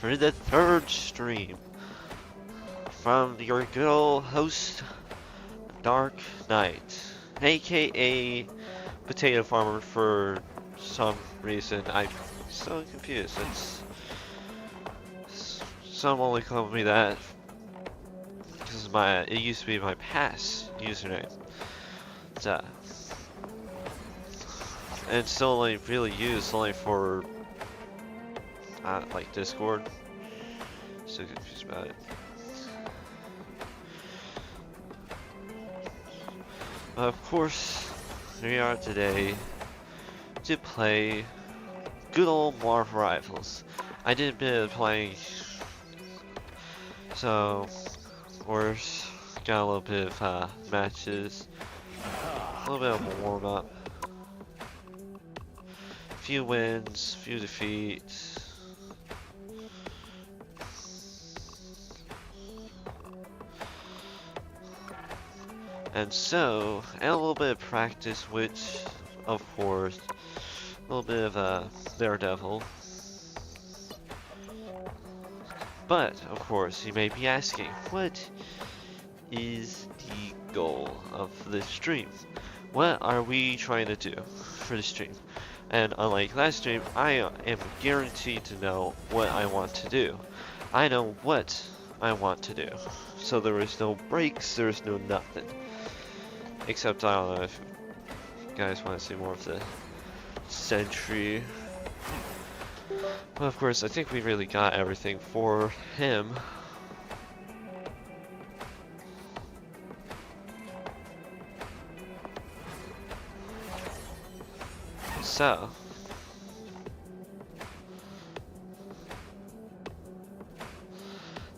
for the third stream from your good old host, Dark Knight, aka Potato Farmer. For some reason, I'm so confused. Some only call me that because it used to be my past username. And it's only really used only for like Discord. So confused about it. Of course, here we are today to play good old Marvel Rivals. I did a bit of playing, so of course got a little bit of matches, a little bit of a warm up, few wins, few defeats. And so, and a little bit of practice, which, of course, a little bit of a Daredevil. But, of course, you may be asking, what is the goal of this stream? What are we trying to do for the stream? And unlike last stream, I am guaranteed to know what I want to do. I know what I want to do. So there is no breaks, there is no nothing. Except I don't know if you guys want to see more of the Sentry. But of course, I think we really got everything for him. So,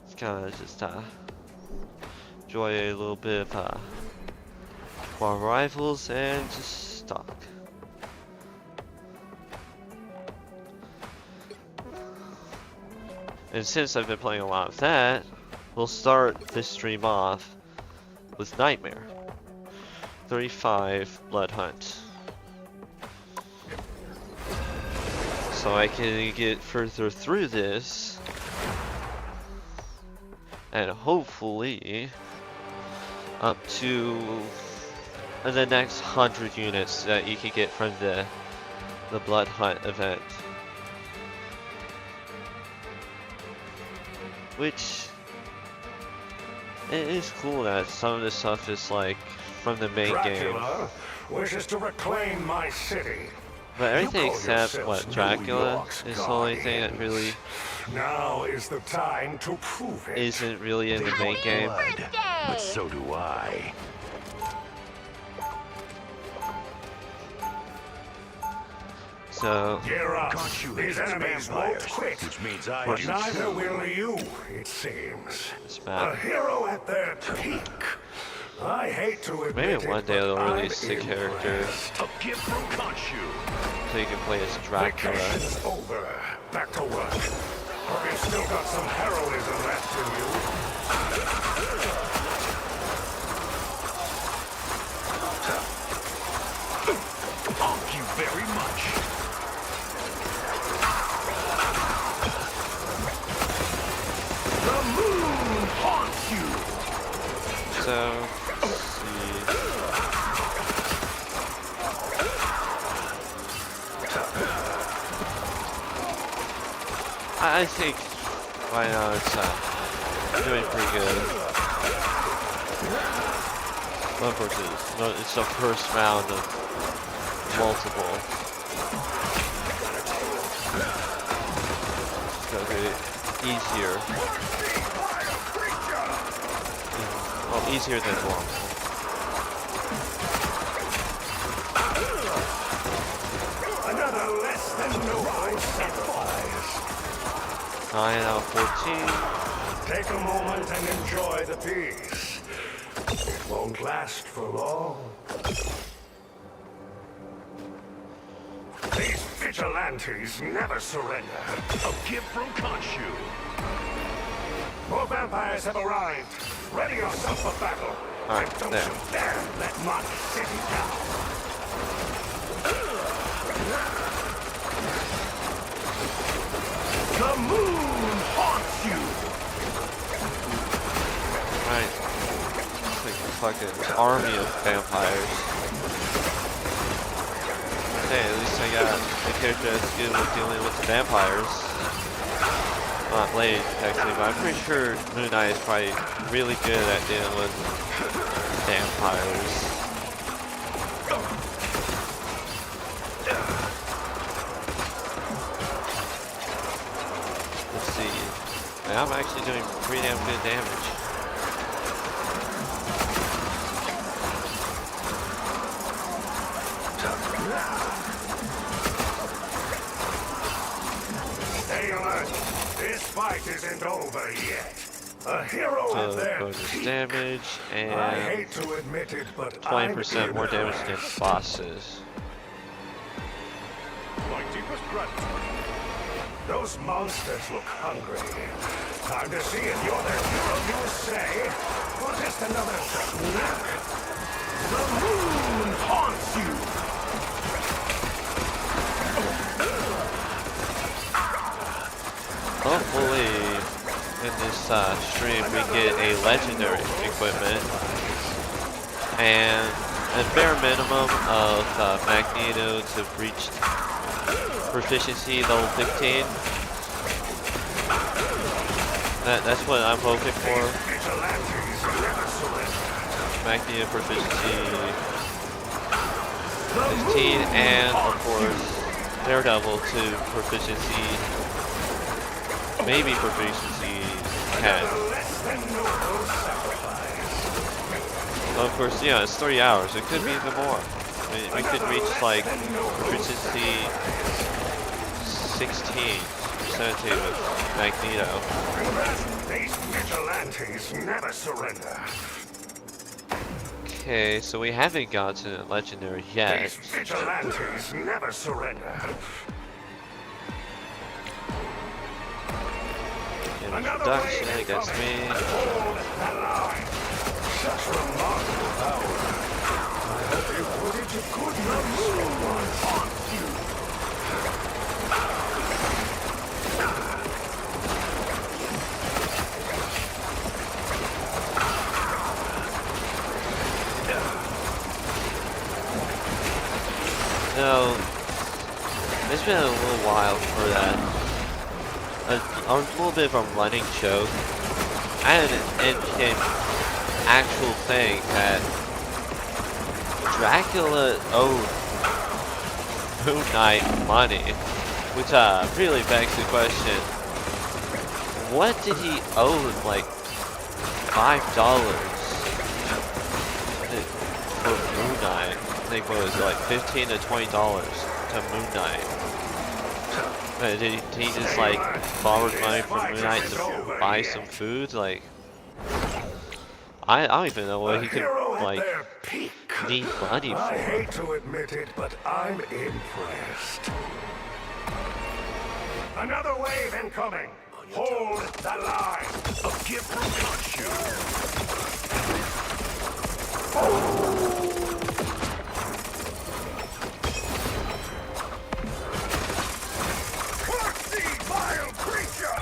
let's kind of just enjoy a little bit of Marvel Rivals and just talk. And since I've been playing a lot of that, we'll start this stream off with Nightmare 35 Blood Hunt. So I can get further through this and hopefully up to the next 100 units that you can get from the Blood Hunt event. Which, it is cool that some of this stuff is like from the main Dracula game. wishes to reclaim my city. But everything You call except yourselves what Dracula New York's is the only thing that really Now is the time to prove it. isn't really in the main game. Blood, but so do I. So Gear up. Khonshu These hates enemies vampires, won't quit. which means I But do neither too. will you, it seems. this A map. hero at their peak. I hate to admit Maybe one it, day but they'll I'm release the character impressed. A gift from Khonshu. so you can play as Dracula. Vacation's over. Back to work. Hope you've still got some heroism left in you. Thank you very much. The moon haunts you. So, let's see. I think right now it's doing pretty good. But of course it's the first round of multiple. It's gonna be easier. Well, easier than long. Another less than noble sacrifice. 9 out of 14. Take a moment and enjoy the peace. It won't last for long. These vigilantes never surrender. A gift from Khonshu. More vampires have arrived. Ready yourself for battle. Alright, And don't there. you dare let my city down. The moon fucking army of vampires. Hey, at least I got a character that's good with dealing with the vampires. Not Blade, actually, but I'm pretty sure Moon Knight is probably really good at dealing with vampires. Let's see. And I'm actually doing pretty damn good damage. Stay alert. This fight isn't over yet. A hero at their Bonus peak. damage I and hate to admit it, but 20% more damage against bosses. My deepest gratitude. Those monsters look hungry. Time to see if you're the hero you say, or just another snack. The moon haunts you. Hopefully, in this stream, we get a legendary equipment and a bare minimum of Magneto to reach proficiency level 15. That's what I'm hoping for. Vigilantes never surrender. Magneto proficiency 15, and of course, Daredevil to proficiency. Maybe proficiency 10. Less than noble sacrifice. Well, of course, yeah, it's 3 hours. It could be even more. I mean, we could reach like proficiency 16% with Magneto. These vigilantes never surrender. Okay, so we haven't gotten a legendary yet. These vigilantes never surrender. Introduction against me. Hold the line. Such remarkable power. I hope you put it to good use. Someone haunts you. No, it's been a little while for that. A little bit of a running joke. And it became actual thing that Dracula owed Moon Knight money, which really begs the question: what did he owe? Like $5 for Moon Knight? I think what was it, like $15 to $20 to Moon Knight. Did he just like borrow money from Moon Knight to buy some food? Like, I don't even know what he could like need money I for. hate to admit it, but I'm impressed. Another wave incoming. Hold the line. A gift from Khonshu. Foxy, vile creature!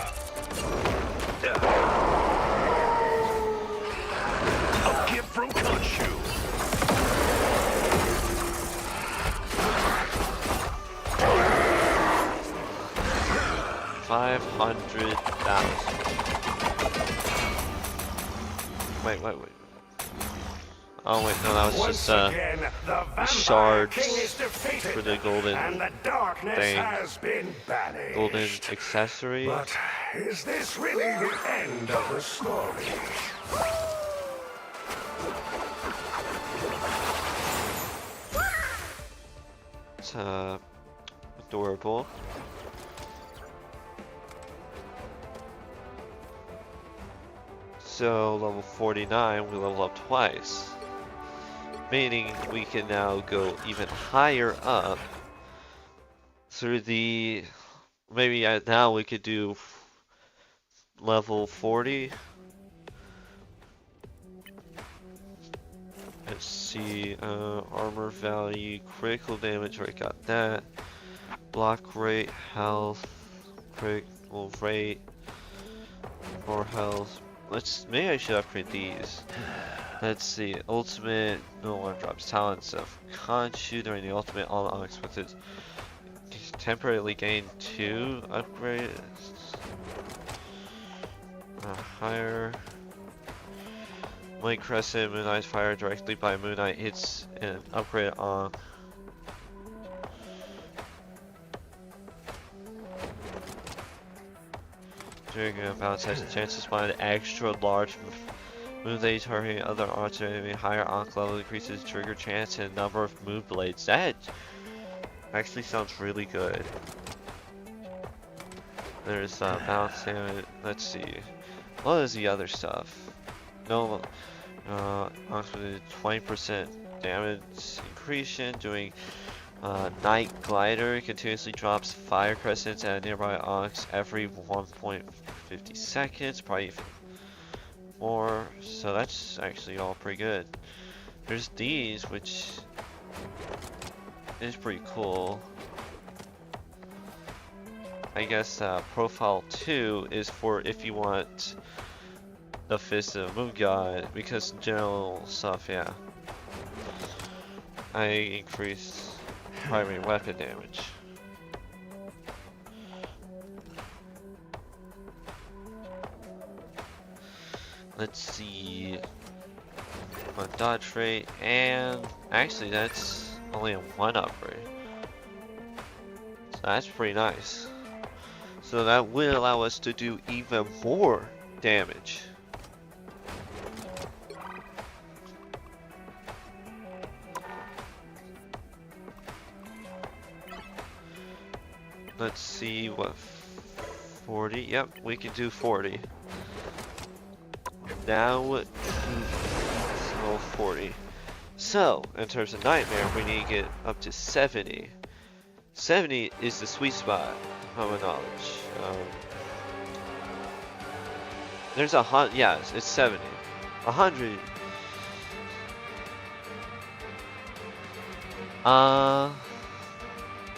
A gift from Khonshu. $500,000. Wait. Oh wait, no, that was Once just again, the vampire shards king is defeated, for the golden and the darkness thing. has been banished. golden accessory. But is this really the end of the story? It's adorable. So level 49, we level up twice, meaning we can now go even higher up through the, maybe now we could do level 40. Let's see, armor value, critical damage, already got that. Block rate, health, critical rate, more health. Maybe I should upgrade these. Let's see. Ultimate. No one drops talents of Khonshu during the ultimate. All Onyx with its temporarily gain 2 upgrades. Higher. White Crescent, Moon Knight's fire directly by Moon Knight hits an upgrade on. During a bounce has a chance to spawn an extra large Moonblade targeting other archer enemy. Higher Ankh level increases trigger chance and number of Moonblades. That actually sounds really good. There's bounce damage. Let's see. What is the other stuff? No, with 20% damage increase doing Night Glider continuously drops fire crescents at a nearby Onyx every 1.50 seconds, probably even more, so that's actually all pretty good. There's these, which is pretty cool. I guess Profile 2 is for if you want the Fist of Moon God, because general stuff, yeah. I increase primary weapon damage. Let's see. On dodge rate, and actually that's only a 1 upgrade. So that's pretty nice. So that will allow us to do even more damage. Let's see what 40. Yep, we can do 40. Now to 40. So in terms of Nightmare, we need to get up to 70. 70 is the sweet spot, from my knowledge. There's a hundred. Yes, it's 70. 100.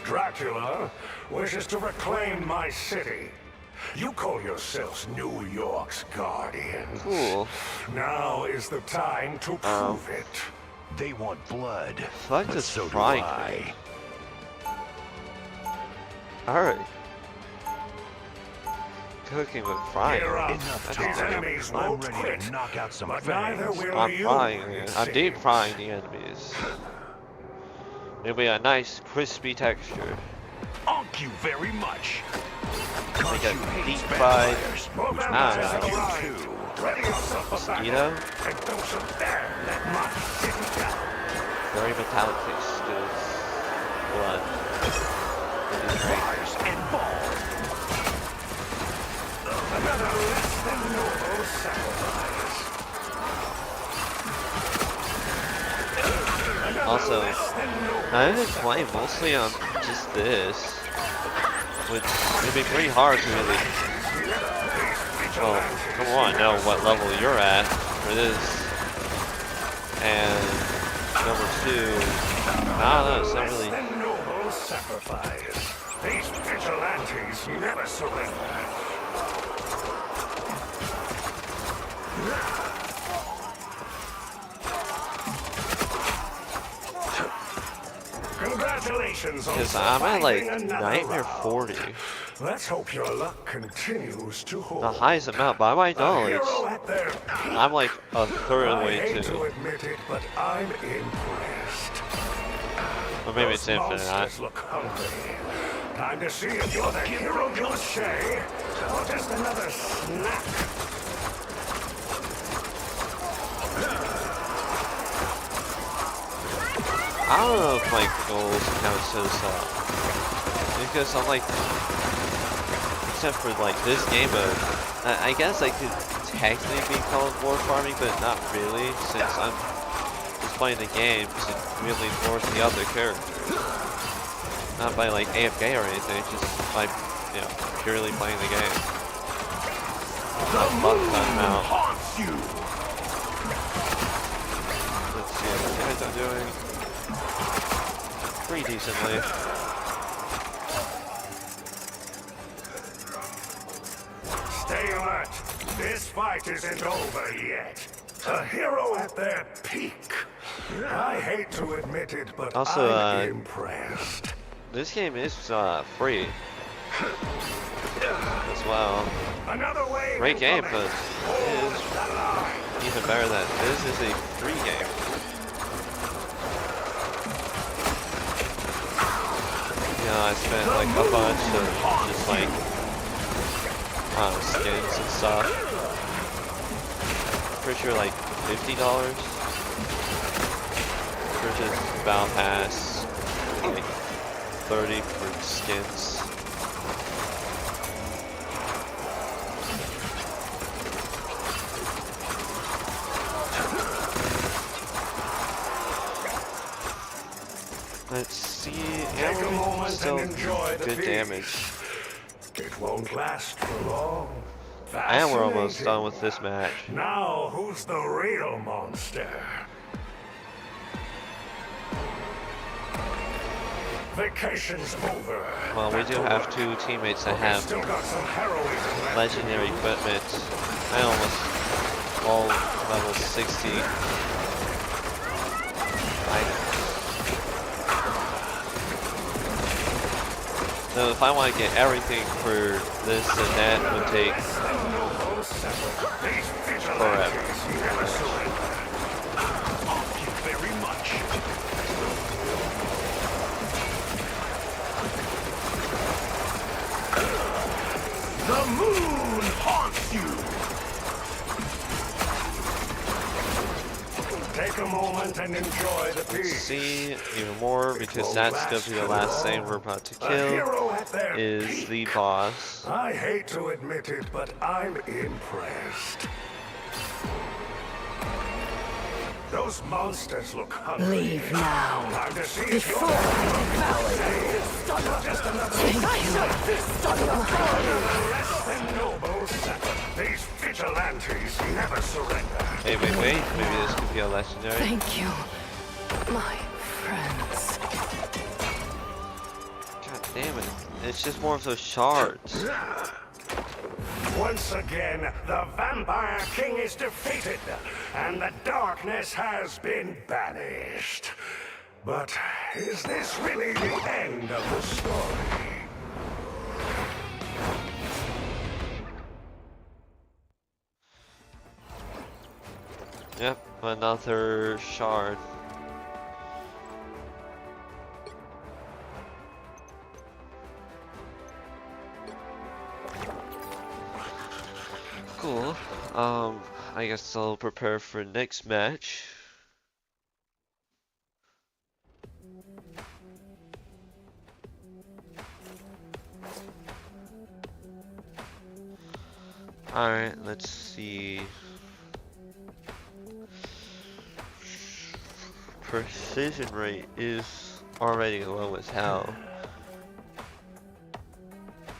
Dracula wishes to reclaim my city. You call yourselves New York's guardians. Cool. Now is the time to prove it. They want blood. Fuck but this so do frying I. Alright. Cooking with frying. Gear up. Enough These talk. enemies I'm won't ready quit. to knock out some But neither fangs. will I'm you. frying it it. I'm deep seems. frying the enemies. It'll be a nice crispy texture. Thank you very much. Like a Khonshu hates deep fried vampires. Movement Ah, has You arrived. too. Ready yourself for battle. mosquito. And don't you dare let my city down. Very metallic taste to its blood. It is great. Rise and fall. Another less than noble sacrifice. Also, Less than noble I've been playing mostly on just this, which it'd be pretty hard to really, well, come on, know what level you're at for this. And number 2, I don't know, it's not really. Less than noble sacrifice. These vigilantes never surrender. Congratulations on Because I'm at like surviving another Nightmare round. 40, Let's hope your luck continues to hold. the highest amount by my A knowledge. hero at their peak. I'm like a third of the I way hate to to, admit it, but I'm impressed. or maybe Those it's infinite. monsters look hungry. Time to see if you're the hero you'll say, or just another snack. I don't know if my goals count as because I'm like, except for like this game mode, I guess I could technically be called war farming, but not really, since I'm just playing the game to really force the other characters. Not by like AFK or anything, just by, you know, purely playing the game. Not fun time out. Haunts you. Let's see what the guys are doing. Pretty decently. Stay alert. This fight isn't over yet. A hero at their peak. I hate to admit it, but Also, I'm impressed. This game is free as well. Another wave Great game, incoming. but it is even better that this is a free game. Yeah, I spent like a bunch of just like skins and stuff. Pretty sure like $50 for just Battle Pass, like 30 for skins. Let's see, Take a moment still and enjoy the good peace. damage. It won't last for long. And we're almost Fascinating. done with this match. Now, who's the real monster? Vacation's over. Well, we Back do to have work. two teammates that We've have still got some heroism left. legendary equipment. I almost all level 60 items. So if I want to get everything for this, then that would take These forever. vigilantes never surrender. Thank you very much. The moon haunts you. Take a moment and enjoy the peace. See even more because that's going to be the last thing we're about to A kill hero at their is the peak. boss. I hate to admit it, but I'm impressed. Those monsters look hungry. Leave now. Time to see Before your I less than noble settle. These vigilantes never surrender. Hey, wait, maybe this could be a legendary. Thank you, my friends. God damn it. It's just more of those shards. Once again, the Vampire King is defeated, and the darkness has been banished. But is this really the end of the story? Yep, another shard. Cool. I guess I'll prepare for next match. Alright, let's see. Precision rate is already low as hell.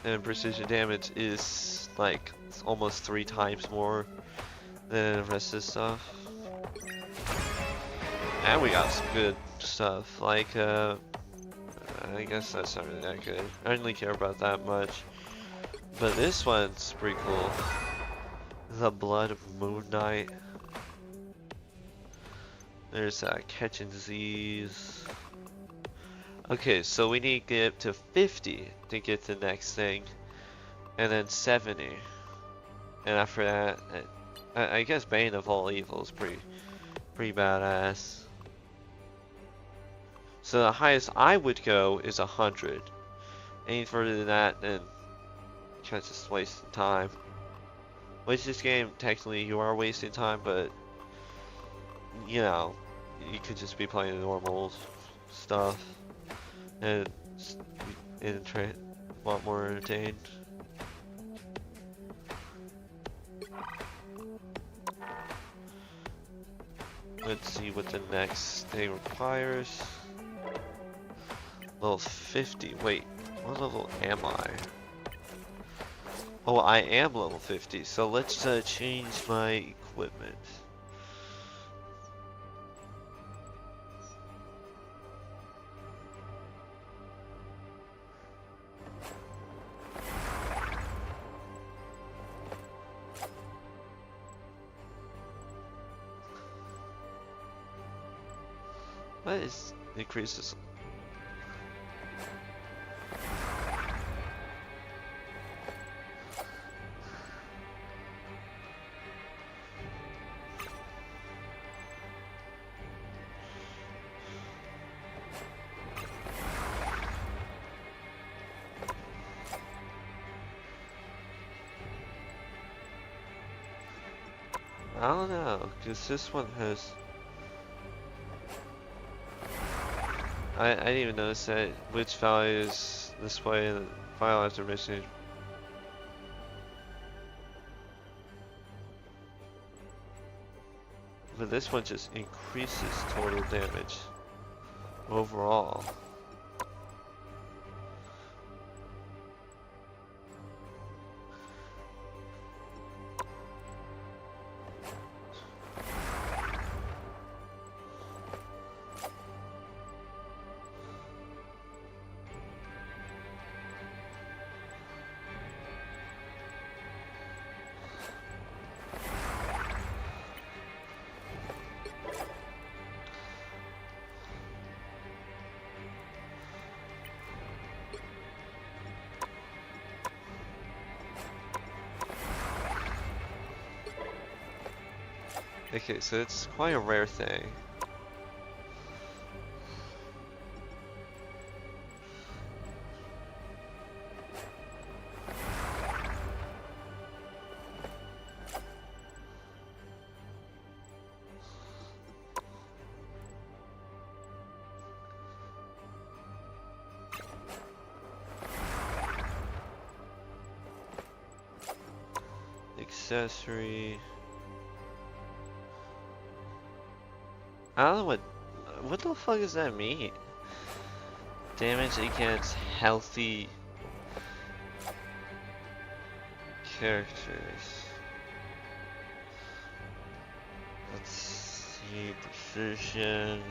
And precision damage is like almost 3 times more than the rest of the stuff. And we got some good stuff, like I guess that's not really that good. I don't really care about that much. But this one's pretty cool. The Blood of Moon Knight. There's catching disease. Okay, so we need to get up to 50 to get the next thing, and then 70. And after that, I guess Bane of All Evil is pretty badass. So the highest I would go is 100. Any further than that, then kind of just wasting time. Which this game, technically, you are wasting time, but you know, you could just be playing the normal stuff and a lot more entertained. Let's see what the next thing requires. Level 50. Wait, what level am I? Oh, I am level 50. So let's change my equipment. What is increases? I don't know, cause this one has. I didn't even notice that which values display in the file after mission. But this one just increases total damage overall. Okay, so it's quite a rare thing. Accessory. I don't know what the fuck does that mean? Damage against healthy characters. Let's see, precision.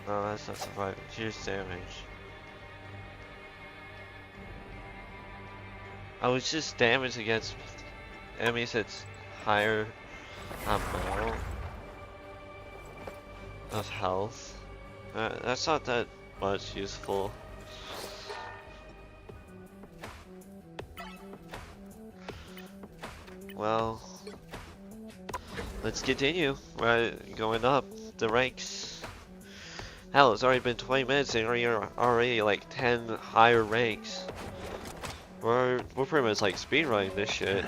No, that's not surviving. Here's damage. Oh, it's just damage against enemies that's higher amount of health. That's not that much useful. Well, let's continue. We're going up the ranks. Hell, it's already been 20 minutes and we're already like 10 higher ranks. We're pretty much like speedrunning this shit.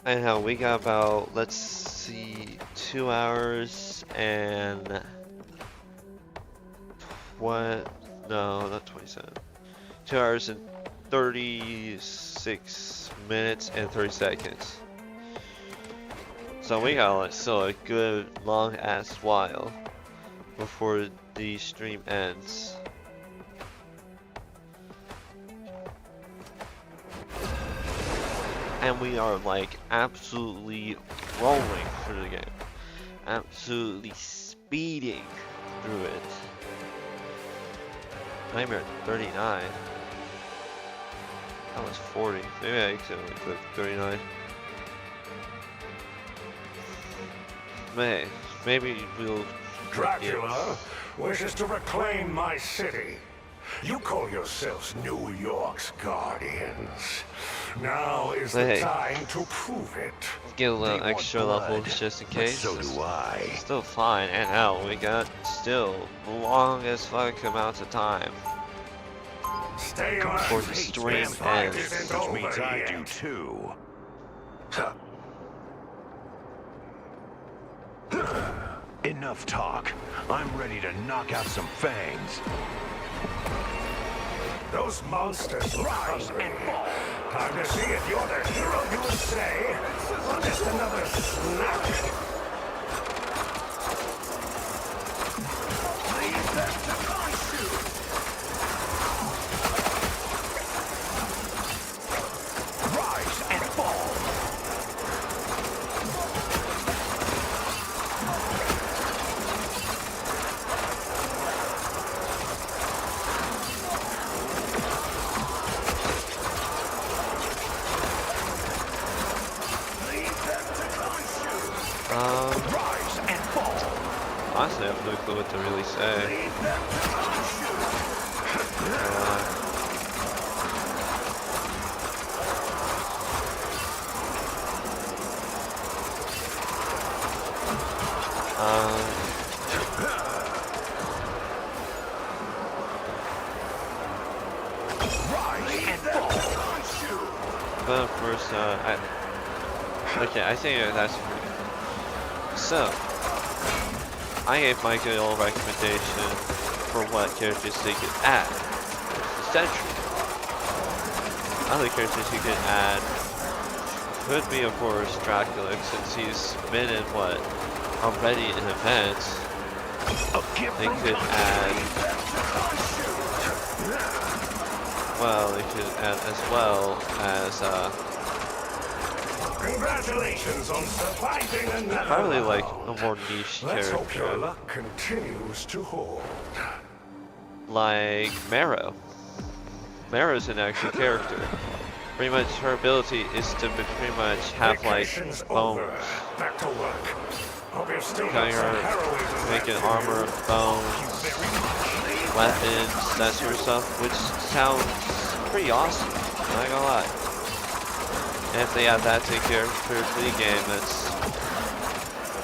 Anyhow, we got about, let's see, 2 hours and what? No, not 27. 2 hours and 36 minutes and 30 seconds. So we got like still a good long ass while before the stream ends. And we are like absolutely rolling through the game. Absolutely speeding through it. I'm at 39. That was 40. Maybe I accidentally clicked 39. Maybe we'll... Dracula wishes to reclaim my city. You call yourselves New York's guardians. Now is the time to prove it. Get a little extra levels just in case. So do I. Still fine, and hell, we got still the longest fucking amount of time. Stay on before the stream ends. Which means I do too. Enough talk. I'm ready to knock out some fangs. Those monsters look hungry. Time to see if you're the hero you would say, or just another snack. Rise and fall. Rise and fall. Honestly, I have no clue what to really say. Rise and fall. But of course, okay, I think that's pretty good. So, I gave my good old recommendation for what characters they could add. Sentry. Other characters you could add could be, of course, Dracula, since he's been in what already in events. They could add. Well, they could add as well as Congratulations on surviving another probably like round. a more niche Let's hope your character, luck continues to hold. like Marrow. Marrow's an actual character. Pretty much her ability is to pretty much have like Vacation's over. bones. Back to work. Hope you've still got Cutting some her, heroism making left in armor, you. bones, weapons, that sort of stuff, which sounds pretty awesome, not gonna lie. And if they add that to the character for the game,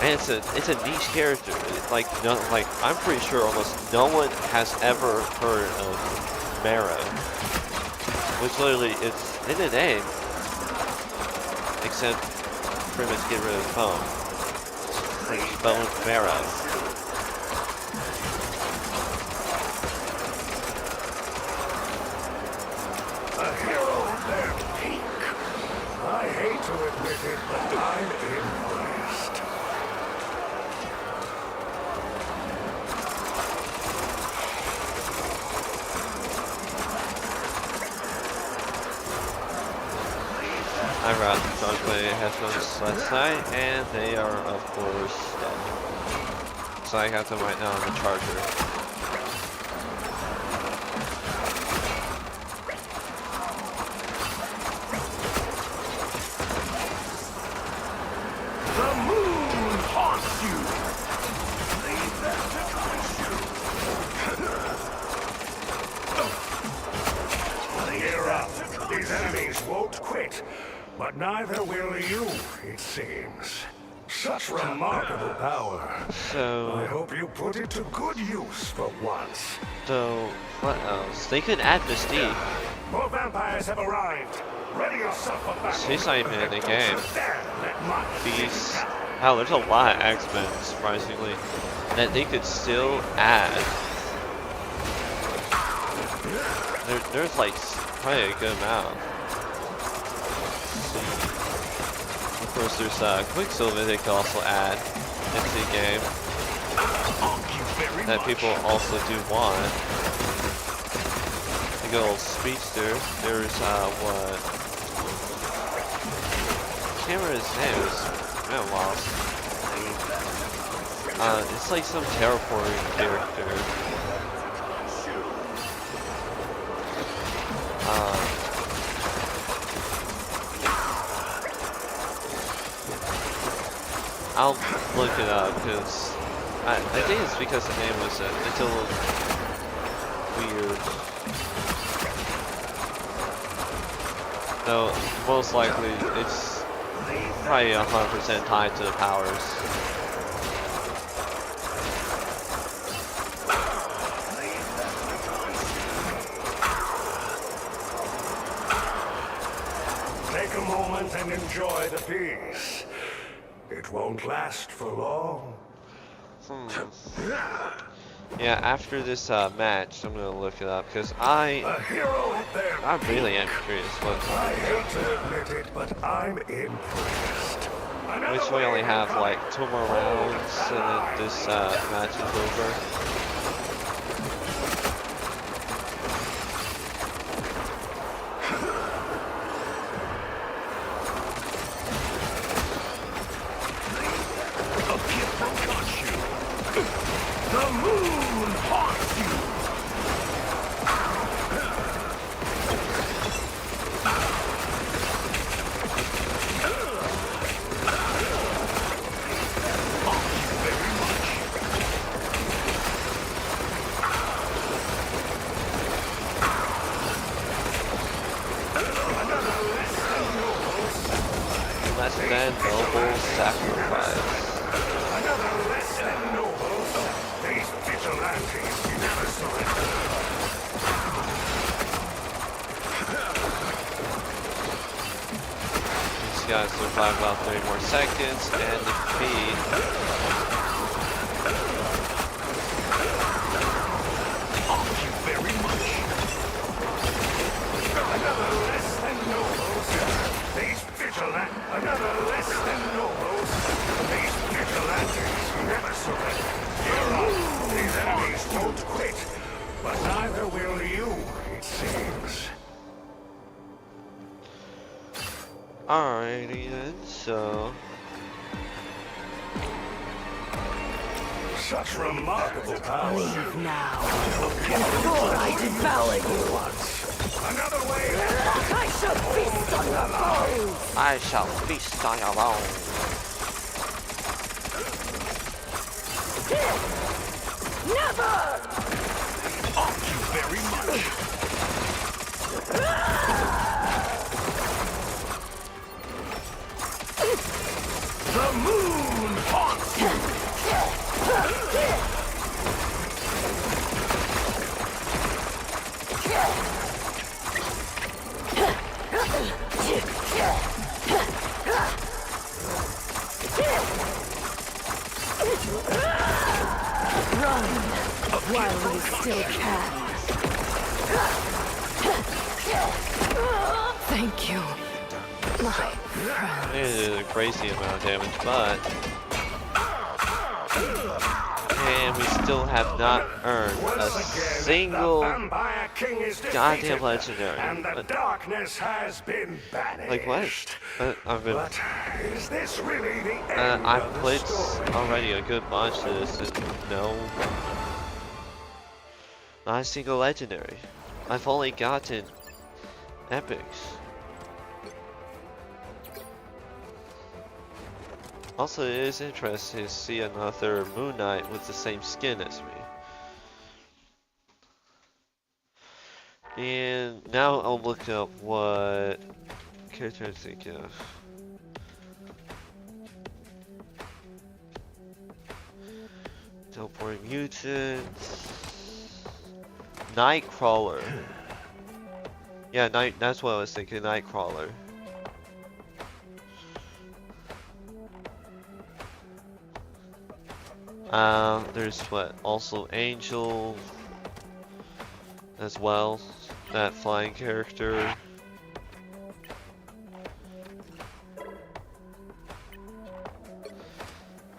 and it's a niche character. Like I'm pretty sure almost no one has ever heard of Marrow, which literally it's in the name, except pretty much get rid of bone. Like bone marrow. A hero at their peak. I hate to admit it, but I'm impressed. I brought my headphones last night, and they are, of course, dead. So I got them right now on the charger. The moon haunts you. Leave them to crush you. Gear up. These enemies won't quit, but neither will you, it seems. Such remarkable power. I So, hope you put it to good use for once. what else? They could add Mystique. More vampires have arrived. Ready yourself for battle. She's not even in the game. These, These. hell, there's a lot of X-Men, surprisingly, that they could still add. There's like probably a good amount. Let's see. Of course, there's Quicksilver they could also add into the game that people also do want. The good old Speedster. There's what? I can't remember his name. It's been a while. It's like some terraforming character. I'll look it up because I think it's because the name was it's a little weird. Though most likely it's probably 100% tied to the powers. Take a moment and enjoy the peace. It won't last for long. Yeah, after this match, I'm gonna look it up because A hero at their I really peak. am curious what. I hate to admit it, but I'm impressed. Which we only have like 2 more rounds, and then this match is over. The moon haunts you. survive about 30 more seconds and defeat. Thank you very much. Another less than nobles. These another less than nobles. These vigilantes never surrender. You're up. These enemies won't quit. But neither will you, it seems. Alrighty then, so Such remarkable power. Leave now, before I devour you. Another way. I shall feast on your bones. I shall feast on your bones. Never! Thank you very much. The moon haunts you. Run while we still can. Thank you, my friend. It is a crazy amount of damage, but and we still have not earned a Once again, single the Vampire King is goddamn defeated, legendary. and the darkness has been banished. Like what? I've been But is this really the end I've of the played story? already a good bunch of this. And no, not a single legendary. I've only gotten epics. Also, it is interesting to see another Moon Knight with the same skin as me. And now I'll look up what character I'm thinking of. Teleporting mutant. Nightcrawler. Yeah, that's what I was thinking, Nightcrawler. There's what? Also Angel as well, that flying character.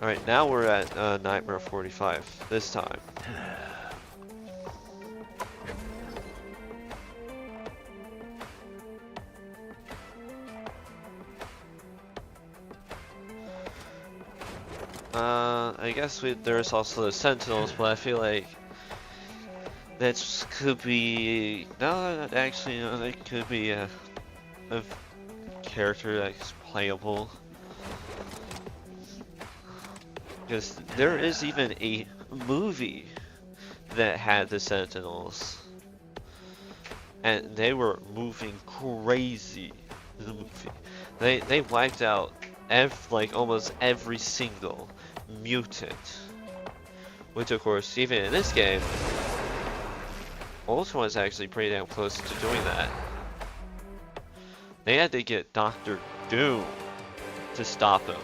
Alright, now we're at Nightmare 45 this time. I guess there's also the Sentinels, but I feel like that could be actually that could be a character that's playable. Because there is even a movie that had the Sentinels, and they were moving crazy in the movie. They wiped out almost every single mutant, which of course even in this game, Ultron is actually pretty damn close to doing that. They had to get Dr. Doom to stop him.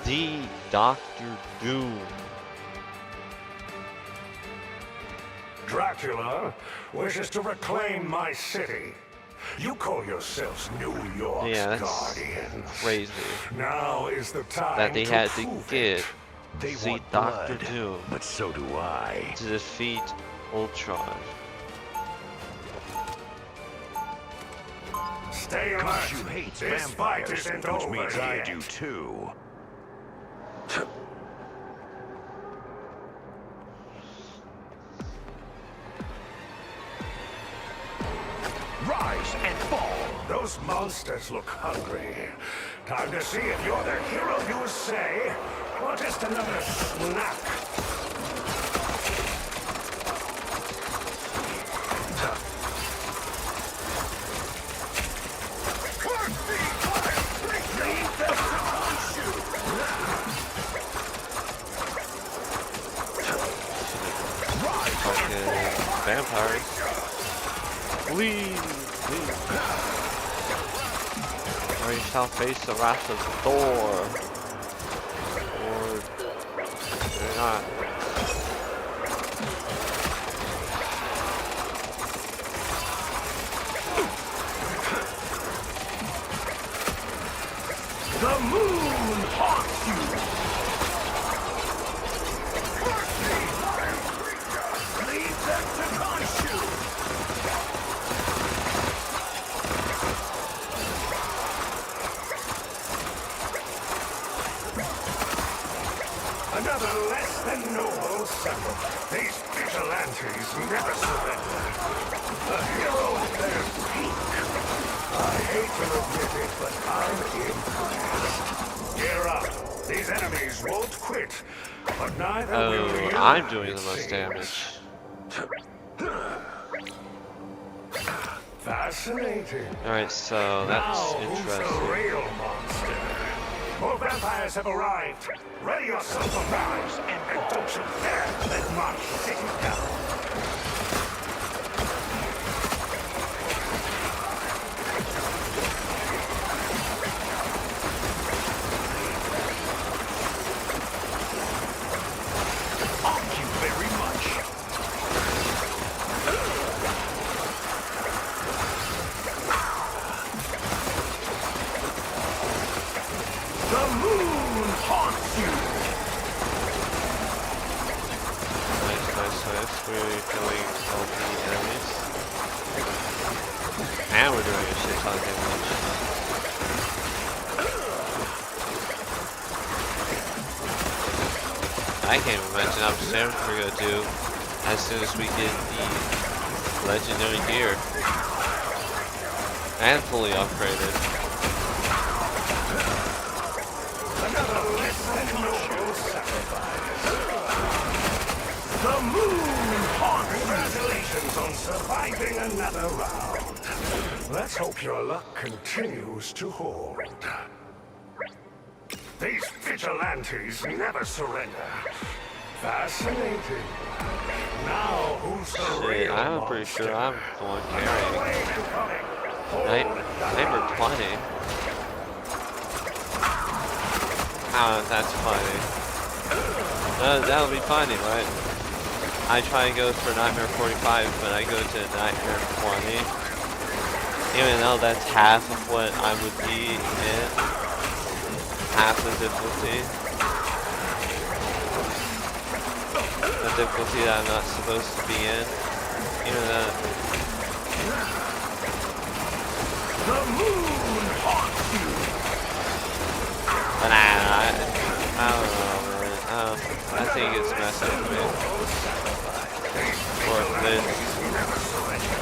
The Dr. Doom. Dracula wishes to reclaim my city. You call yourselves New York's Yeah, that's guardians. crazy Now is the time that they had to prove get it. They the want Dr. blood, Doom but so do I. to defeat Ultron. Stay alert. Cause you hate This fight vampires, isn't which over means I yet. do too. Rise and fall. Those monsters look hungry. Time to see if you're the hero you say, or just another snack. Fucking vampires. Leave. Alright, or he shall face the wrath of Thor. Or not. The moon haunts you! Leave them to haunt you! Another less than noble symbol. These vigilantes never surrender. A hero at their peak. I hate to admit it, but I'm impressed. Gear up. These enemies won't quit, but neither will Oh, you. I'm doing the it most seems. damage. Fascinating. Alright, so that's Now, who's the interesting. real monster? More vampires have arrived. Ready yourself for battle, and don't you dare let Mark sit you down. Thank you very much. The moon haunts you. Nice, nice, nice. We're killing all the enemies. And we're doing a shit ton of damage. I can't even imagine how much damage we're gonna do as soon as we get the legendary gear. And fully upgraded. Another less than noble sacrifice. The moon haunts. Congratulations on surviving another round. Let's hope your luck continues to hold. These vigilantes never surrender. Fascinating. Now, who's the Shit, real I'm monster? pretty sure I'm the one Another carrying. wave incoming. Nightmare 20. Oh, that's funny. That'll be funny, right? I try and go for Nightmare 45, but I go to Nightmare 20. Even though that's half of what I would be in. Half the difficulty. The difficulty that I'm not supposed to be in. Even that. The moon haunts you. But I don't know, man. I think it's messing with me. Or this. Never surrender.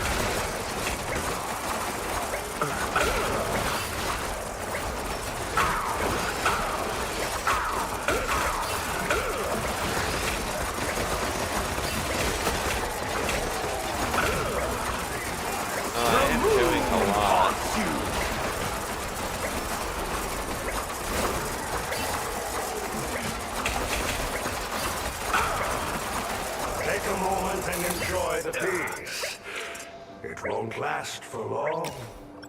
I am doing a lot. Take a moment and enjoy the peace. It won't last for long.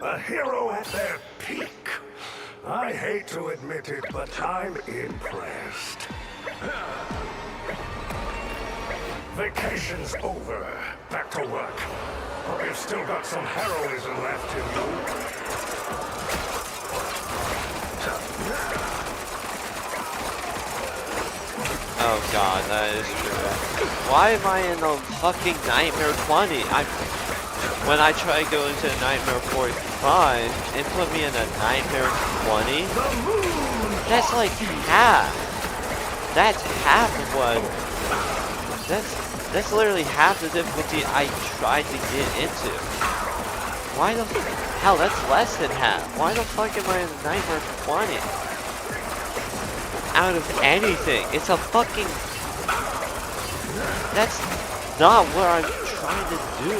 A hero at their peak. I hate to admit it, but I'm impressed. Vacation's over. Back to work. Hope you've still got some heroism left in you. Oh god, that is true. Why am I in the fucking Nightmare 20? When I try to go into Nightmare 45 and put me in a Nightmare 20, that's like half. That's half of what. That's literally half the difficulty I tried to get into. Why the hell? That's less than half. Why the fuck am I in Nightmare 20? Out of anything. It's a fucking... That's not what I'm trying to do.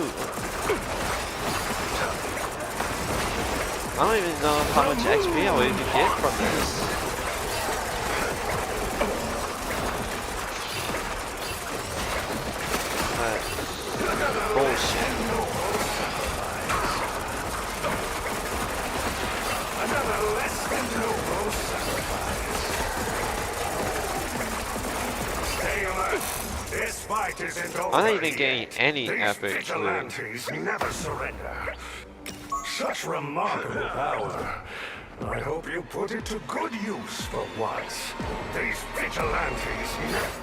I don't even know how much XP I would even get from this. But, bullshit. Another This fight isn't over I'm not even getting yet. any These epic loot. vigilantes never surrender. Such remarkable power. I hope you put it to good use for once. These vigilantes,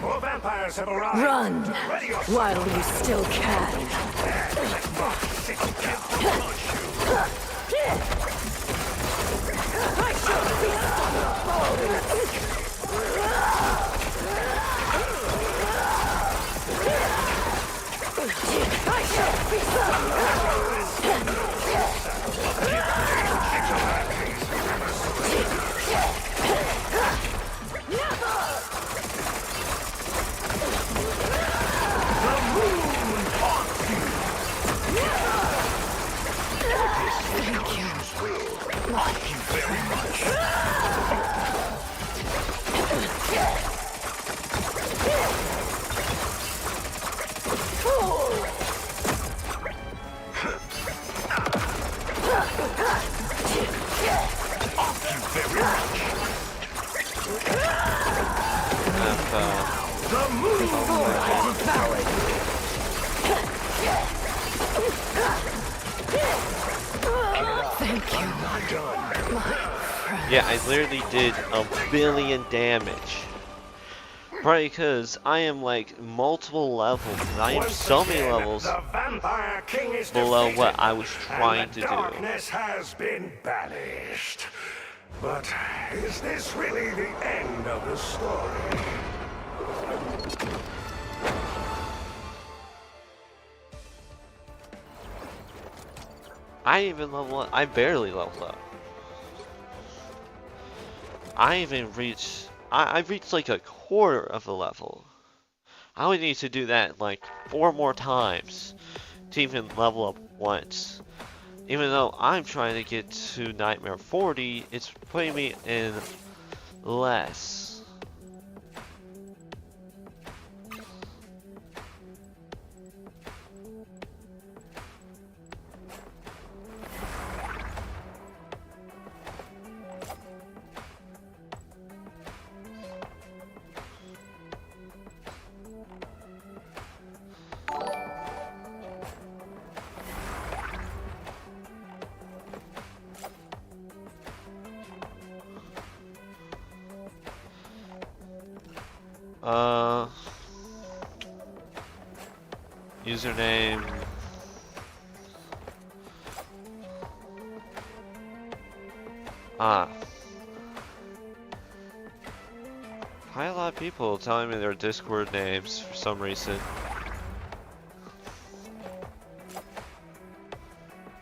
more vampires have arrived. Run Ready yourself. while you still can. I shall be I shall be Yeah, I literally did 1,000,000,000 damage. Probably because I am like multiple levels. I am so many levels The Vampire King is below defeated, what I was trying and to the do. darkness has been banished. But is this really the end of the story? I even level up. I barely leveled up. I even reached. I reached like a quarter of the level. I would need to do that like 4 more times to even level up once. Even though I'm trying to get to Nightmare 40, it's putting me in less. Username. Quite a lot of people telling me their Discord names for some reason.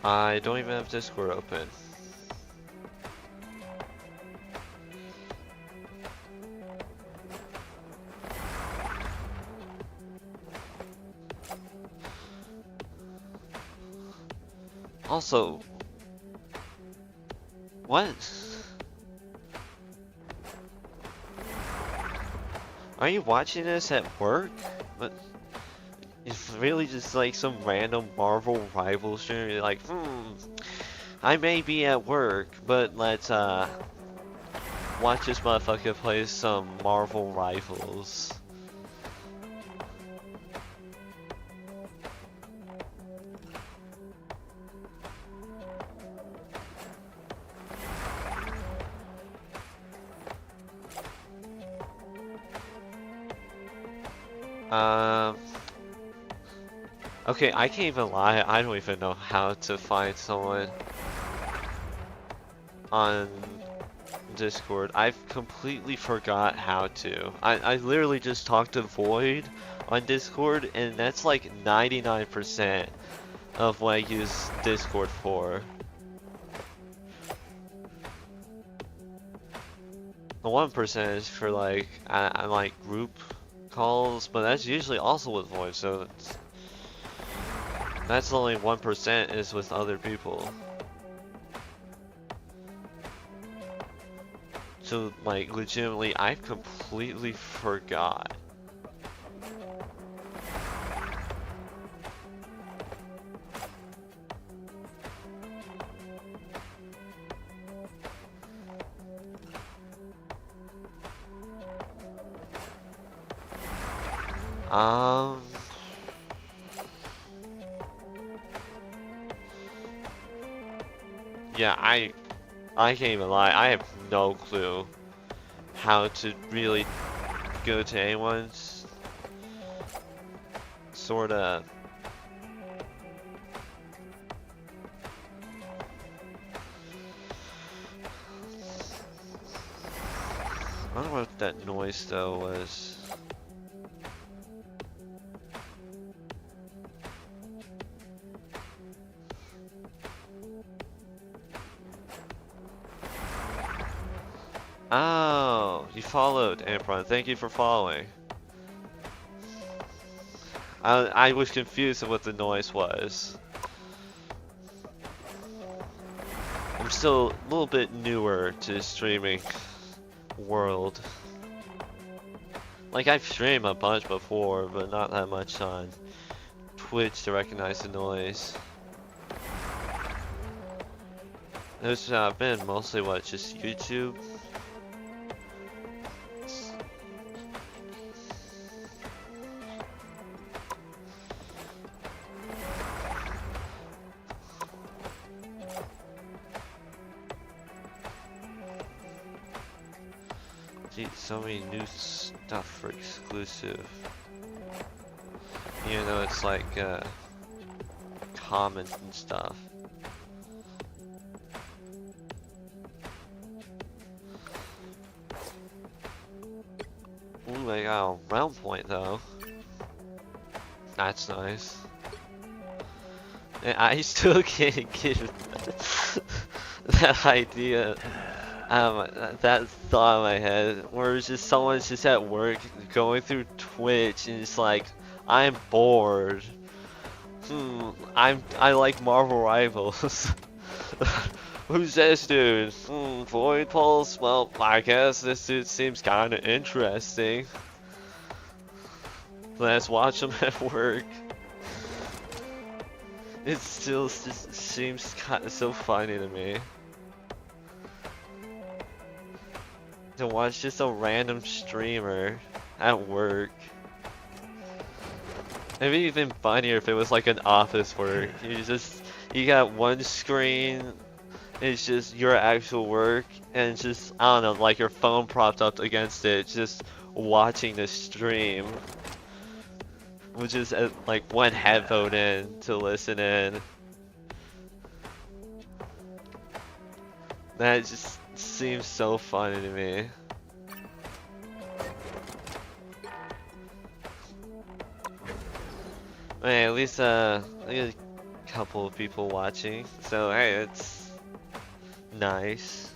I don't even have Discord open. Also, what? Are you watching this at work? But it's really just like some random Marvel Rivals stream. You're like, I may be at work, but let's watch this motherfucker play some Marvel Rivals. Okay, I can't even lie, I don't even know how to find someone on Discord. I've completely forgot how to. I literally just talked to Void on Discord, and that's like 99% of what I use Discord for. The 1% is for like, I like group calls, but that's usually also with Void, so that's only 1% is with other people. So like legitimately, I completely forgot. Um. Yeah, I can't even lie. I have no clue how to really go to anyone's sorta. I don't know what that noise though was. Oh, you followed, Ampron. Thank you for following. I was confused of what the noise was. I'm still a little bit newer to the streaming world. Like, I've streamed a bunch before, but not that much on Twitch to recognize the noise. It's been mostly what, just YouTube? Gee, so many new stuff for exclusive. Even though it's like comments and stuff. Ooh, I got a realm point though. That's nice. And I still can't get that idea. That thought in my head, where it's just someone's just at work going through Twitch and it's like, I'm bored. I like Marvel Rivals. Who's this dude? Void Pulse? Well, I guess this dude seems kinda interesting. Let's watch him at work. It still just seems kinda so funny to me. To watch just a random streamer at work. It'd be even funnier if it was like an office work. You got one screen, it's just your actual work, and it's just, I don't know, like your phone propped up against it, just watching the stream. With just like one headphone in to listen in. That just seems so funny to me. Hey, at least a couple of people watching, so hey, it's nice.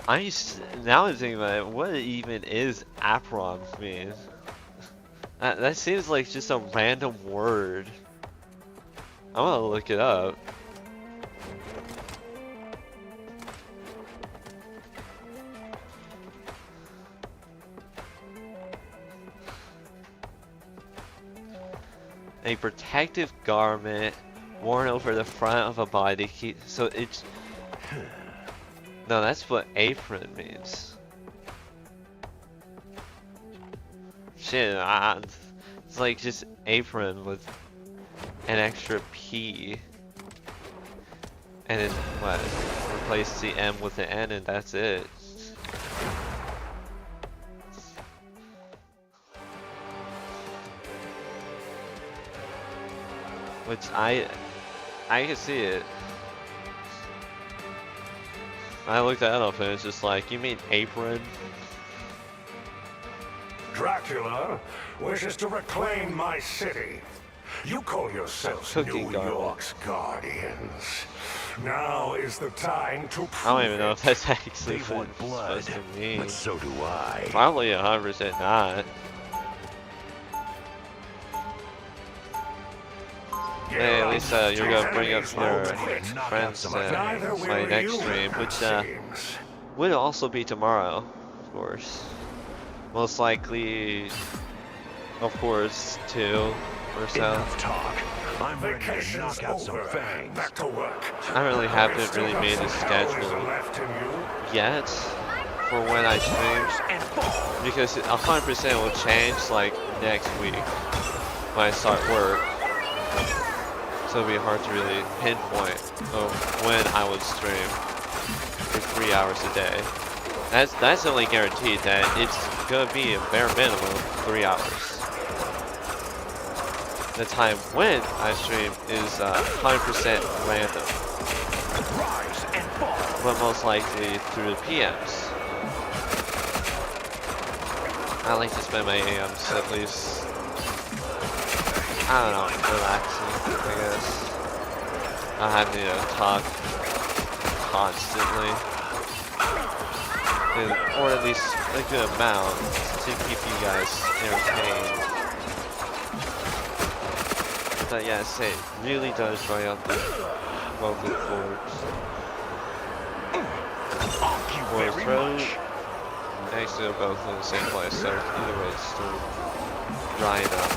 Now I'm thinking about it, what even is Apron mean? That seems like just a random word. I'm gonna look it up. A protective garment worn over the front of a body. So it's... No, that's what apron means. Shit, it's like just apron with an extra P. And then what? Replace the M with the N and that's it. Which I can see it. I looked that up and it's just like, you mean apron? Dracula wishes to reclaim my city. You call yourselves Cooking New garment. York's guardians. Now is the time to prove I don't even know it. if that's actually They what want it's blood, supposed to mean. but so do I. Probably 100% not. Hey, at least you're gonna bring up your friends my next stream, which would also be tomorrow, of course. Most likely, of course, 2 or so. Enough talk. I'm ready to Vacation's knock out some over. fangs. Back to work. I really haven't Still really got made some a calories schedule left in you. yet. for when I stream, because 100% will change like next week when I start work. So it'll be hard to really pinpoint when I would stream for 3 hours a day. That's only guaranteed that it's gonna be a bare minimum 3 hours. The time when I stream is 100% random, but most likely through the PMs. I like to spend my AMs at least, I don't know, relaxing, I guess. Not having to talk constantly, or at least a good amount to keep you guys entertained. But yeah, it really does dry out the vocal cords. Or throat. Actually, they're both in the same place, so either way, it's still drying up.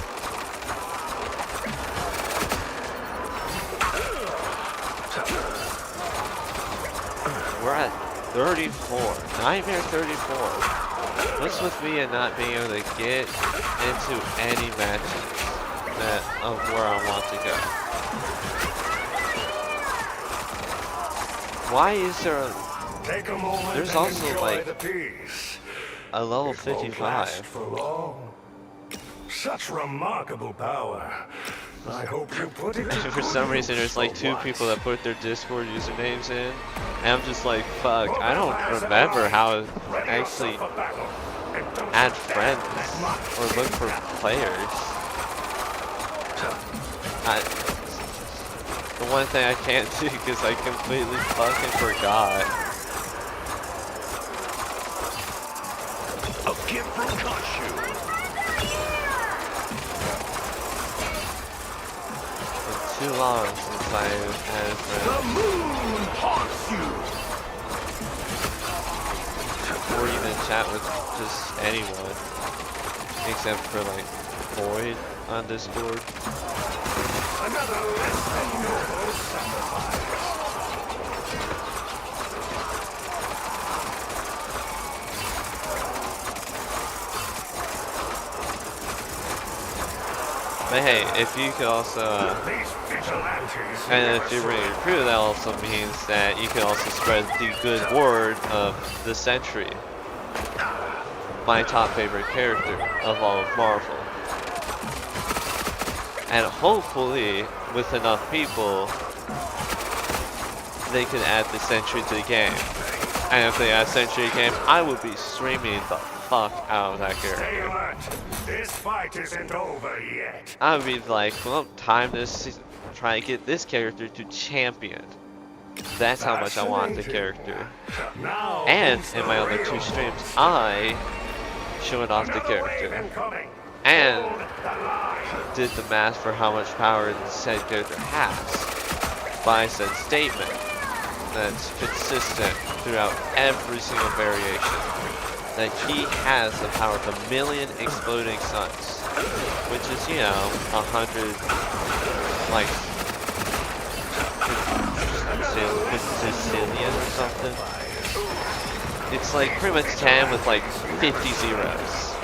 We're at 34. Nightmare 34. What's with me and not being able to get into any matches of where I want to go? Why is there a... Take a moment There's and also enjoy like the peace. a level It won't last 55. for long. Such remarkable power. I hope you put it to For some good reason, use there's like for 2 once. people that put their Discord usernames in, and I'm just like, fuck, I don't remember how to actually add friends or look for players. The one thing I can't do because I completely fucking forgot. A gift from Khonshu. It's too long since I've had a friend. The moon haunts you. Or even chat with just anyone. Except for like Void on Discord. Another less than noble sacrifice. But hey, if you could also, These vigilantes and never if you're saw ready to recruit, that also means that you can also spread the good word of the Sentry. My top favorite character of all of Marvel. And hopefully, with enough people, they can add the Sentry to the game. And if they add Sentry to the game, I would be streaming the fuck out of that Stay character. alert. This fight isn't over yet. I would be like, well, time to try and get this character to champion. That's how much I want the character. Now, And who's in the my other real 2 one? streams, I showed off the Another wave character. incoming. And Hold the line. did the math for how much power the said character has by said statement that's consistent throughout every single variation. That he has the power of 1,000,000 exploding suns, which is, you know, 100, like, quintillion or something. It's like pretty much 10 with like 50 zeros.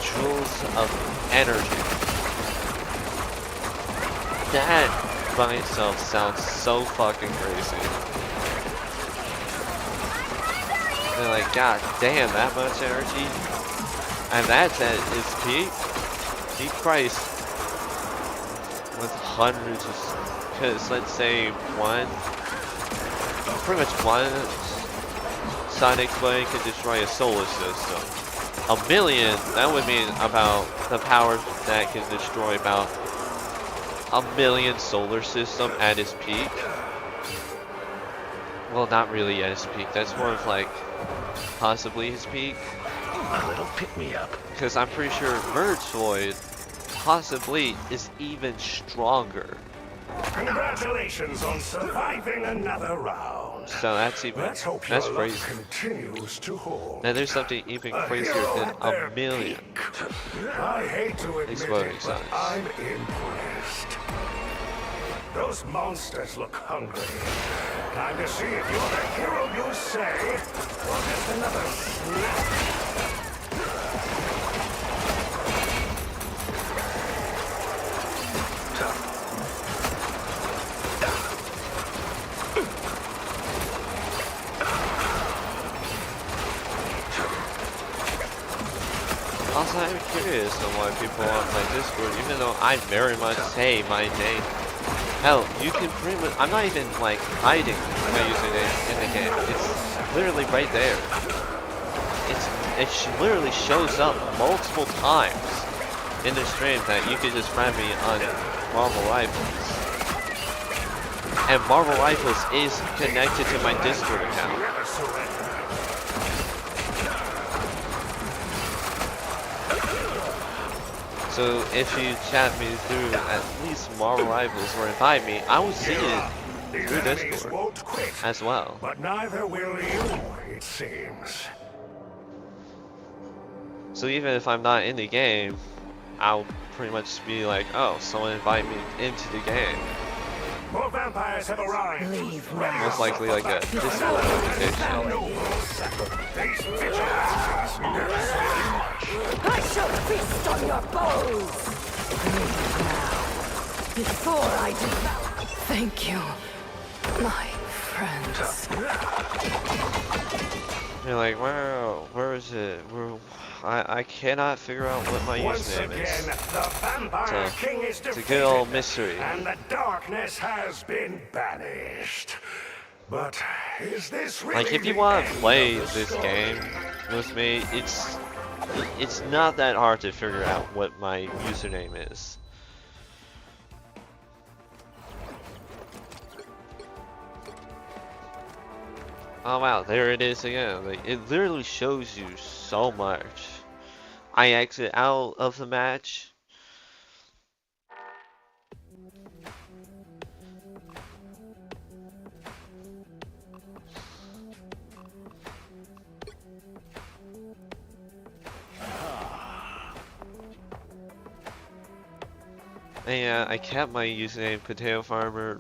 Joules of energy. That by itself sounds so fucking crazy. They're like, god damn, that much energy? And that's at its peak price with hundreds of, because let's say pretty much one sun exploding could destroy a solar system. 1,000,000, that would mean about the power that can destroy about 1,000,000 solar system at its peak. Well, not really at its peak. That's more of like possibly his peak. A little pick-me-up. Because I'm pretty sure Merge Void possibly is even stronger. Congratulations on surviving another round. So that's even, Let's hope that's your luck crazy. continues to hold. Now there's something even A crazier hero than at their 1,000,000. peak. I hate to admit Exploding it, but suns. I'm impressed. Those monsters look hungry. Time to see if you're the hero you say, or just another snack. Also, I'm curious on why people on my Discord, even though I very much say my name. Hell, you can pretty much, I'm not even like hiding my username in the game. It's literally right there. Literally shows up multiple times in the stream that you could just find me on Marvel Rivals. And Marvel Rivals is connected to my Discord account. So if you chat me through at least Marvel Rivals or invite me, I will see it through Discord as well. But neither will you, it seems. So even if I'm not in the game, I'll pretty much be like, oh, someone invite me into the game. More vampires have arrived. Leave now. Most likely like a Discord notification. I shall feast on your bones! Leave now, before I devour. Thank you, my friends. You're like, wow, where is it? I cannot figure out what my username is. The Vampire King is It's a good old defeated, mystery. and the darkness has been banished. But is this really Like, if you the want to end play of the this story? game with me, it's not that hard to figure out what my username is. Oh wow, there it is again. Like, it literally shows you so much. I exit out of the match. And yeah, I kept my username Potato Farmer.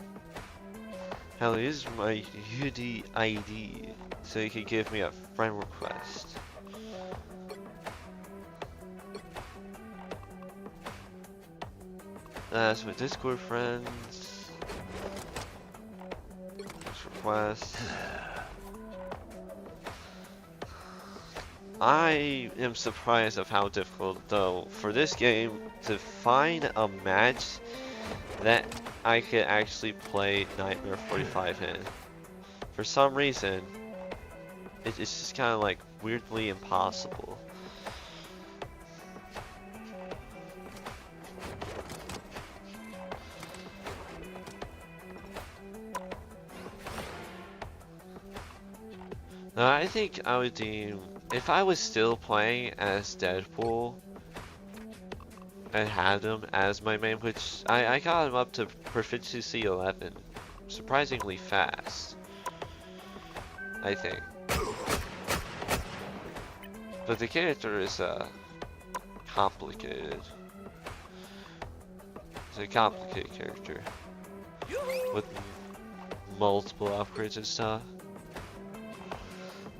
Hell, this is my UDID, so you can give me a friend request. That's my Discord friends. Request. I am surprised of how difficult, though, for this game to find a match that I could actually play Nightmare 45 in. For some reason, it's just kind of like weirdly impossible. Now, I think I would deem, if I was still playing as Deadpool and had him as my main, which I got him up to proficiency 11 surprisingly fast, I think. But the character is complicated. It's a complicated character with multiple upgrades and stuff.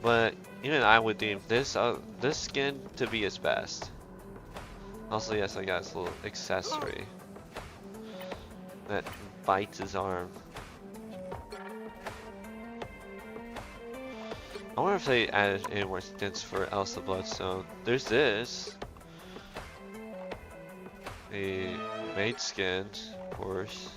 But even I would deem this skin to be his best. Also, yes, I got his little accessory that bites his arm. I wonder if they added any more skins for Elsa Bloodstone. There's this. A maid skin, of course.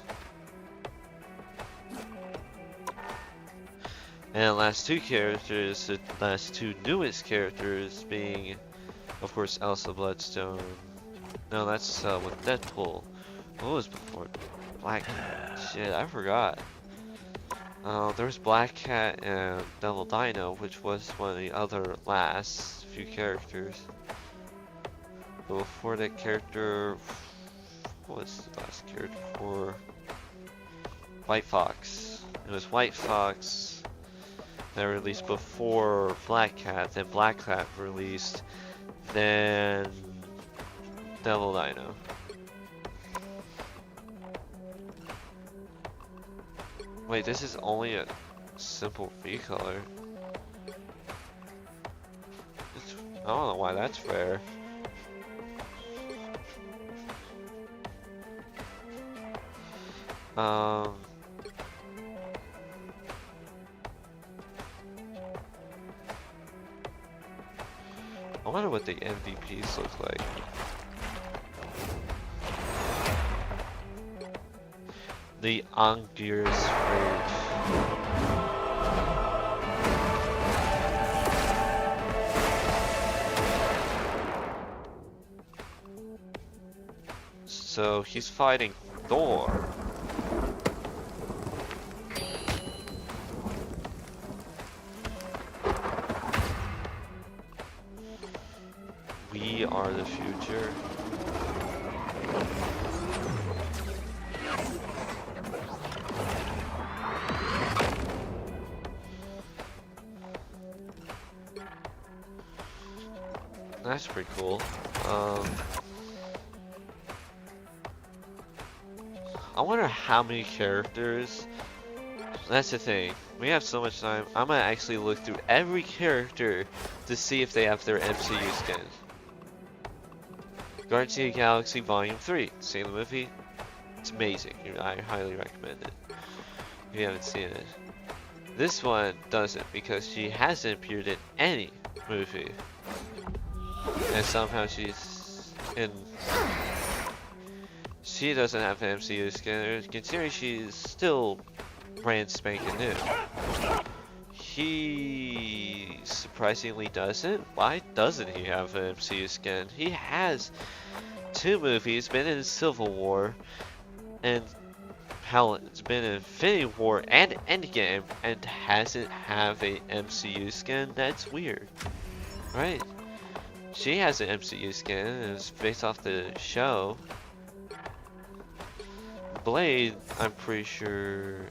And the last two characters, the last two newest characters being, of course, Elsa Bloodstone. No, that's with Deadpool. What was before? Black Cat. Shit, I forgot. There was Black Cat and Devil Dino, which was one of the other last few characters. But before that character, what was the last character for? White Fox. It was White Fox that released before Black Cat, then Black Cat released, then Devil Dino. Wait, this is only a simple recolor. I don't know why that's fair. I wonder what the MVPs look like. The Angir's Rage. So he's fighting Thor. We are the future. That's pretty cool. I wonder how many characters. That's the thing. We have so much time. I'm gonna actually look through every character to see if they have their MCU skin. Guardians of the Galaxy Volume 3. See the movie? It's amazing. I highly recommend it. If you haven't seen it. This one doesn't because she hasn't appeared in any movie. And somehow she's in. She doesn't have an MCU skin, considering she's still brand spanking new. He surprisingly doesn't. Why doesn't he have an MCU skin? He has 2 movies, been in Civil War, and hell, it's been in Infinity War and Endgame, and hasn't have a MCU skin. That's weird, right? She has an MCU skin, and it's based off the show. Blade, I'm pretty sure,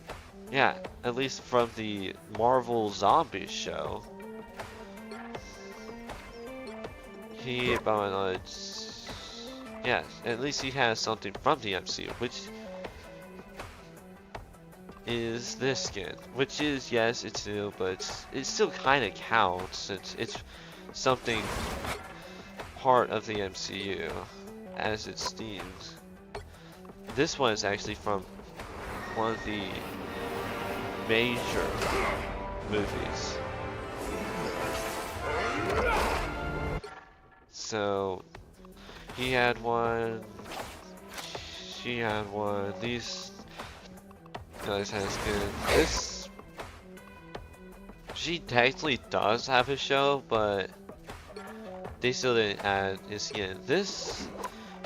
yeah, at least from the Marvel Zombies show. He, by my knowledge, yeah, at least he has something from the MCU, which is this skin, which is, yes, it's new, but it still kind of counts since it's something part of the MCU as it seems. This one is actually from one of the major movies. So he had one, she had one, these guys have skin. This, she technically does have a show, but they still didn't add his skin. This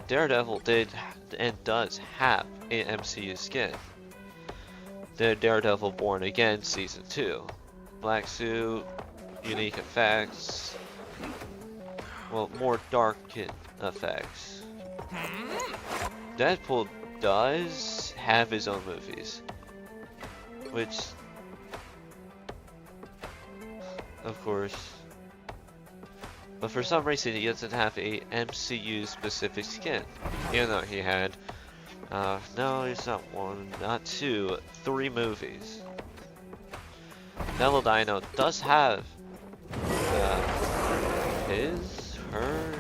Daredevil did and does have an MCU skin. The Daredevil Born Again Season 2. Black suit, unique effects, well, more dark effects. Deadpool does have his own movies, which, of course, but for some reason he doesn't have a MCU specific skin, even though he had, no, it's not 1, not 2, 3 movies. Neville Dino does have her,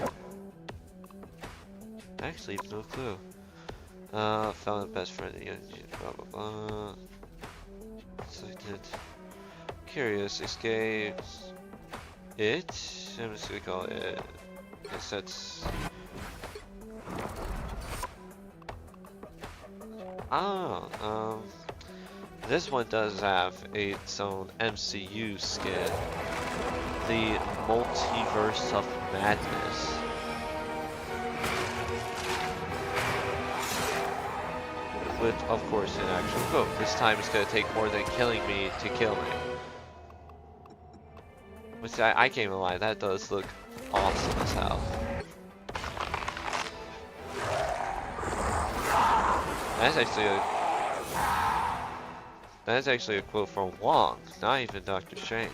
actually no clue. Found the best friend again, blah blah blah. Selected. Curious escapes. I'm just gonna call it. Guess that's. This one does have its own MCU skin. The Multiverse of Madness. With, of course, an actual quote. This time it's gonna take more than killing me to kill me. Which I can't even lie, that does look awesome as hell. That's actually a quote from Wong, not even Doctor Strange.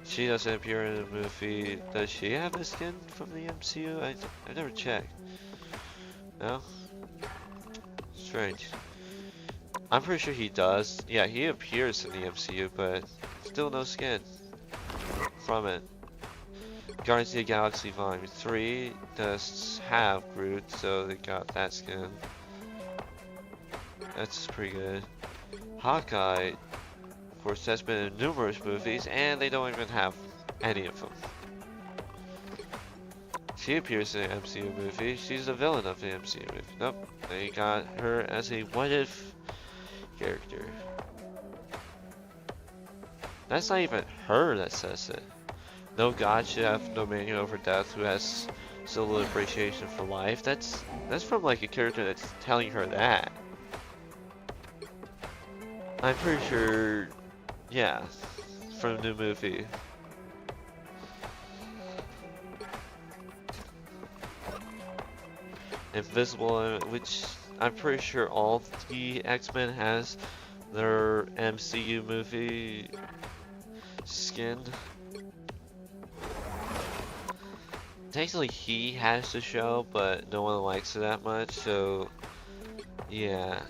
She doesn't appear in the movie. Does she have a skin from the MCU? I never checked. No? Strange. I'm pretty sure he does. Yeah, he appears in the MCU, but still no skin from it. Guardians of the Galaxy Volume 3 does have Groot, so they got that skin. That's pretty good. Hawkeye, of course, has been in numerous movies, and they don't even have any of them. She appears in an MCU movie. She's the villain of the MCU movie. Nope, they got her as a what-if character. That's not even her that says it. No god should have dominion over death who has so little appreciation for life. That's from like a character that's telling her that. I'm pretty sure, yeah, from the new movie. Invisible, which I'm pretty sure all the X-Men has their MCU movie skin. Technically he has the show, but no one likes it that much, so yeah.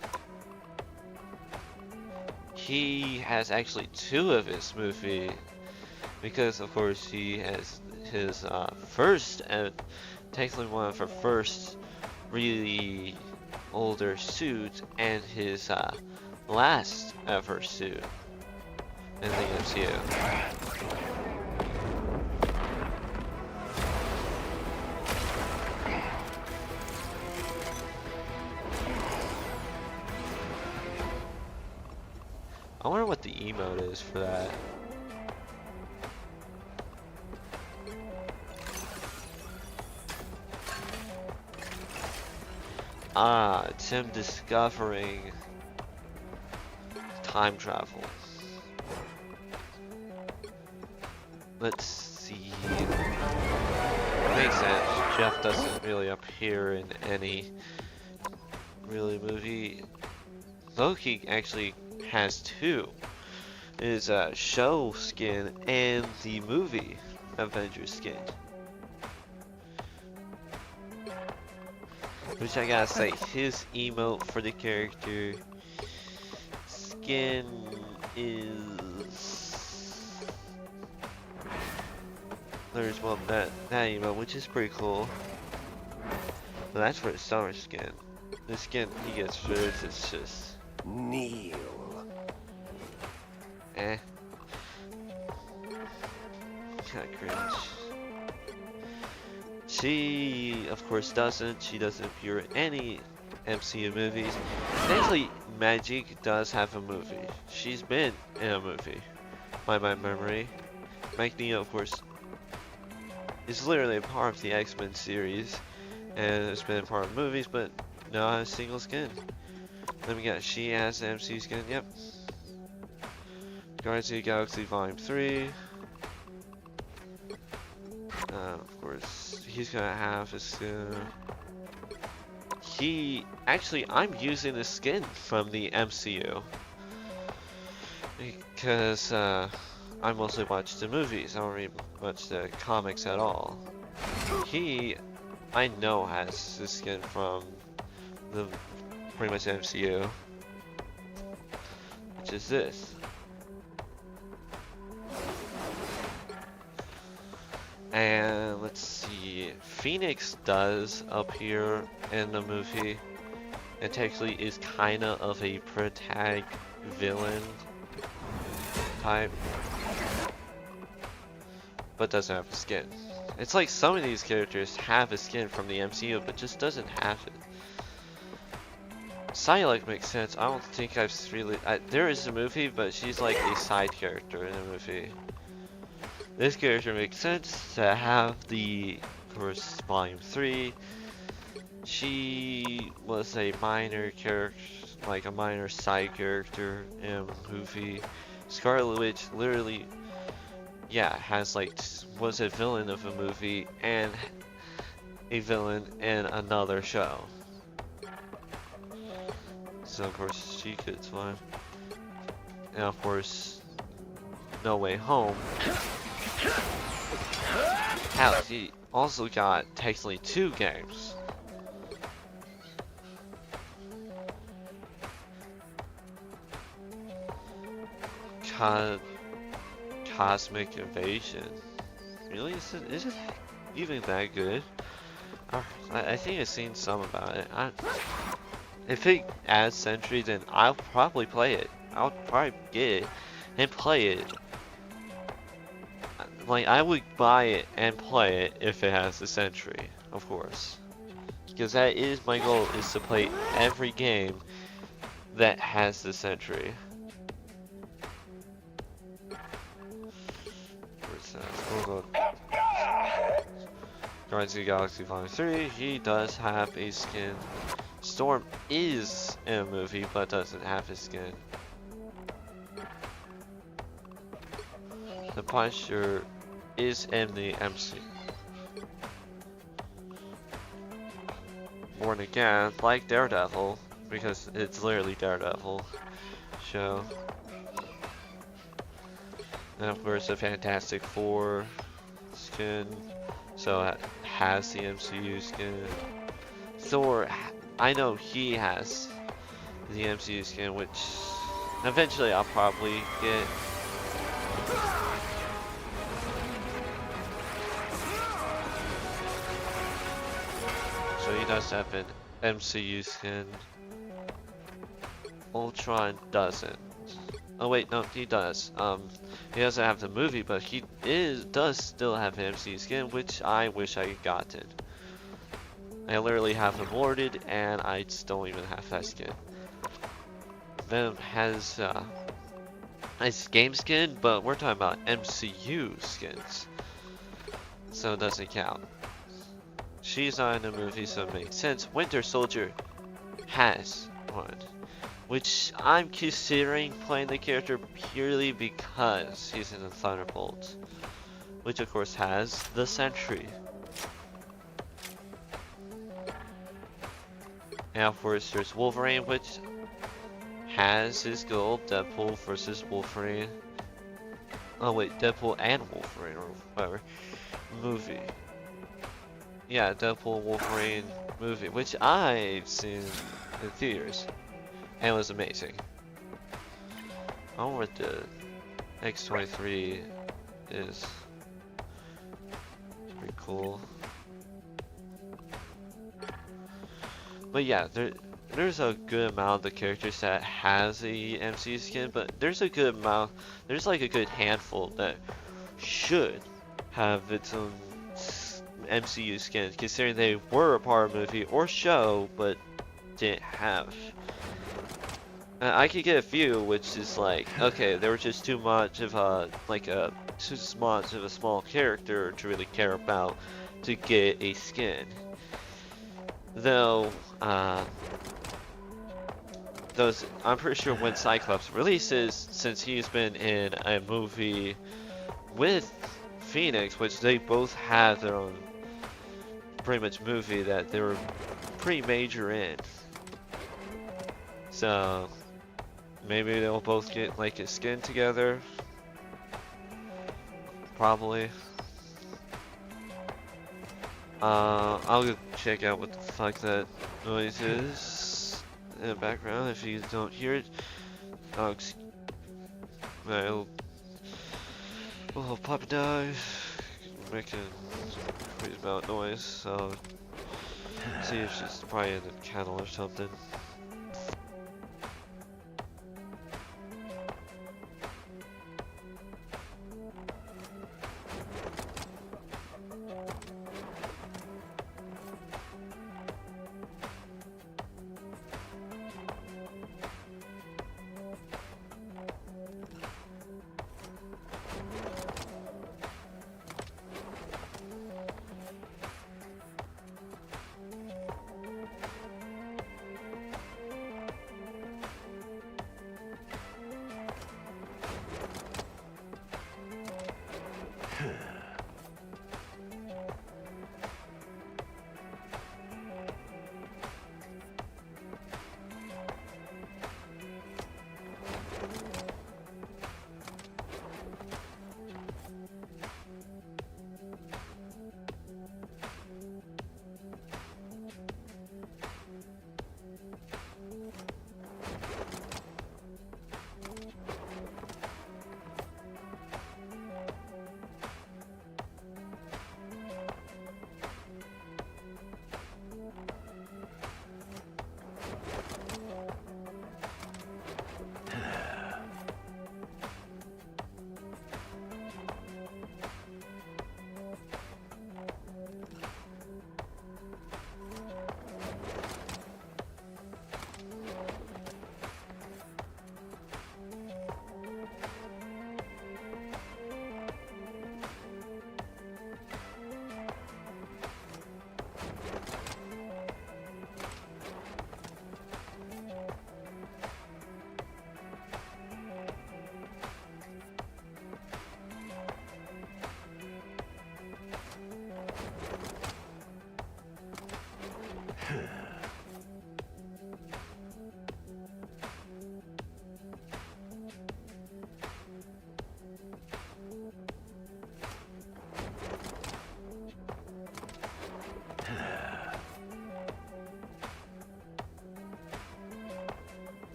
He has actually 2 of his movie, because of course he has his first, and technically one of her first really older suit, and his last ever suit in the MCU. I wonder what the emote is for that. Ah, it's him discovering time travel. Let's see. Makes sense. Jeff doesn't really appear in any really movie. Loki actually has 2. His show skin and the movie Avengers skin. Which I gotta say, his emote for the character skin is... There's one that emote, which is pretty cool. But that's for the summer skin. The skin he gets for this is just... Kneel. Eh. Kinda cringe. She, of course, doesn't. She doesn't appear in any MCU movies. Actually, Magic does have a movie. She's been in a movie, by my memory. Magneto, of course, is literally a part of the X-Men series, and has been a part of movies, but not a single skin. Then we got she has an MCU skin. Yep. Guardians of the Galaxy Volume 3. Of course, he's gonna have his skin. I'm using the skin from the MCU because I mostly watch the movies. I don't read much the comics at all. I know has his skin from the pretty much MCU, which is this. And let's see, Phoenix does appear in the movie, and technically is kinda of a protag villain type, but doesn't have a skin. It's like some of these characters have a skin from the MCU, but just doesn't have it. Psylocke makes sense. I don't think I've really... there is a movie, but she's like a side character in the movie. This character makes sense to have the, of course, Volume 3. She was a minor character, like a minor side character in a movie. Scarlet Witch literally, yeah, has like, was a villain of a movie and a villain in another show. So of course she could survive. And of course, No Way Home. Hell, he also got technically 2 games. Cosmic Invasion. Really? Is it even that good? I think I've seen some about it. If it adds Sentry, then I'll probably play it. I'll probably get it and play it. Like, I would buy it and play it if it has the Sentry, of course. Because that is my goal, is to play every game that has the Sentry. Where's that? We'll go. Guardians of the Galaxy Volume 3, he does have a skin. Storm is in a movie, but doesn't have a skin. The Punisher is in the MC. Born Again, like Daredevil, because it's literally Daredevil show. And of course the Fantastic Four skin, so it has the MCU skin. Thor, I know he has the MCU skin, which eventually I'll probably get. So he does have an MCU skin. Ultron doesn't. Oh wait, no, he does. He doesn't have the movie, but he does still have an MCU skin, which I wish I had gotten. I literally have him ordered, and I just don't even have that skin. Venom has a game skin, but we're talking about MCU skins, so it doesn't count. She's not in the movie, so it makes sense. Winter Soldier has one, which I'm considering playing the character purely because he's in the Thunderbolts, which of course has the Sentry. And of course there's Wolverine, which has his gold, Deadpool versus Wolverine. Oh wait, Deadpool and Wolverine, or whatever. Movie. Yeah, Deadpool Wolverine movie, which I've seen in theaters, and it was amazing. I wonder what the X-23 is. It's pretty cool. But yeah, there's a good amount of the characters that has the MCU skin, but there's a good amount, there's like a good handful that should have its own MCU skin, considering they were a part of a movie or show, but didn't have. I could get a few, which is like, okay, they were just too much of a, too much of a small character to really care about to get a skin. Though, I'm pretty sure when Cyclops releases, since he's been in a movie with Phoenix, which they both have their own pretty much movie that they were pretty major in. So maybe they'll both get like a skin together. Probably. I'll go check out what the fuck that noise is in the background if you don't hear it. Oh, oh, Papa dies, making crazy about noise, so see if she's probably in the kennel or something.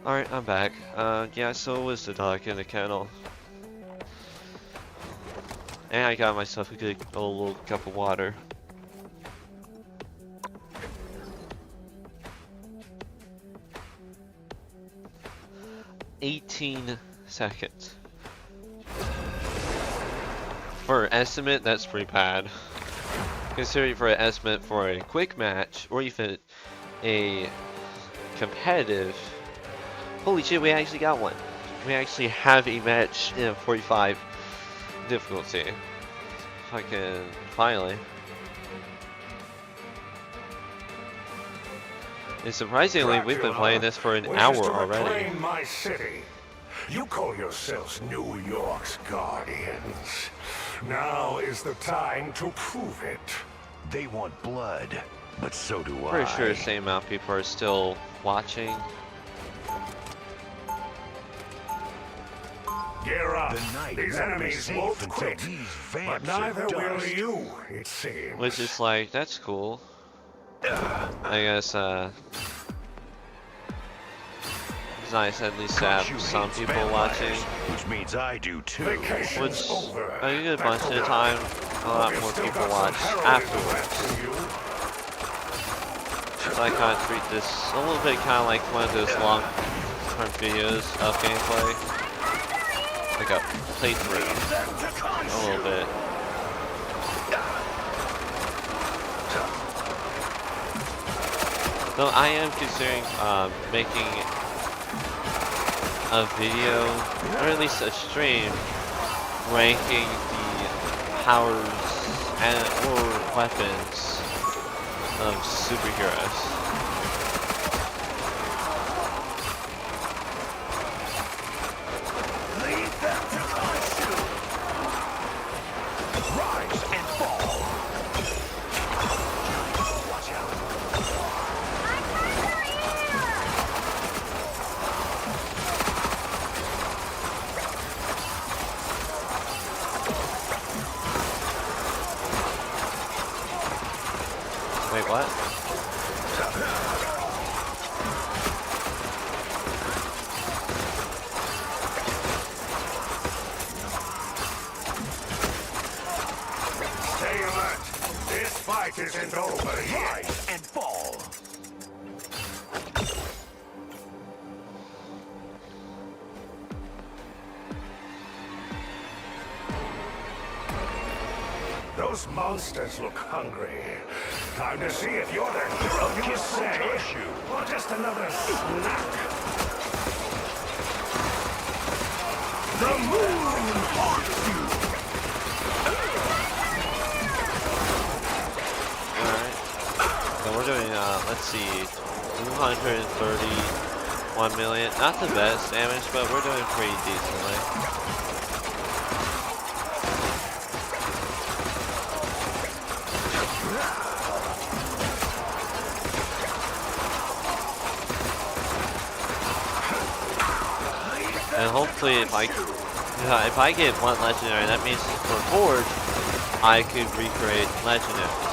Alright, I'm back. Yeah, so was the dog in the kennel. And I got myself a good old little cup of water. "18 seconds. For an estimate, that's pretty bad. Considering for an estimate for a quick match, or even a competitive. Holy shit, we actually got one. We actually have a match in 45 difficulty. Fucking finally. And surprisingly, we've been playing this for an hour already. Reclaim my city. You call yourselves New York's guardians. Now is the time to prove it. They want blood, but so do I. Pretty sure the same amount of people are still watching. Gear up. The night These won't be enemies safe won't until quit. these But vamps are neither will dust. you, it seems. Which is like, that's cool. I guess, it's nice at least to Khonshu have some hates people vampires, watching. which means I do too. Vacation's Which, over. a good bunch of the time, a lot We've more still people got watch some heroism afterwards. left in you. So I kind of treat this a little bit kind of like one of those long-term videos of gameplay. Like a playthrough. A little bit. Though I am considering making a video, or at least a stream, ranking the powers and or weapons of superheroes. Lead them to Khonshu. Rise and fall. Watch out. Wait, what? Stay alert. This fight isn't over yet. Rise and fall. Those monsters look hungry. Time to see if you're the hero you say, or just another snack. The moon haunts you. Alright. So we're doing, let's see, 231 million. Not the best damage, but we're doing pretty decently. And hopefully if I get one legendary, that means for Horde, I could recreate legendaries.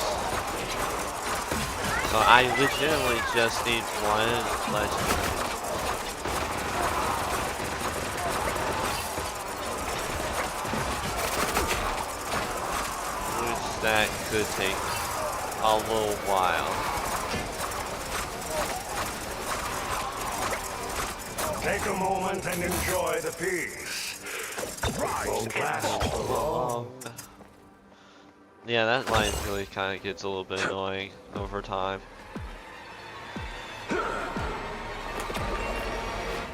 So I legitimately just need one legendary. Which that could take a little while. Take a moment and enjoy the peace. Won't last for long. Yeah, that line really kind of gets a little bit annoying over time.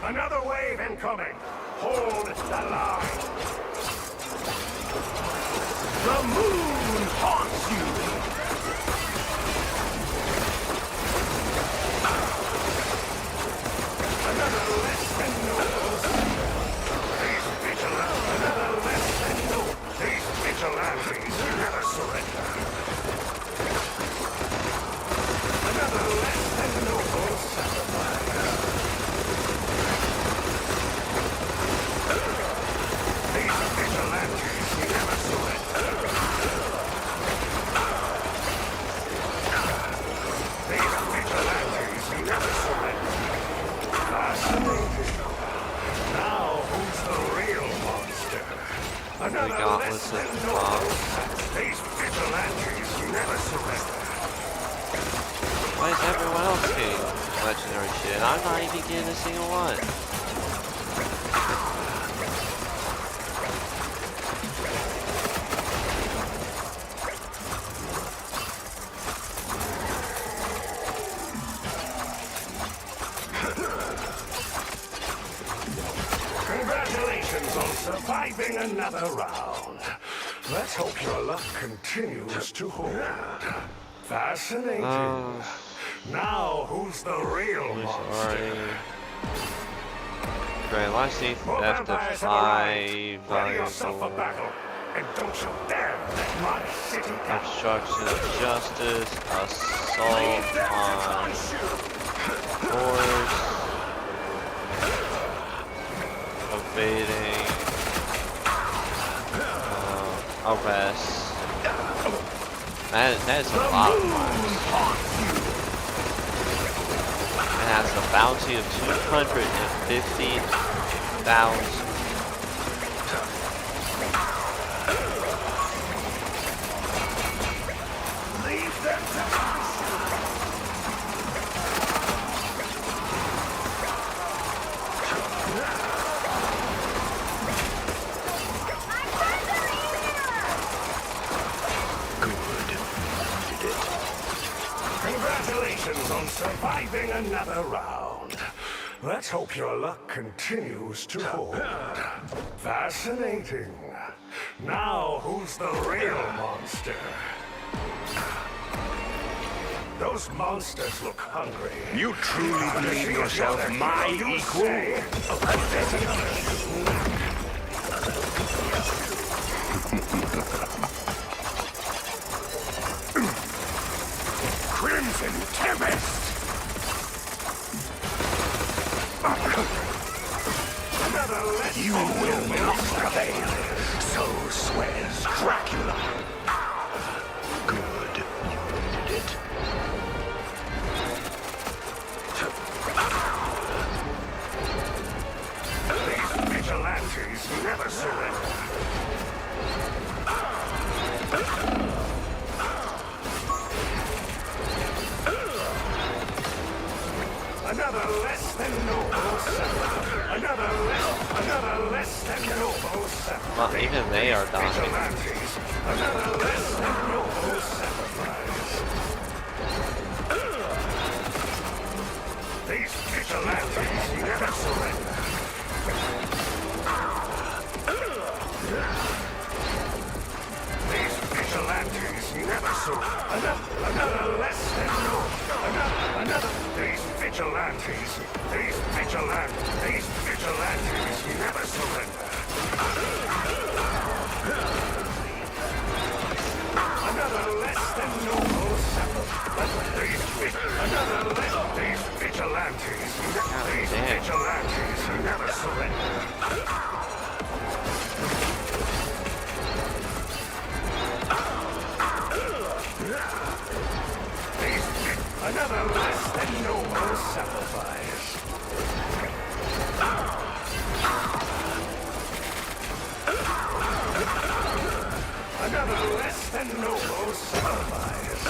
Another wave incoming. Hold the line. The moon haunts you. Another less than nobles. These vigilantes. Another less than nobles. These vigilantes never surrender. Another less than noble sacrifice. These vigilantes never surrender. legendary shit, and I'm not even getting a single one. Congratulations on surviving another round. Let's hope your luck continues to hold. Fascinating. Now, who's the real monster? Grand Legacy, More after vampires have 5 arrived. Ready yourself for valuable battle, and don't you dare let my city down. obstruction of justice, assault Leave them to on touch you. force, evading, arrest. That is a lot of fires. It has a bounty of 250,000. Leave them to touch Congratulations on surviving another round. Let's hope your luck continues to hold. Fascinating. Now, who's the real monster? Those monsters look hungry. You truly believe yourself my equal? Crimson Tempest! You will not prevail. So swears Dracula. Good. You did it. These vigilantes never surrender. Another less than noble settlement. Another less than noble settlement. Well, even they are dying. Vigilantes. Another less than noble sacrifice. These vigilantes never surrender. These vigilantes never surrender. Another less than noble. Another. These vigilantes never surrender. Another less than noble sacrifice. These vigilantes never surrender. Another less than noble sacrifice. Another less than noble sacrifice.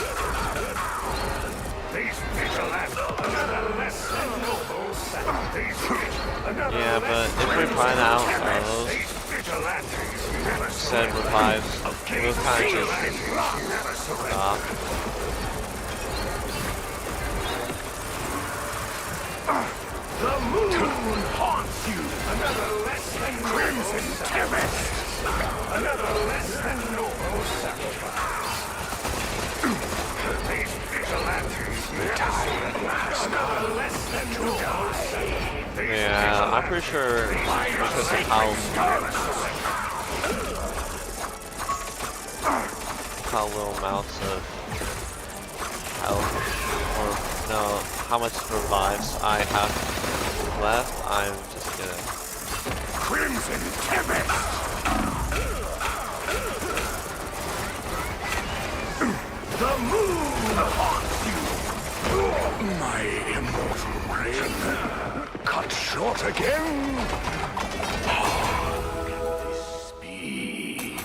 These vigilantes. Another less than noble sacrifice. Yeah, but if we find out those said revives, we'll kind of just stop. The moon haunts you. Another less than Crimson Tempest. Another less than noble sacrifice. These vigilantes another less than noble sacrifice. Yeah, I'm pretty sure because of how little amounts of health, or no, how much revives I have left, I'm just gonna... Crimson Tempest! The moon haunts you! My immortal reign cut short again? How can this be?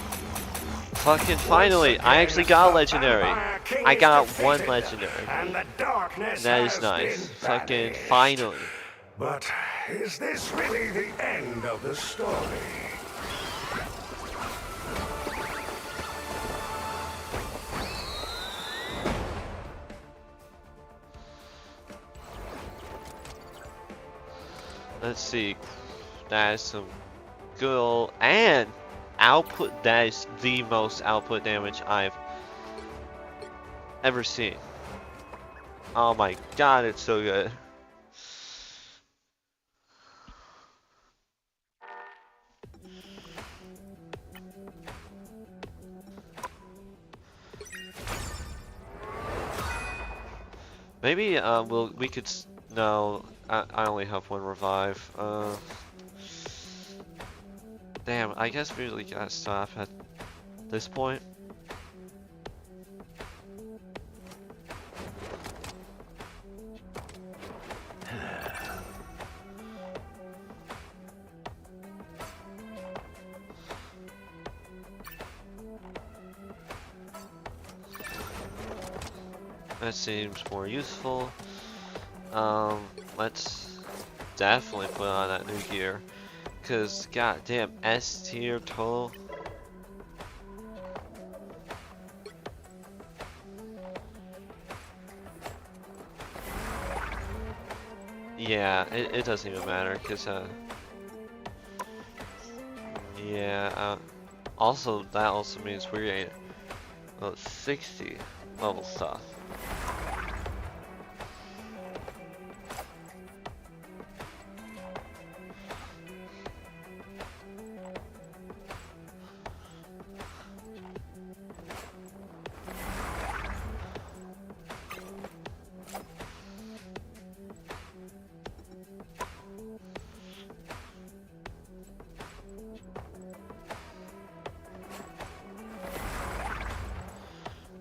Fucking finally, I actually got a legendary. I got one legendary. And the darkness That is has nice. been Fucking banished. finally. But is this really the end of the story? Let's see. That is some good and output. That is the most output damage I've ever seen. Oh my god, it's so good. Maybe we could no. I only have one revive. Damn, I guess we really gotta stop at this point. That seems more useful. Let's definitely put on that new gear. Cause goddamn S tier total. Yeah, it doesn't even matter cause yeah, also that also means we're getting 60 level stuff.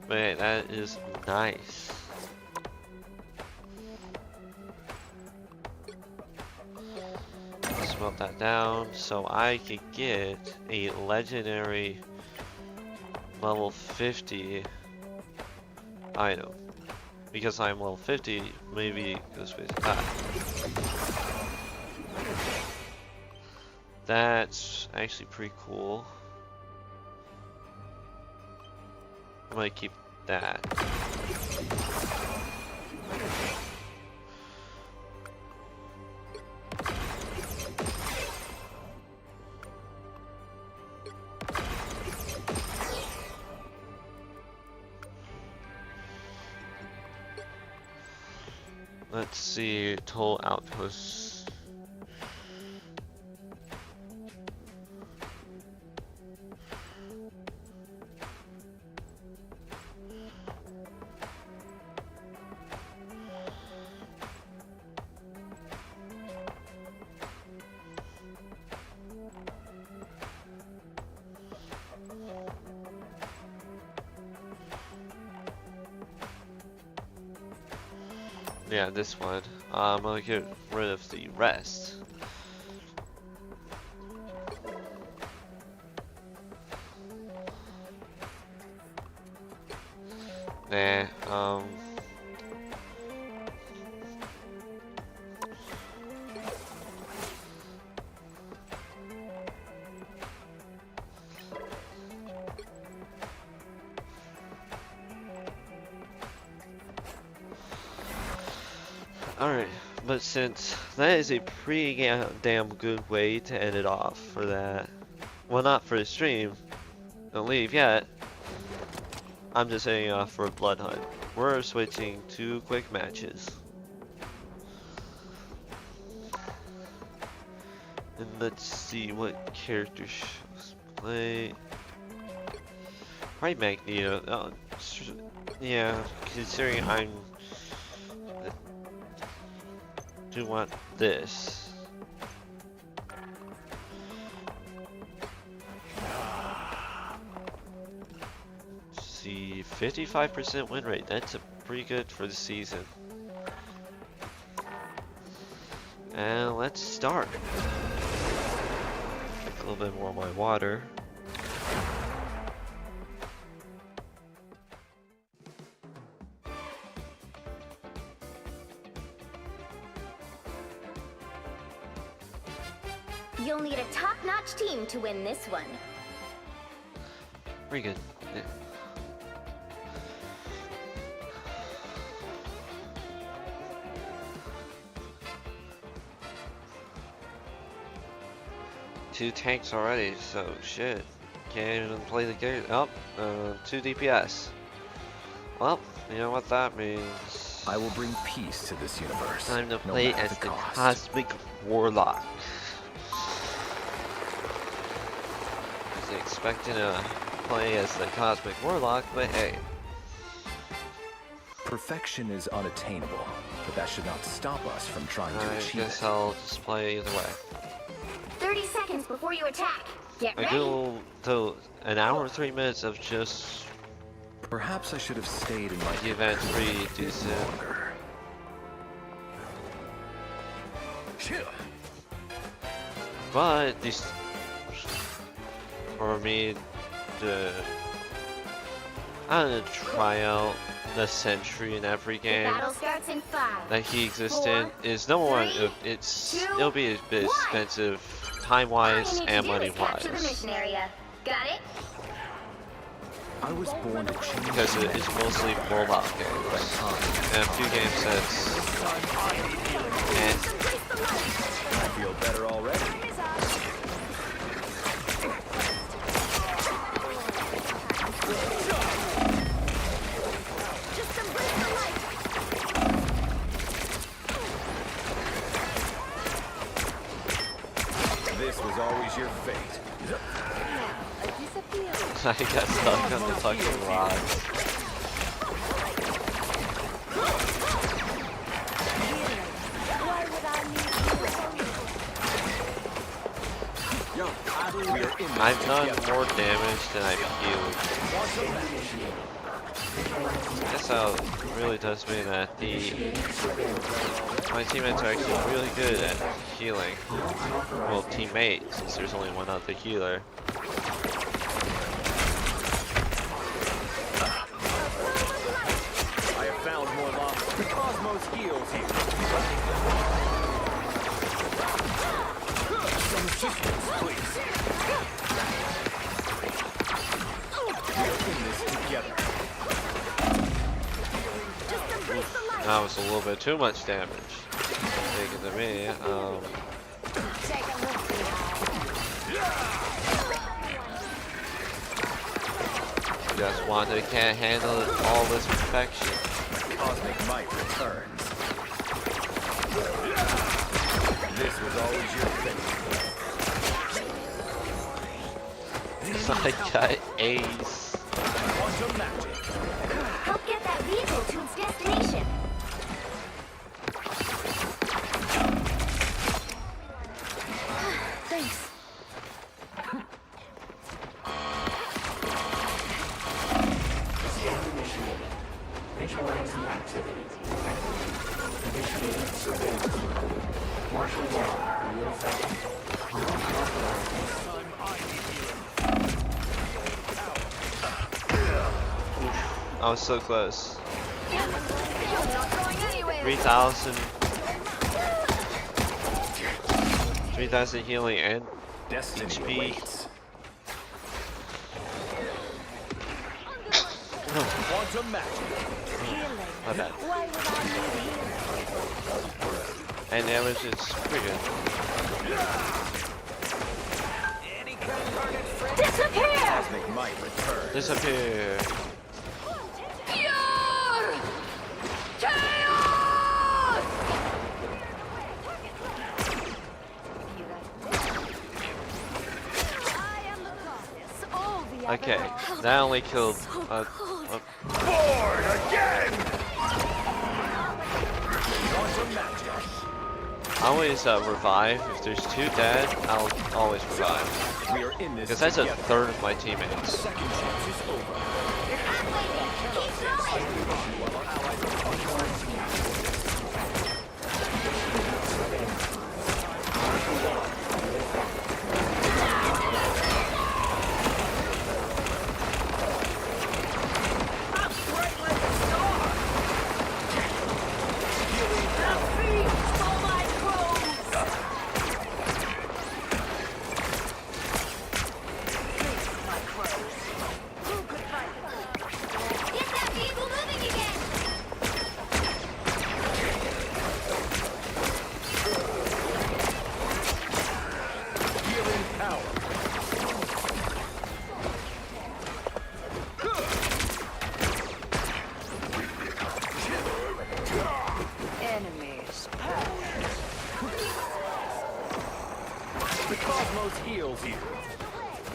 Wait, that is nice. Let's melt that down so I could get a legendary level 50 item. Because I'm level 50, maybe it goes with that. That's actually pretty cool. I might keep that. Let's see, total outposts. Yeah, this one. I'm gonna get rid of the rest. Nah, Alright, but since that is a pretty damn good way to end it off for that, well, not for the stream, don't leave yet, I'm just ending off for a blood hunt. We're switching to quick matches. And let's see what characters play. Probably Magneto. Yeah, considering I'm do want this. See, 55% win rate. That's a pretty good for the season. And let's start. Drink a little bit more of my water. You'll need a top-notch team to win this one. Pretty good. Yeah. Two tanks already, so shit. Can't even play the game. Oh, 2 DPS. Well, you know what that means. I will bring peace to this universe. Time to no play matter as the cost. Cosmic Warlock. I was expecting to play as the Cosmic Warlock, but hey. Perfection is unattainable, but that should not stop us from trying to I achieve guess it. I'll just play either way. 30 seconds before you attack. Get I ready. go to an hour, 3 minutes of just Perhaps I should have stayed in my the event pretty a bit decent. longer. But these, for me, I'm gonna try out the Sentry in every The game battle starts in 5. that he exists in. Is number one, it'll be a bit expensive, time wise and money Capture the wise, mission area. Got it? I was born to change because it is mostly Warlock games and a few game sets. And I feel better already. This was always your fate. I got stuck on the fucking rocks. I've done more damage than I've healed. That's how it really does mean that my teammates are actually really good at healing. Well, teammate, since there's only one other healer. I have found more lava. The cosmos heals here. Some assistance, please. We are in this together. That was a little bit too much damage taken to me. Just Wanda can't handle all this perfection. Cosmic might returns. This was always your fate. I got ace. Quantum magic. Help get that vehicle to its destination. Thanks. I was so close. You're not going anywhere. 3,000. 3,000 healing and Destiny HP. awaits. Quantum magic. My bad. And damage is pretty good. Disappear! Cosmic might return. Disappear. Pure chaos! Okay, that only killed. Bored again! Quantum magic. I always revive. If there's 2 dead, I'll always revive. We are in this Because that's a together. third of my teammates. Second chance is over. You're halfway there. Keep going! heals you.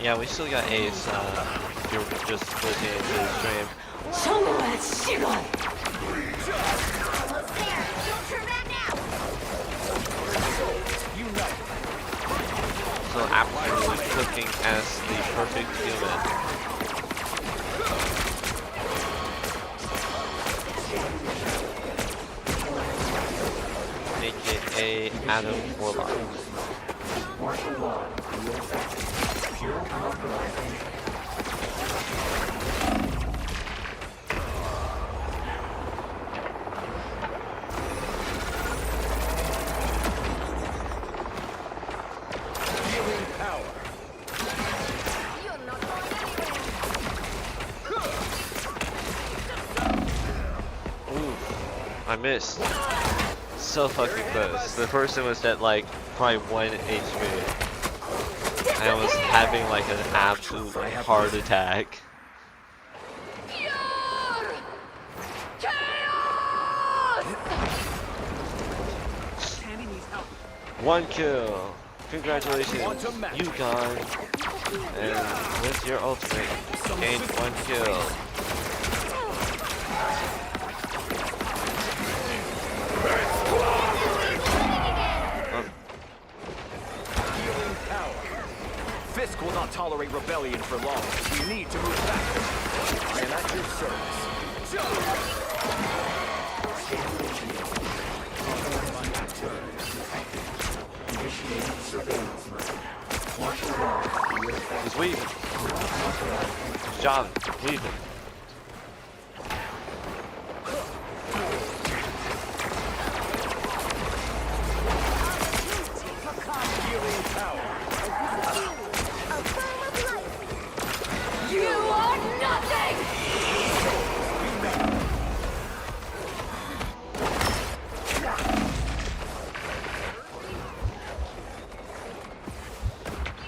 Yeah, we still got Ace. If you're just listening to the stream. 정말 시간. Almost there. Don't turn back now. Unite. So absolutely cooking as the perfect human. AKA Adam Warlock. Healing power. You're not going anywhere. Ooh, I missed. So fucking close. The person was at like probably 1 HP. I was having like an absolute heart attack. Pure chaos. 1 kill. Congratulations, you gone. And with your ultimate, gained 1 kill. Healing power. Fisk will not tolerate rebellion for long. We need to move faster. I am at your service. He's weaving. He's jogging, weaving. Healing power. A form of life. You are nothing.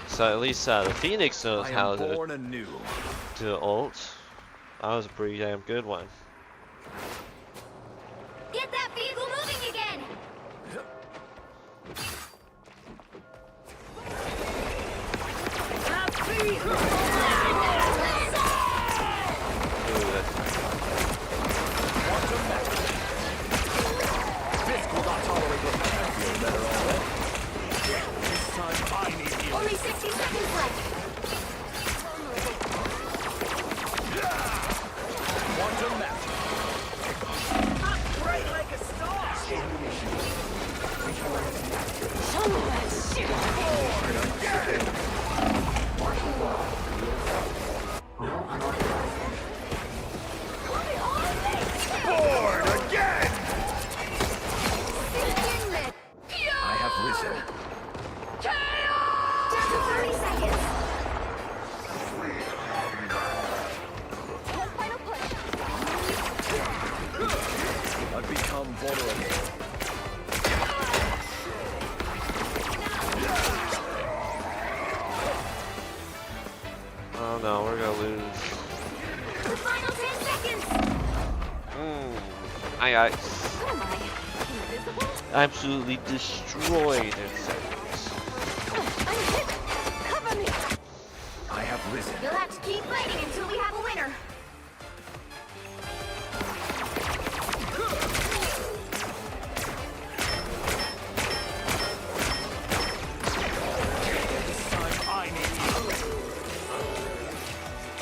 So at least the Phoenix knows I how am to born anew. ult. That was a pretty damn good one. Get that vehicle moving again. Ooh, that's Fisk will not tolerate rebellion. I feel better already. This time I need healing. Only 60 seconds left. Quantum map. Bright like a star. 정말 시간. Born again! I have risen. Down to 30 seconds. One final push. I've become vulnerable. oh no, we're gonna lose. The final 10 seconds. I got What am I? Invisible? absolutely destroyed in seconds. I'm hit. Cover me. I have risen. You'll have to keep fighting until we have a winner. This time I need healing.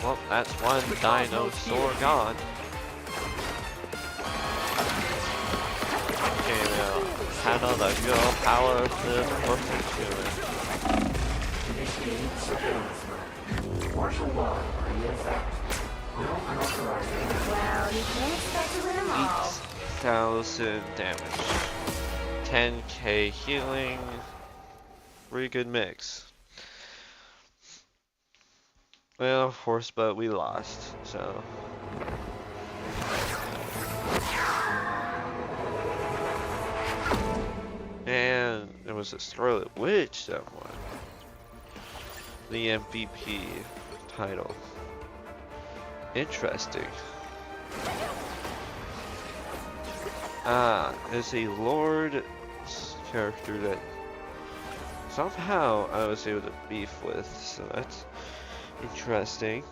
Well, that's one dinosaur gone. Okay, now handle the girl power of the perfect human. Well, you can't expect to win them all. 8,000 damage. 10k healing. Pretty good mix. Well, of course, but we lost, so. And it was a Scarlet Witch that won the MVP title. Interesting. It's a Lord character that somehow I was able to beef with, so that's interesting.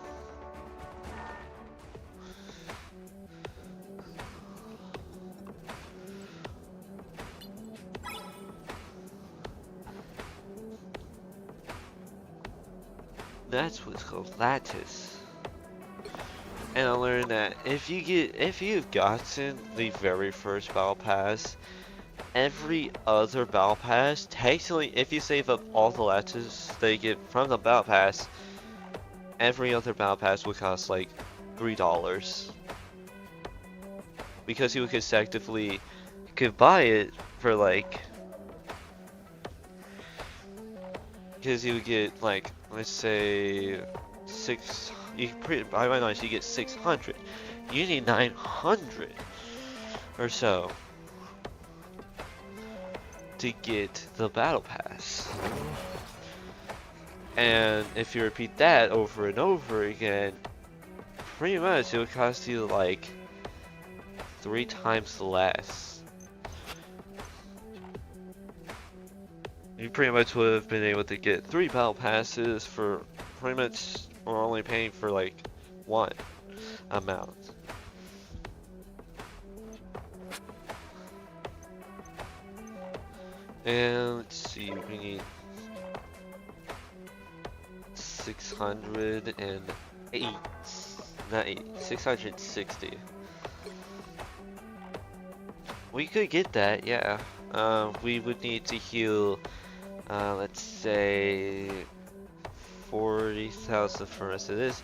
That's what's called lattice. And I learned that if you've gotten the very first battle pass, every other battle pass, technically if you save up all the lattice that you get from the battle pass, every other battle pass would cost like $3. Because you consecutively could buy it for like, because you would get like, let's say by my knowledge you get 600. You need 900 or so to get the battle pass. And if you repeat that over and over again, pretty much it would cost you like 3 times less. You pretty much would have been able to get 3 battle passes for pretty much, or only paying for like 1 amount. And let's see, we need 608, not 8, 660. We could get that, yeah. We would need to heal, let's say 40,000 for us. It is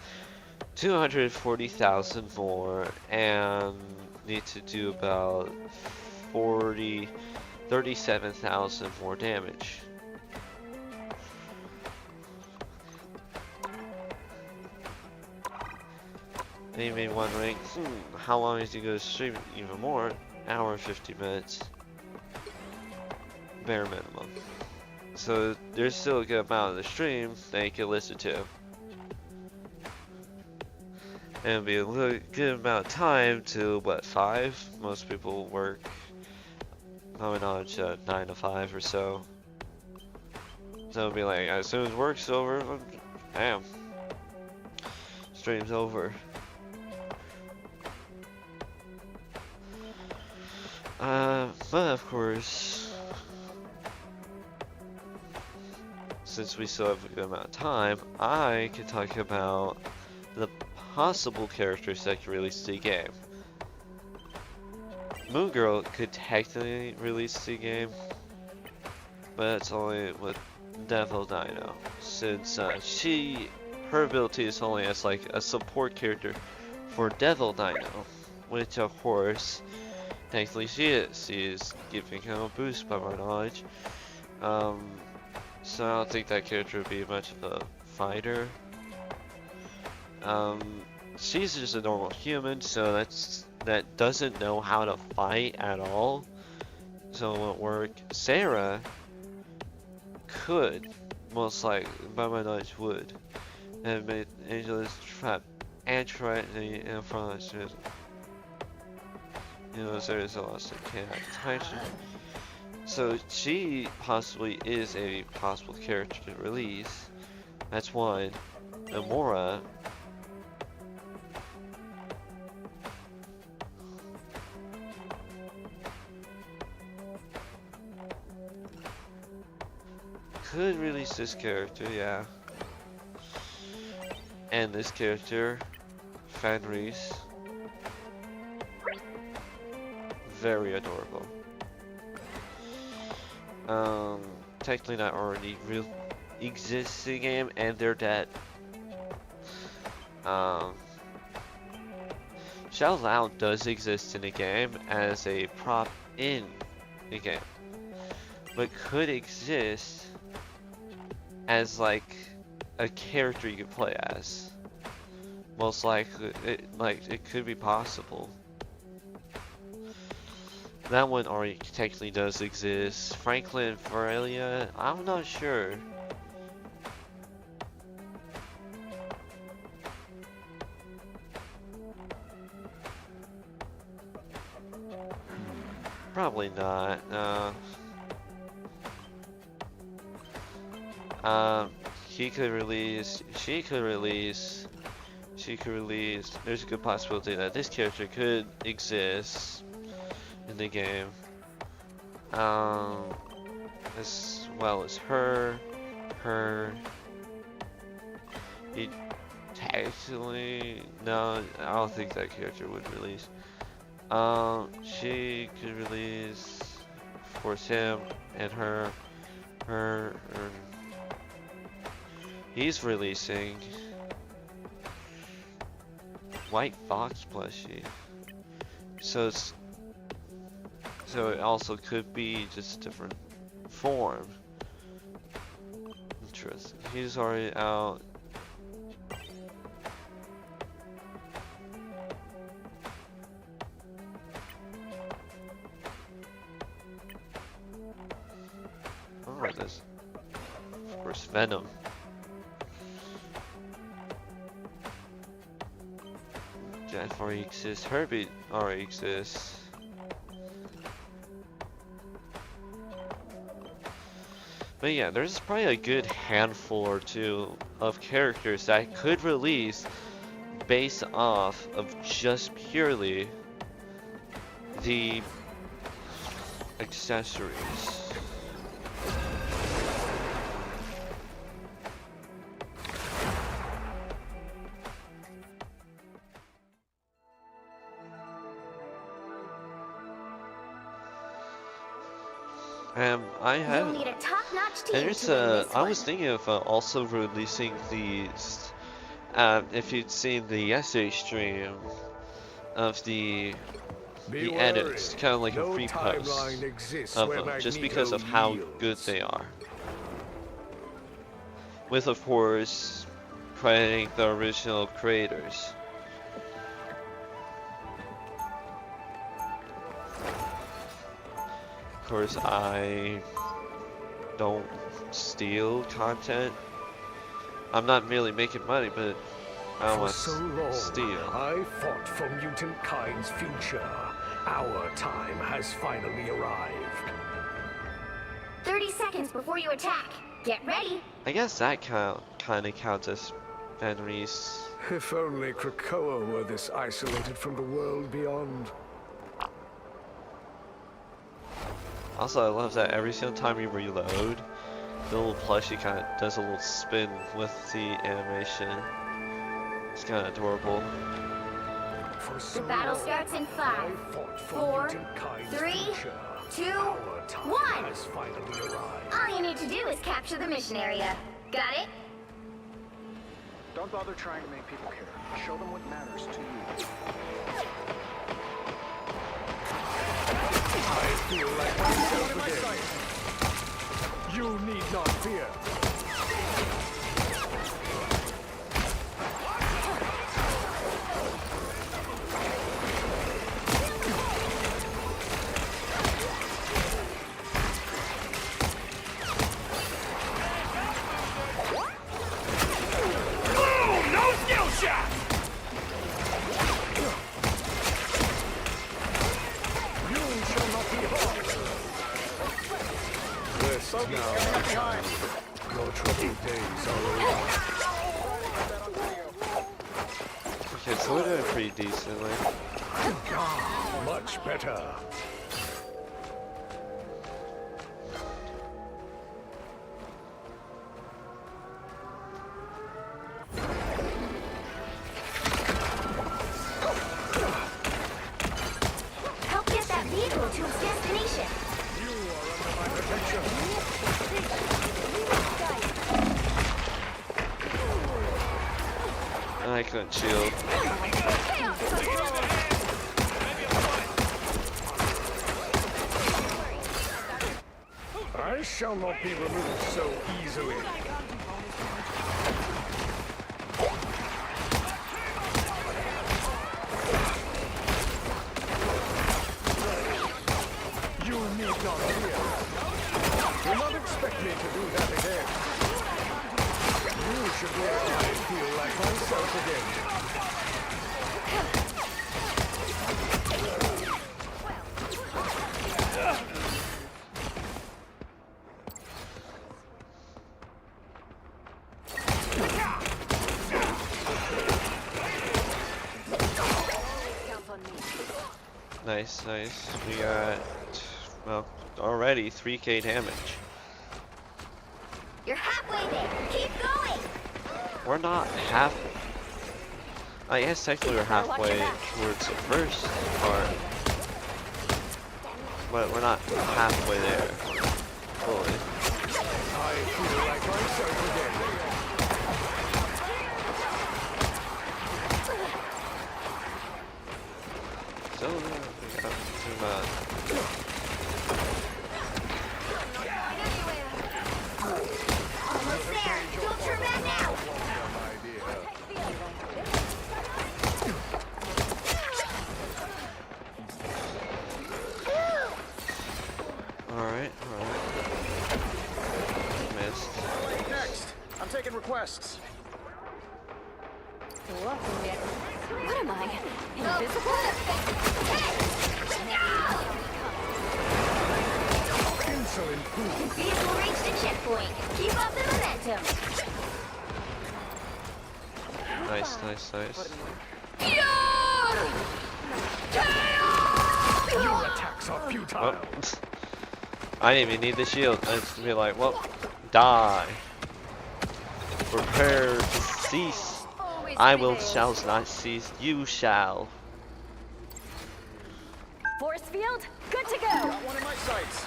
240,000 more, and need to do about 37,000 more damage. And you may be wondering, how long is he going to stream? Even more, hour and 50 minutes, bare minimum. So there's still a good amount of the stream that you can listen to. And it'll be a good amount of time to, what, 5? Most people work, probably not 9 to 5 or so. So it'll be like, as soon as work's over, bam, stream's over. But of course, since we still have a good amount of time, I can talk about the possible characters that can release the game. Moon Girl could technically release the game, but it's only with Devil Dino, since her ability is only as like a support character for Devil Dino, which of course, thankfully she is giving him a boost by my knowledge. So I don't think that character would be much of a fighter. She's just a normal human, so that doesn't know how to fight at all, so it won't work. Sarah could, most likely, by my knowledge would, have made Angela's trap and try and front of it. You know, Sarah's lost a cat attention. So she possibly is a possible character to release. That's one. Amora. Could release this character, yeah. And this character, Fenris. Very adorable. Technically not already exists in the game, and they're dead. Xiao Lao does exist in the game as a prop in the game, but could exist as like a character you could play as. Most likely, it could be possible. That one already technically does exist. Franklin Varelia, I'm not sure. Probably not. he could release, she could release, there's a good possibility that this character could exist in the game. As well as her. Actually, no, I don't think that character would release. She could release, of course, him and her. He's releasing White Fox plushie. So it also could be just a different form. Interesting. He's already out. Oh, this. Of course, Venom. Jeff already exists. Herbie already exists. But yeah, there's probably a good handful or two of characters that could release based off of just purely the accessories. I You'll have. need a top-notch team There's to win this I one. was thinking of also releasing these. If you'd seen the essay stream of the edits, kind of like a free post of them, just because of how good they are. With, of course, crediting the original creators. Of course, I don't steal content. I'm not merely making money, but I don't want to steal. I fought for mutant kind's future. Our time has finally arrived. 30 seconds before you attack. Get ready. I guess that kind of counts as Fenris. If only Krakoa were this isolated from the world beyond. Also, I love that every single time you reload, the little plushie kind of does a little spin with the animation. It's kind of adorable. The battle starts in 5, 4, 3, 2, 1. All you need to do is capture the mission area. Got it? Don't bother trying to make people care. Show them what matters to you. I feel like myself again. You need not fear. Your troubled days are over. Okay, so we're doing pretty decently. Much better. Help get that vehicle to its destination. You are under my protection. I couldn't shield. I shall not be removed so easily. You need not fear. Do not expect me to do that again. You should know I feel like myself again. Nice, nice. We got, well, already 3k damage. You're halfway there. Keep going. We're not half. I guess technically we're halfway towards the first part, but we're not halfway there fully. I feel like myself again. So we got some, Almost there. Don't turn back now. alright. Missed. Next, I'm taking requests. What am I? Invisible? Insolent fool. These will reach the checkpoint. Keep up the momentum. Nice. Your attacks are futile. Oh. I didn't even need the shield. I just be like, well, die. Prepare to cease. I will shall not cease. You shall. Force field? Good to go! Got one in my sights.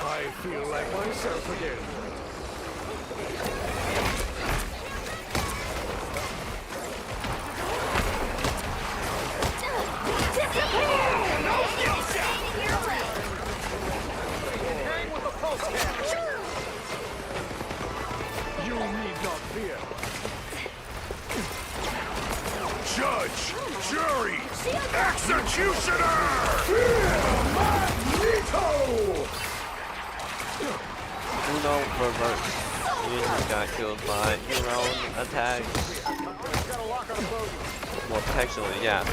I feel like myself again. Hang with the pulse cannon. You need not fear. Judge, jury, executioner! Magneto! Uno reverse. You just got killed by your own attacks. Got a lock on the bogey. Well, technically, yeah.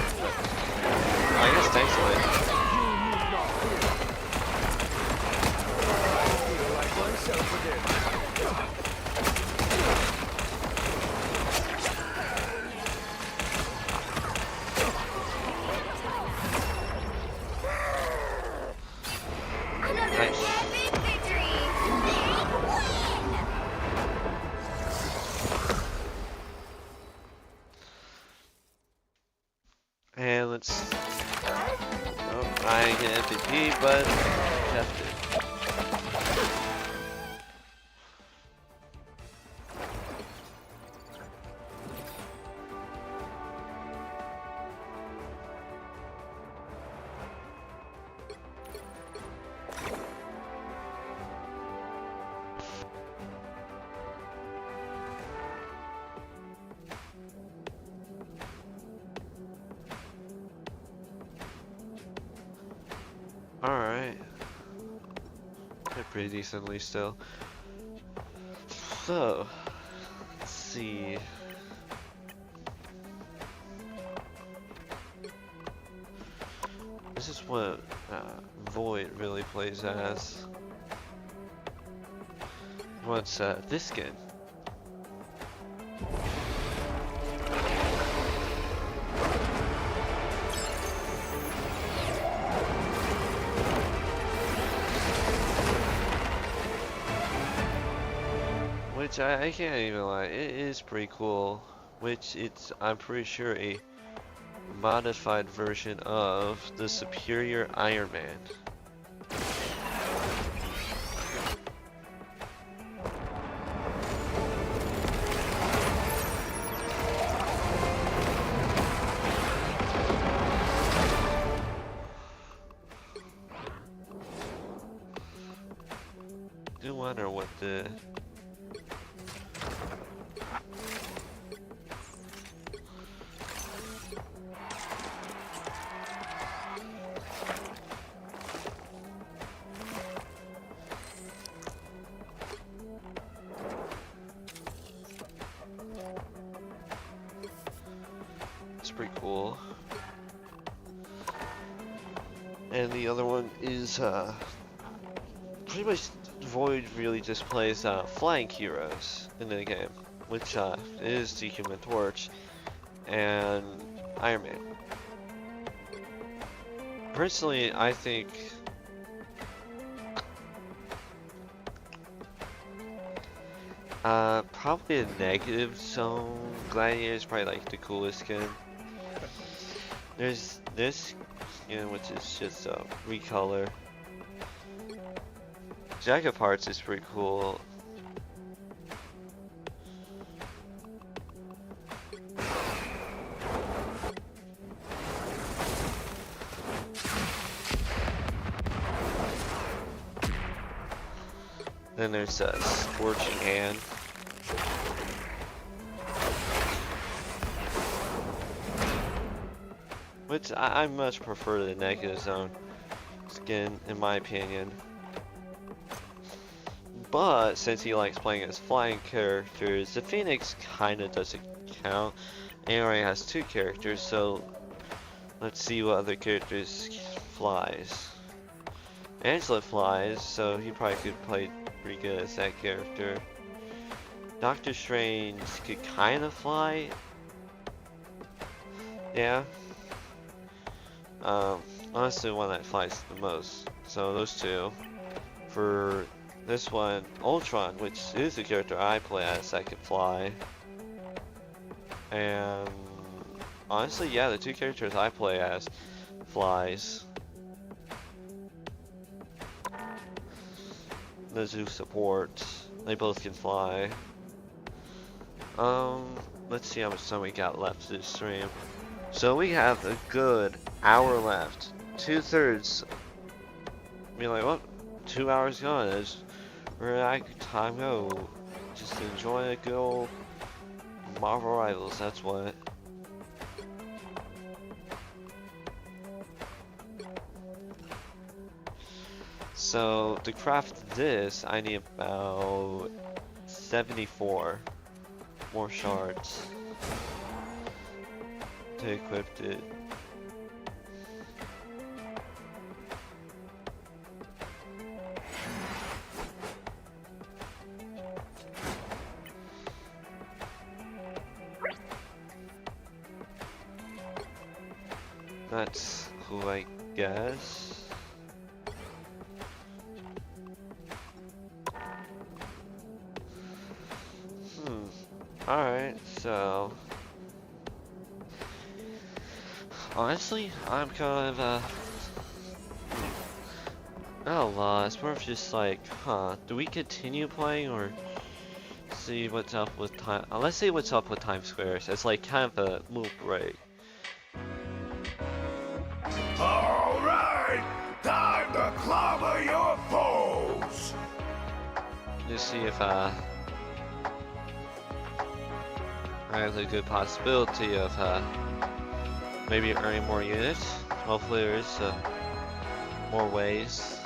I guess technically. Feel like myself again. Another Nice. epic victory. Big win. And let's. Oh, I get MVP, but Jeff did. Alright. Did pretty decently still. So, let's see. This is what Void really plays as. What's this skin? Which I can't even lie, it is pretty cool. Which it's, I'm pretty sure, a modified version of the Superior Iron Man. Do wonder what the it's pretty cool. And the other one is pretty much Void really just plays flying heroes in the game, which is the Human Torch and Iron Man. personally, I think probably a negative zone gladiator is probably like the coolest skin. There's this skin which is just a recolor. Jack of Hearts is pretty cool. Then there's a Scorching Hand. Which I much prefer the negative zone skin in my opinion. But since he likes playing as flying characters, the Phoenix kinda doesn't count. And he already has 2 characters, so let's see what other characters flies. Angela flies, so he probably could play pretty good as that character. Doctor Strange could kinda fly. Yeah. Honestly, the one that flies the most. So those 2. For this one, Ultron, which is the character I play as that can fly. And honestly, yeah, the 2 characters I play as flies. The Zeus support, they both can fly. Let's see how much time we got left to this stream. So we have a good hour left. 2/3. Be like, what? 2 hours gone. Where did time go? Just enjoying a good old Marvel Rivals. That's what. So to craft this, I need about 74 more shards to equip it. That's who I guess. Alright, so honestly, I'm kind of lost. More of just like, do we continue playing or see what's up with time? Let's see what's up with Times Squares. It's like kind of a little break. Alright, time to clobber your foes! Just see if I have a good possibility of maybe earning more units. Hopefully there is more ways.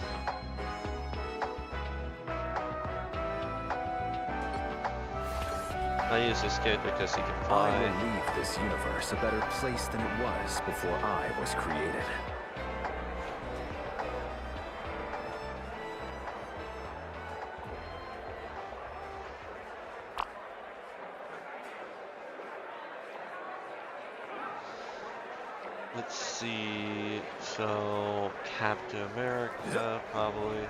I use this character because he can fly. I will leave this universe a better place than it was before I was created. Let's see, so Captain America probably.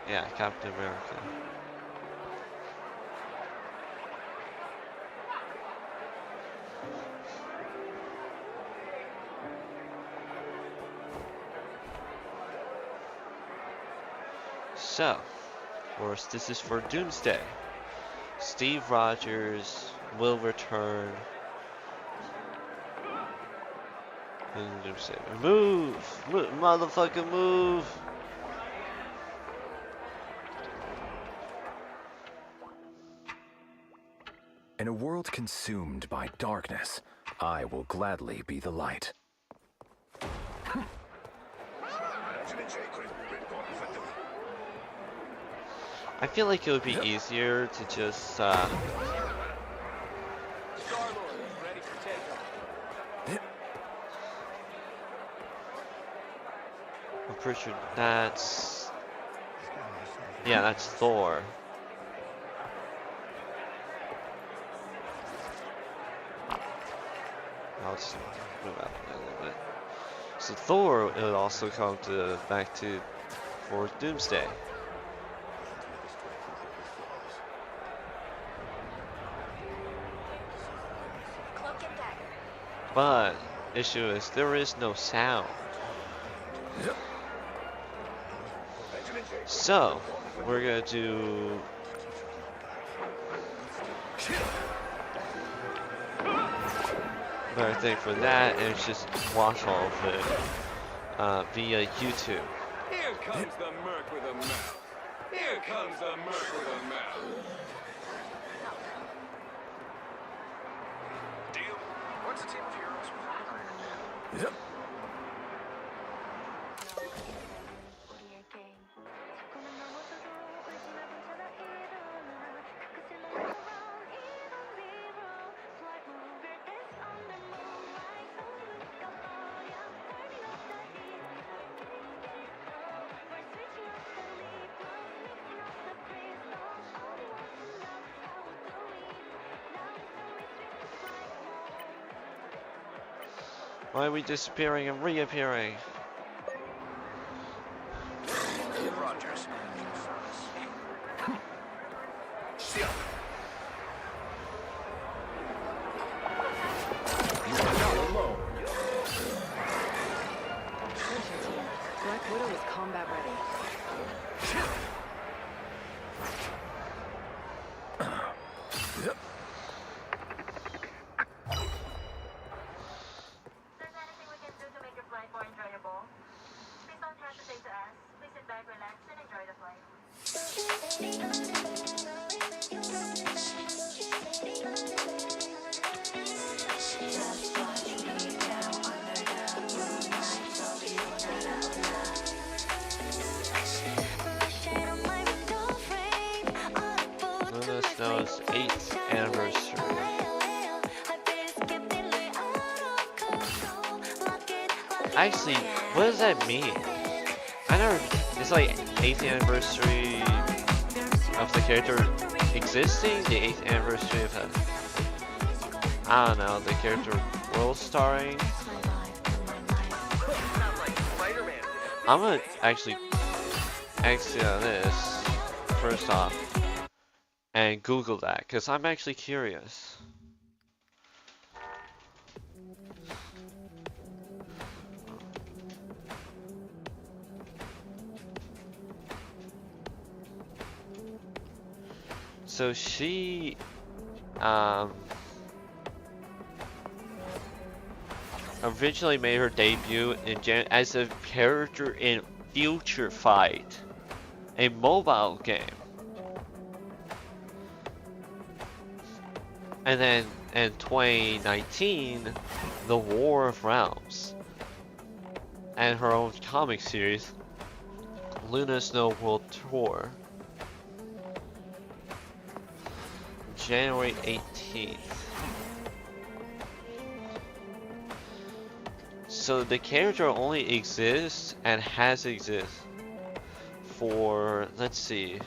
Yeah, Captain America. So, of course, this is for Doomsday. Steve Rogers will return. And Doomsday. Move! Motherfucking move! In a world consumed by darkness, I will gladly be the light. I feel like it would be easier to just Star-Lord, ready for takeoff. I'm pretty sure that's... Yeah, that's Thor. I'll just move out a little bit. So Thor will also come back to for Doomsday. But issue is there is no sound. So we're gonna do better thing for that is just watch all of it via YouTube. Here comes the merc with a mouth. Here comes the merc with a mouth. Deal. What's a team of heroes without Iron Man? Yep. Why are we disappearing and reappearing? Rogers. You are not alone. Black Widow is combat ready. Luna Snow's 8th anniversary. Actually, what does that mean? I never. It's like 8th anniversary of the character existing, the 8th anniversary of I don't know, the character world starring. I'm gonna actually exit on this first off and Google that because I'm actually curious. So she originally made her debut as a character in Future Fight, a mobile game. And then in 2019, The War of Realms, and her own comic series, Luna Snow World Tour, January 18th. So the character only exists and has existed for, let's see,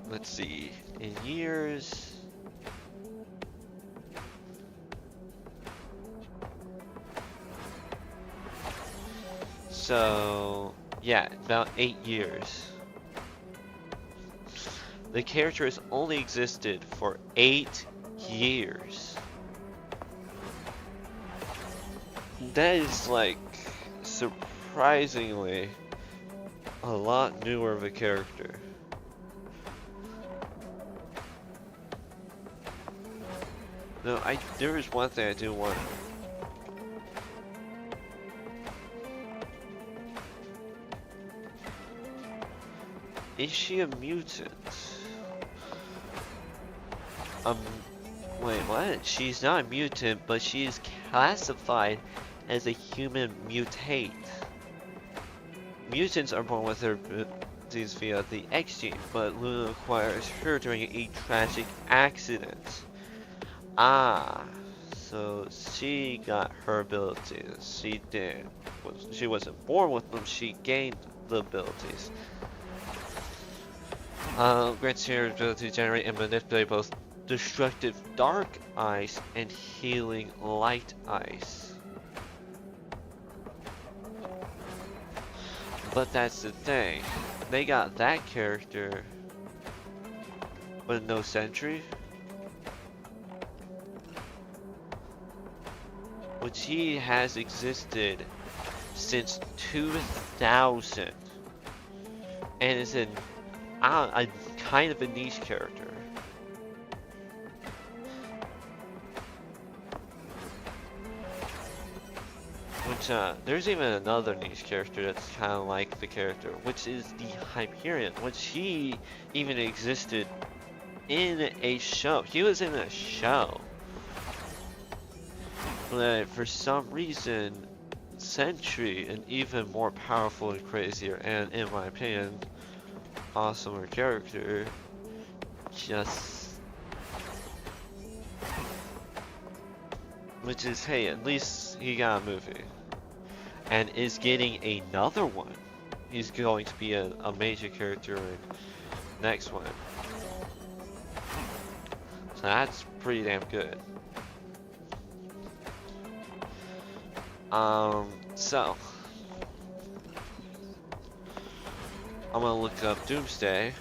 let's see, in years. So, yeah, about 8 years. The character has only existed for 8 years. That is like surprisingly a lot newer of a character. No, there is one thing I do want. Is she a mutant? Wait, what? She's not a mutant, but she is classified as a human mutate. Mutants are born with their abilities via the X gene, but Luna acquires her during a tragic accident. Ah, so she got her abilities. She did. She wasn't born with them, she gained the abilities. Grants her ability to generate and manipulate both destructive dark ice and healing light ice. But that's the thing. They got that character, but no sentry. Which he has existed since 2000. And is a kind of a niche character. Which, there's even another niche character that's kind of like the character, which is the Hyperion, which he even existed in a show. He was in a show. But for some reason, Sentry, an even more powerful and crazier, and in my opinion, awesomer character, just... Which is, hey, at least he got a movie. And is getting another one. He's going to be a major character in the next one. So that's pretty damn good. So I'm gonna look up Doomsday.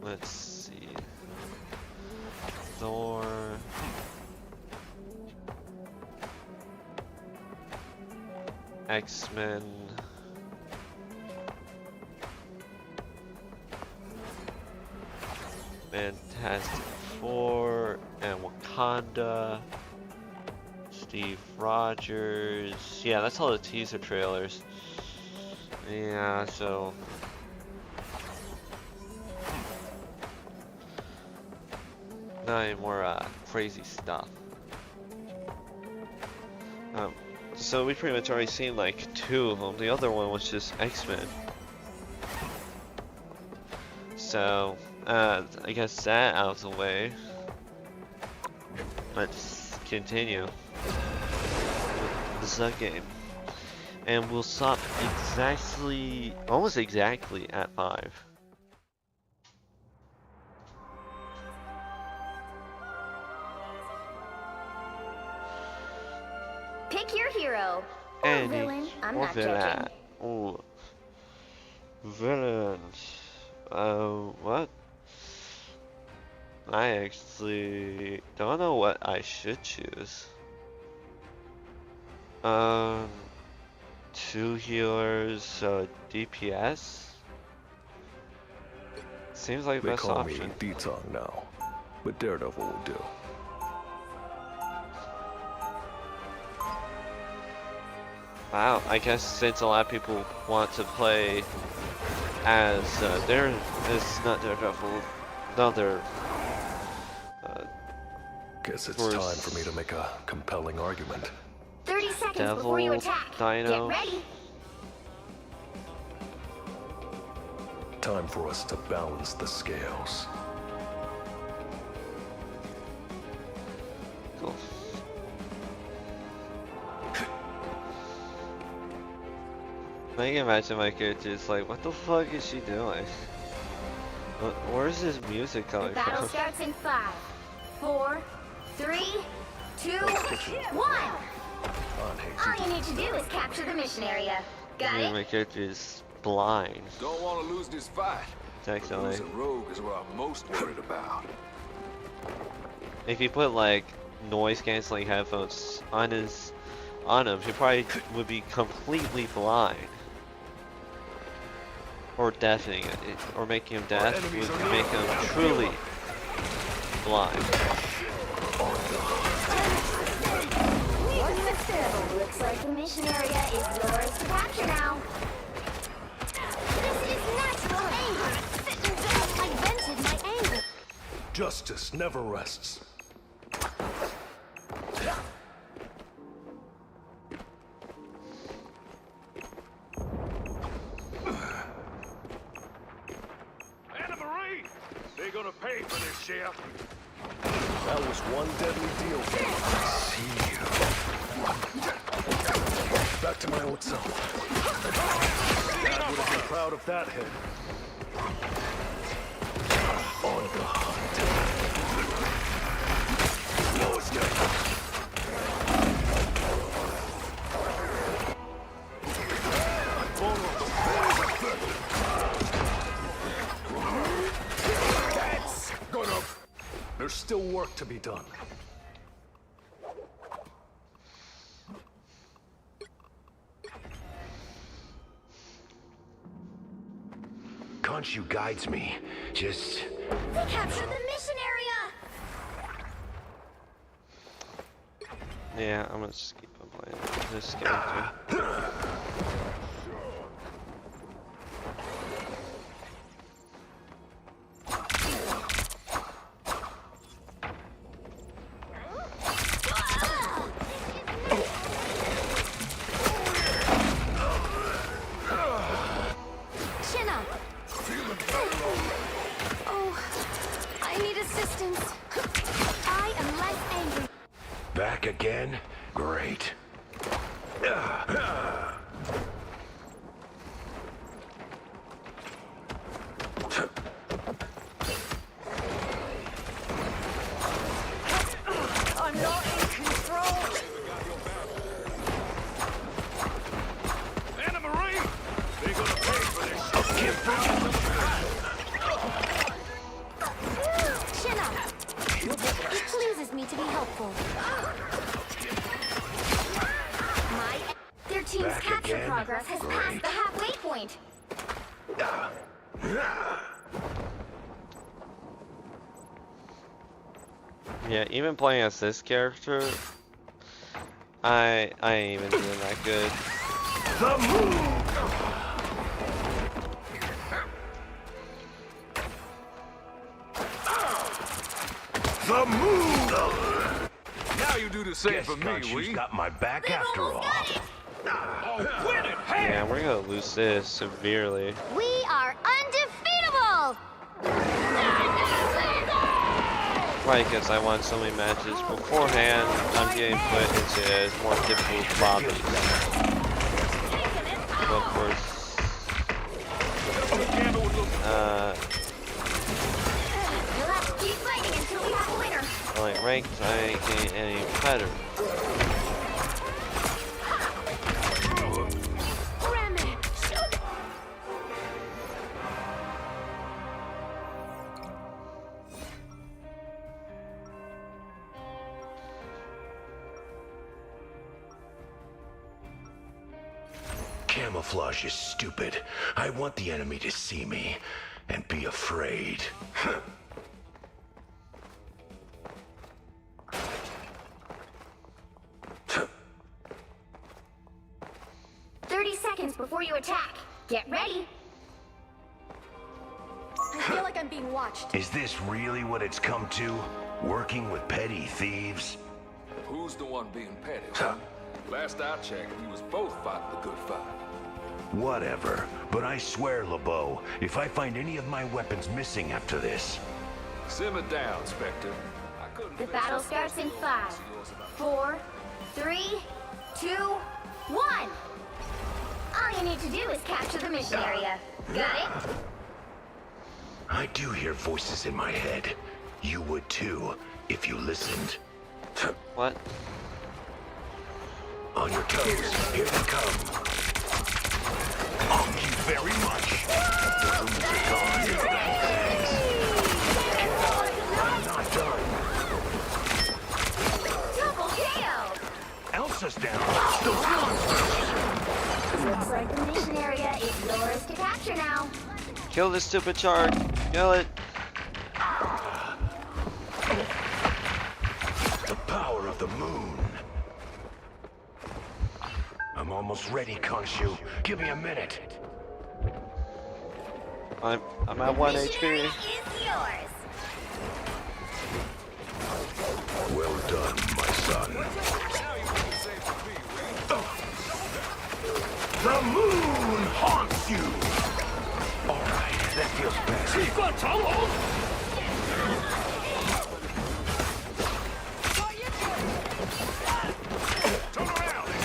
Let's see. Thor. X-Men. Fantastic Four and Wakanda. Steve Rogers. Yeah, that's all the teaser trailers. Yeah, so not any more crazy stuff. So we pretty much already seen like 2 of them. The other one was just X-Men. So I guess that out of the way. Let's continue with the game, and we'll stop exactly, almost exactly at 5. Pick your hero. Or Any villain. I'm or not villain. judging. Ooh. Villains. What? I actually don't know what I should choose. 2 healers, DPS? Seems like the They best call me option. Detong now, but Daredevil will do. Wow, I guess since a lot of people want to play as it's not Daredevil, another Guess it's Or time for me to make a compelling argument. 30 seconds before you Devil, attack. Dino. Get ready. Time for us to balance the scales. Cool. I can imagine my character is like, what the fuck is she doing? Where's this music The coming battle from? starts in 5, 4, 3, 2, 1. On, All you need to do is capture the mission area. Got Yeah, it? my character is blind, Don't want to lose this fight. technically. Losing Rogue is what I'm most worried about. If you put like noise canceling headphones on him, he probably would be completely blind. or deafening it, or making him deaf would make him truly blind. Looks like the mission area is yours to capture now. This is natural anger. I vented my anger. Justice never rests. Anna Marie! They're gonna pay for this, Chef. That was one deadly deal. See you. Back to my old self. Dad would have been proud of that head. On the hunt. That's gonna... There's still work to be done. Khonshu guides me. Just... They captured the mission area! Yeah, I'm gonna just keep on playing this character. Chin up! Oh, I need assistance. I am less angry. Back again? Great. I'm not in control. Anna Marie! They're gonna pay for this. Chin up! It pleases me to be helpful. Their team's Back capture again? progress has passed Great. the halfway point. Yeah, even playing as this character, I ain't even doing that good. The move! The move! Now you do the same Guess for me, Khonshu's we. got my back after all. Yeah, we're gonna lose this severely. We are undefeatable! Probably because I won so many matches beforehand, I'm getting put into more difficult lobbies. But of course, You'll have to keep fighting until we have a winner. like ranked, I ain't getting any better. Ram it! Camouflage is stupid. I want the enemy to see me and be afraid. 30 seconds before you attack. Get ready. I feel like I'm being watched. Is this really what it's come to? Working with petty thieves? Who's the one being petty? Huh? Last I checked, we was both fighting the good fight. Whatever. But I swear, LeBeau, if I find any of my weapons missing after this... Simmer down, Spectre. I couldn't The fix battle up starts in those 5, of yours about 4, 3, 2, 1. All you need to do is capture the mission area. Got it? I do hear voices in my head. You would too, if you listened. What? On your toes. Here they come. Thank you very much. The rooms are gone. I'm not done. Double KO! Elsa's down. Those monsters. Looks like the mission area is yours to capture now. Kill this stupid shark. Kill it. The power of the moon. I'm almost ready, Khonshu. Give me a minute. I'm at 1 Missionary HP. is yours. Well done, my son. The moon haunts you! Alright, that feels better. Double KO.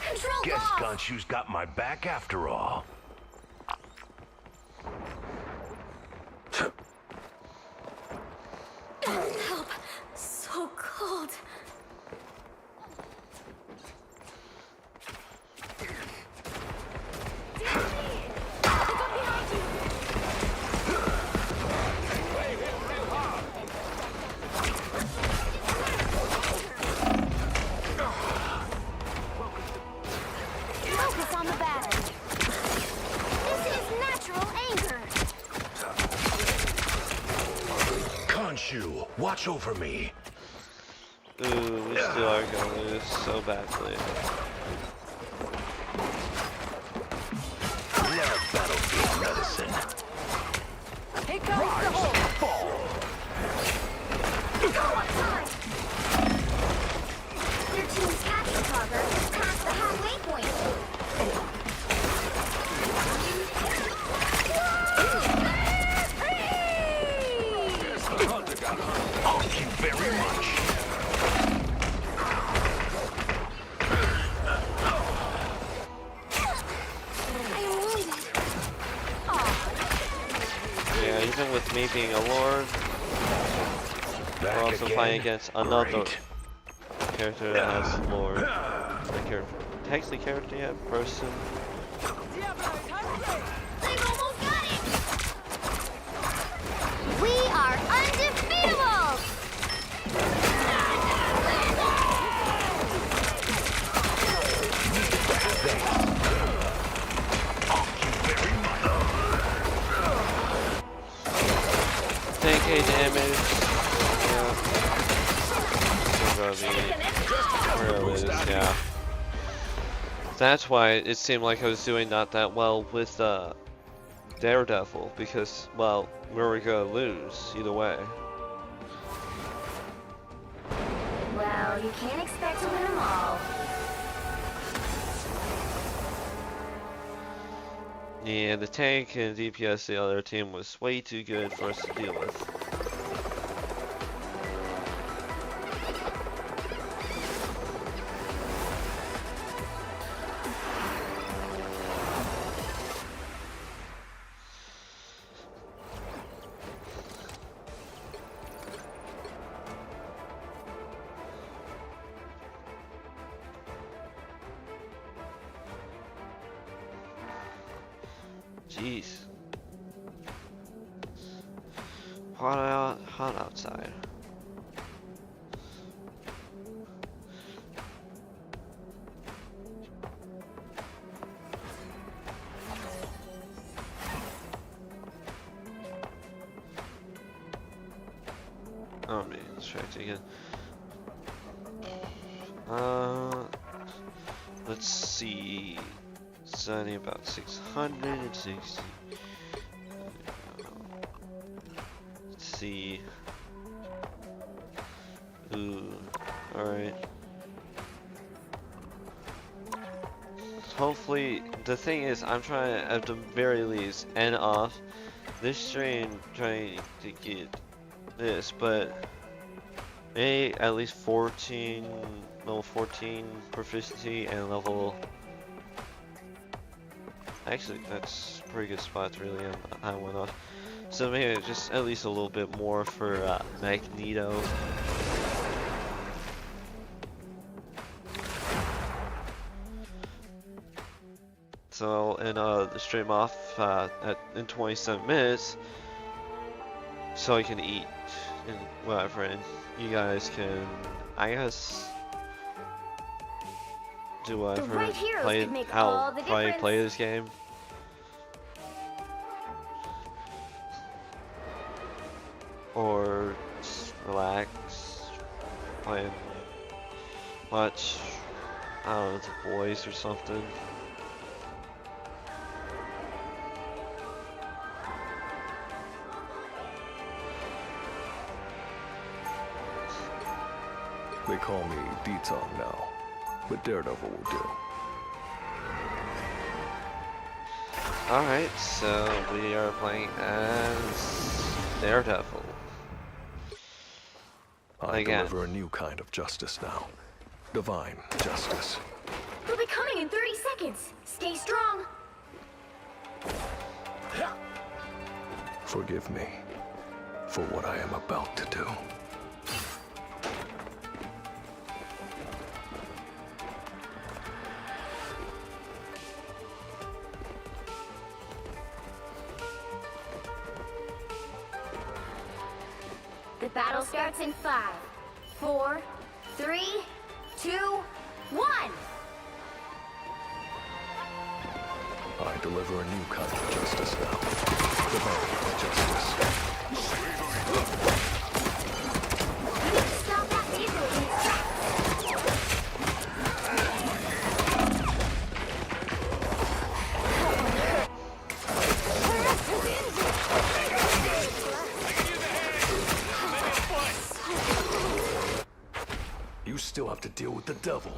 Control Guess off. Khonshu's got my back after all. Help. So cold. Focus on the battle. This is natural anger. Khonshu, watch over me. Ooh, we still are gonna lose so badly. Love battlefield medicine. Here comes the hole. Go on time. Your team's capture Carver has passed the halfway point. Thank you very much. I'm wounded. Yeah, even with me being a lord, we're Back also again? playing against another Great. character that has lord. Technically character yet, person. They've almost got it. We are undefeatable. Take 8 damage. Yeah. Where it is, yeah. That's why it seemed like I was doing not that well with Daredevil, because, well, we were gonna lose either way. Well, you can't expect to win them all. Yeah, the tank and DPS the other team was way too good for us to deal with. Jeez. Hot outside. Oh, I'm being distracted again. Let's see. It's only about 660. Let's see. Ooh, alright. Hopefully, the thing is, I'm trying to, at the very least, end off this stream trying to get this, but maybe at least 14, level 14 proficiency and level. Actually, that's a pretty good spot to really end. I went off. So maybe just at least a little bit more for Magneto. So I'll end the stream off in 27 minutes, so I can eat and whatever, and you guys can, I guess, do whatever, right heroes play could make how all the probably difference. play this game. Or just relax, play, watch, I don't know, The Boys or something. They call me Detong now, but Daredevil will do. Alright, so we are playing as Daredevil. I Again. deliver a new kind of justice now. Divine justice. We'll be coming in 30 seconds. Stay strong. Forgive me for what I am about to do. The battle starts in 5, 4, 3, 2, 1. I deliver a new kind of justice now. Divine justice. You need to stop that vehicle in its tracks. You still have to deal with the devil.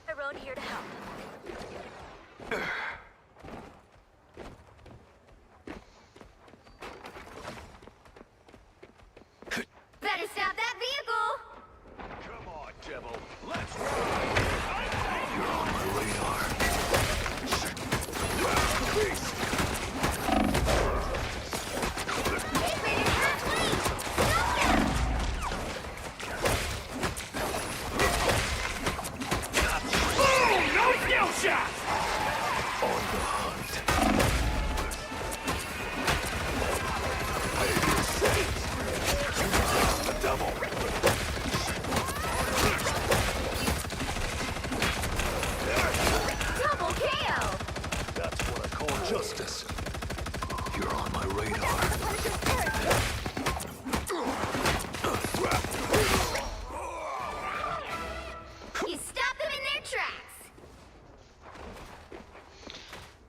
I rode here to help. Better stop that vehicle. Come on, devil. Let's You're on my radar. He's made it halfway. On the hunt. The devil. Double KO. That's what I call justice. You're on my radar. You stop them in their tracks.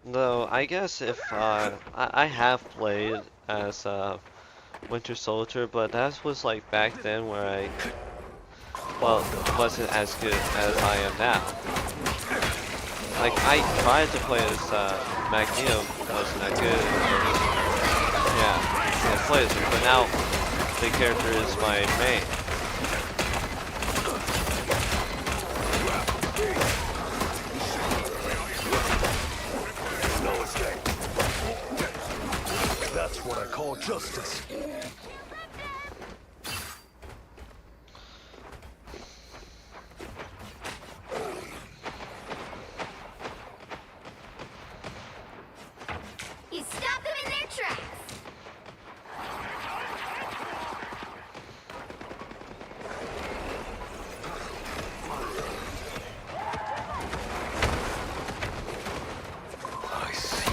Though, I guess if, I have played as, Winter Soldier, but that was like back then where I, well, wasn't as good as I am now. Like, I tried to play as, Magneto, wasn't that good. Yeah, I played as him, but now the character is my main. No escape. That's what I call justice. You stop them in their tracks. I see.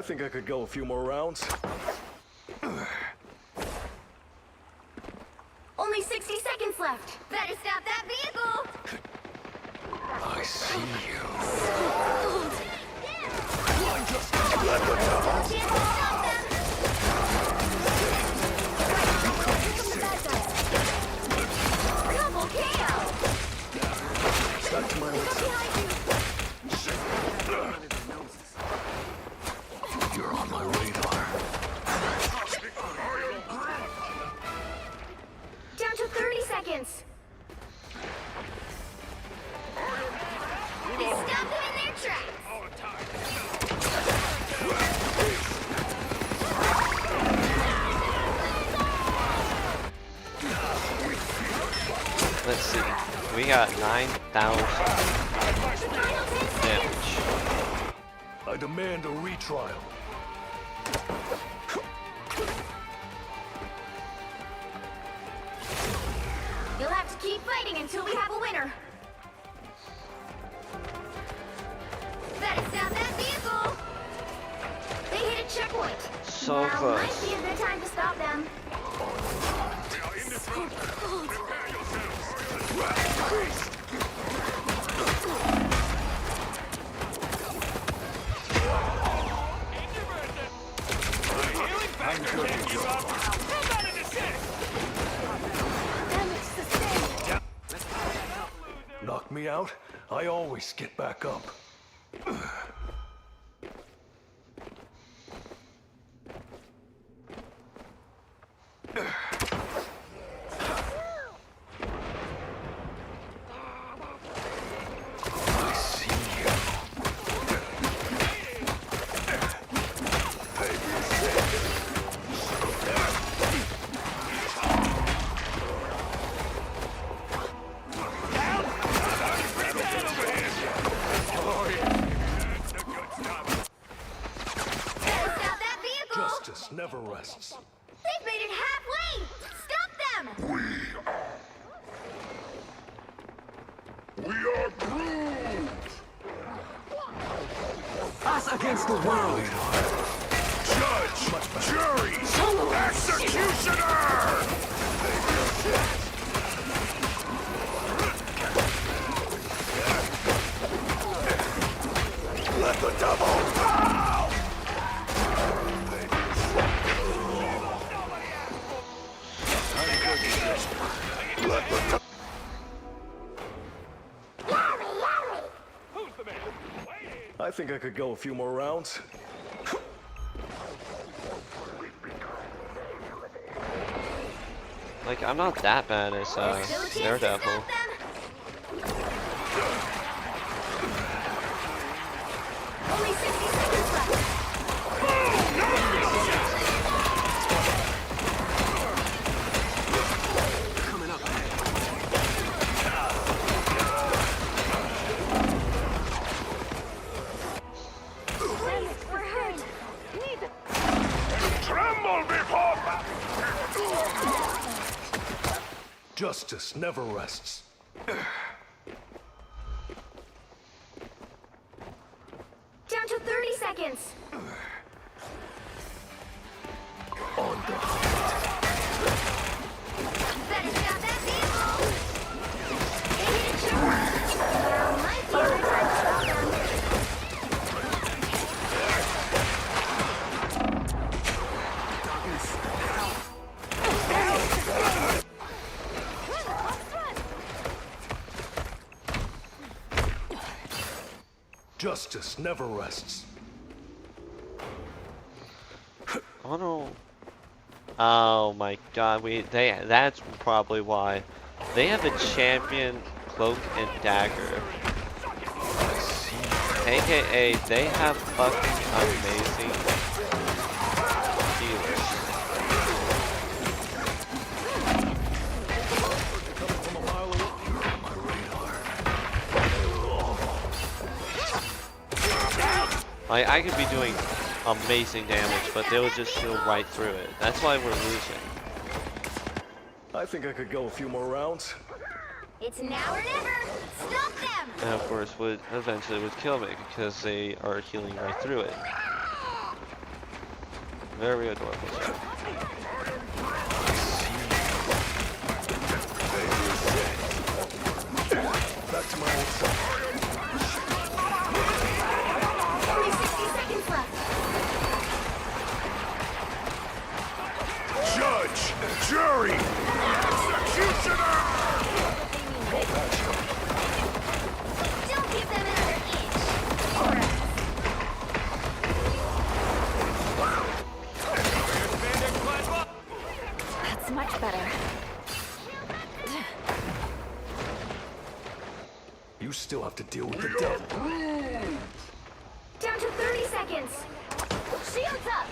think I could go a few more rounds. Only 60 seconds left. Better stop that vehicle. I see you. Chance to stop them. Double KO. Back to my old self. You're on my radar. Down to 30 seconds. Stop them in their tracks. Let's see. We got 9,000 damage. I demand a retrial. You'll have to keep fighting until we have a winner. Better stop that vehicle. They hit a checkpoint. So now close. might be a good time to stop them. Knock me out, I always get back up. I see you. Better stop that vehicle. Justice never rests. They've made it halfway. Stop them. We are Groot! Us against the world. Judge! Jury! Executioner! Let the devil out! Let the devil... I think I could go a few more rounds. Like, I'm not that bad as There's still a chance to Daredevil. stop them. Only 60 seconds left. We're hurt. Tremble before... Justice never rests. Down to 30 seconds. On the hunt. Better stop that vehicle. They hit a checkpoint. Now might be a good time to stop them. Justice never rests. Oh no. Oh my god, that's probably why. They have a champion cloak and dagger. AKA, they have fucking amazing healers. Like, I could be doing amazing damage, but they would just go right through it. That's why we're losing. I think I could go a few more rounds. It's now or never. Stop them. And of course, would eventually kill me because they are healing right through it. Very adorable. Back to my old self. Only 60 seconds left. Judge, jury, executioner! Don't give them another inch. Or else. That's much better. You still have to deal with the devil. Down to 30 seconds. Shields up.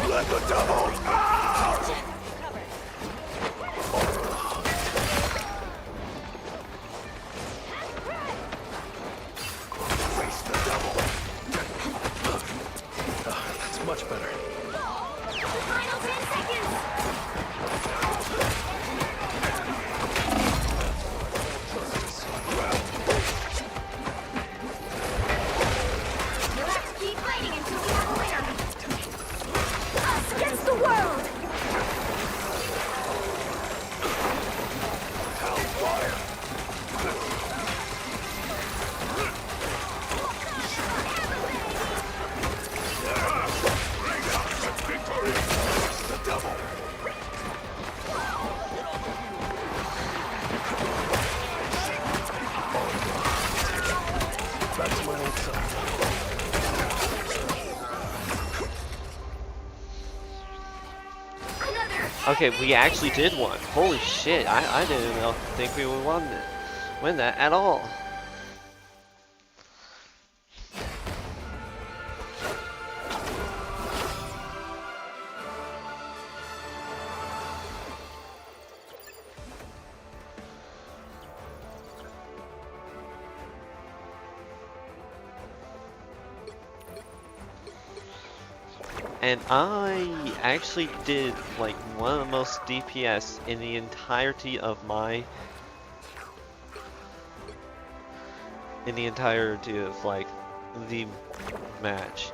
Let the devil out! Face the devil. That's much better. Final 10 seconds. You'll have to keep fighting until we have a winner. Us against the world. The devil. Back to my old self. Another. Okay, we actually did one. Holy shit! I didn't think we would win that at all. And I actually did like one of the most DPS in the entirety of like the match.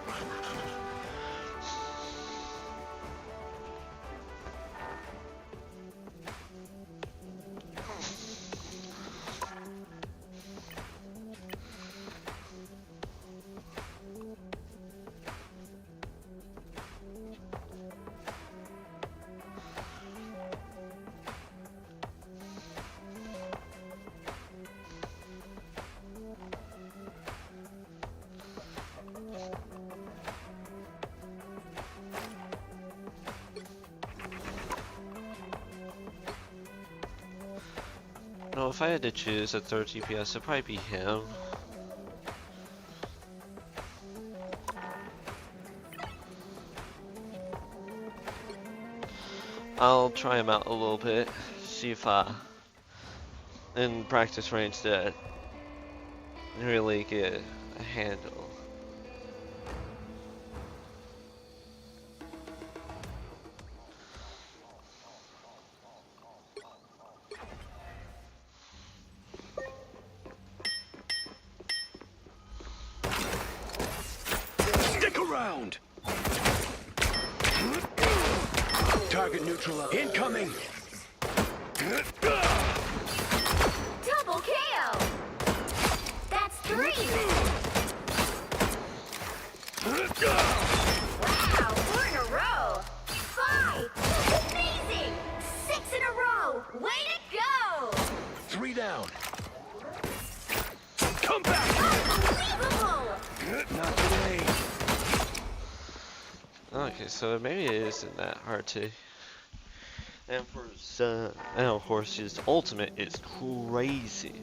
No, if I had to choose a third DPS, it'd probably be him. I'll try him out a little bit, see if in practice range that really get a handle. Stick around! Target neutral. Incoming! Double KO. That's 3. Wow, 4 in a row. 5. Amazing. 6 in a row. Way to go. 3 down. Come back! Unbelievable. Not today. Okay, so maybe it isn't that hard to. And of course his ultimate is crazy.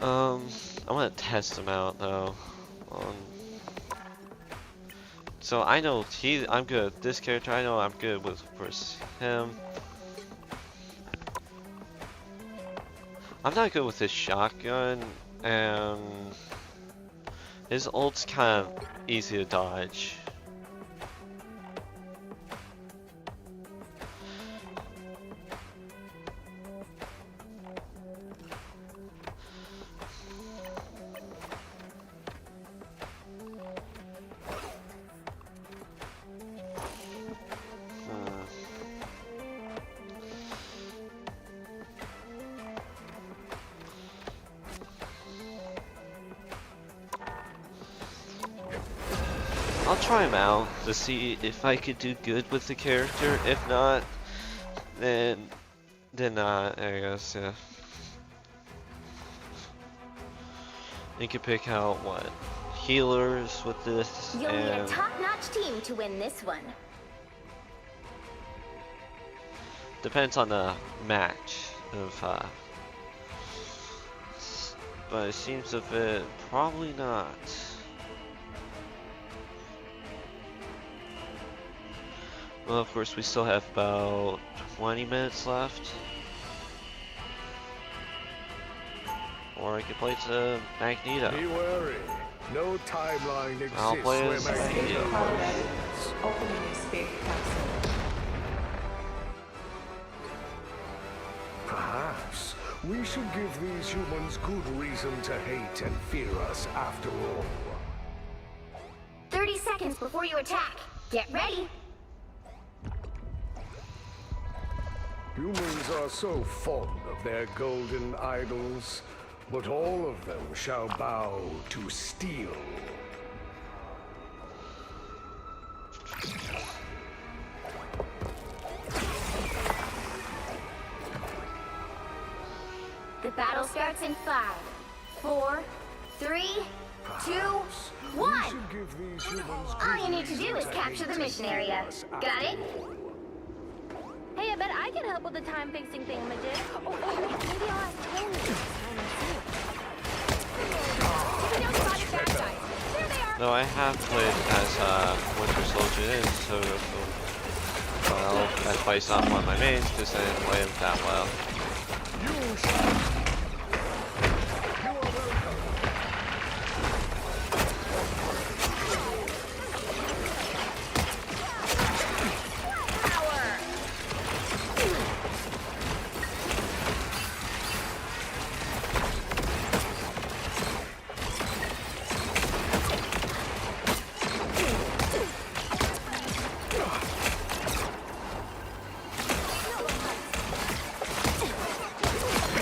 I'm gonna test him out though. So I know I'm good with this character. I know I'm good with, of course, him. I'm not good with his shotgun, and his ult's kind of easy to dodge. I'll try him out to see if I could do good with the character. If not, then not, I guess, yeah. You can pick out what? Healers with this, You'll need a and top-notch team to win this one. depends on the match of but it seems a bit probably not. Well, of course, we still have about 20 minutes left. Or I could play to Magneto. Be wary. No timeline exists I'll play where as Magneto Magneto. Opening escape capsule. Perhaps we should give these humans good reason to hate and fear us after all. 30 seconds before you attack. Get ready. Humans are so fond of their golden idols, but all of them shall bow to steel. The battle starts in 5, 4, 3, 2, 1. All you need to do is capture the mission area. Got it? Hey, I bet I can help with the time-fixing thingamajig. Oh, maybe I'll ask Tony. Take down spotted bad guys. There they are. No, I have played as Winter Soldier in, so well, that's why he's not one of my mains, because I didn't play him that well.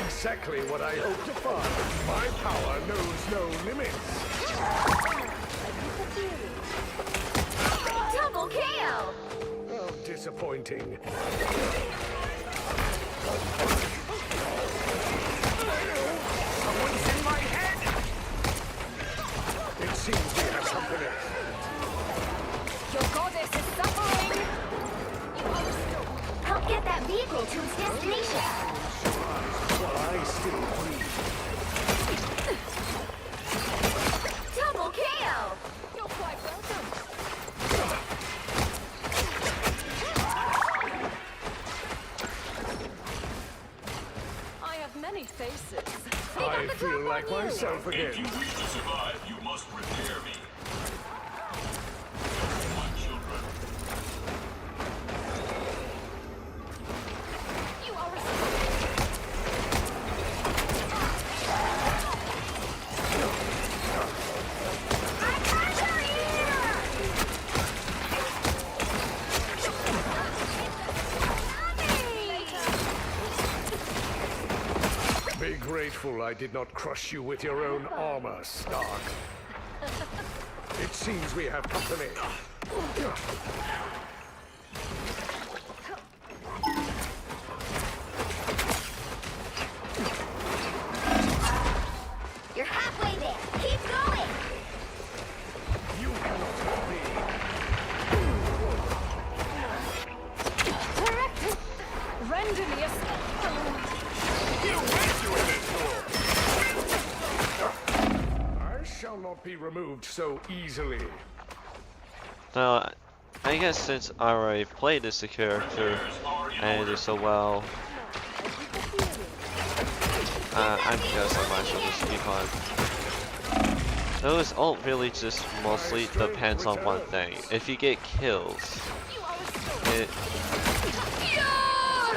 Exactly what I hope to find. My power knows no limits. Double KO. Oh, disappointing. Someone's in my head! It seems we have company. Your goddess is suffering! Help get that vehicle to its destination. I still breathe. Double KO. You're quite welcome. I have many faces. I feel like myself again. If you wish to survive, you must repair me. My children. You are Be grateful I did not crush you with your own armor, Stark. It seems we have company. You're halfway there. Keep going. You cannot hurt me. render me a... I shall not be removed so easily. Now, I guess since I already played as the character and I did so well, I guess I might as well just keep on. Those ult really just mostly depends on one thing. If you get kills, it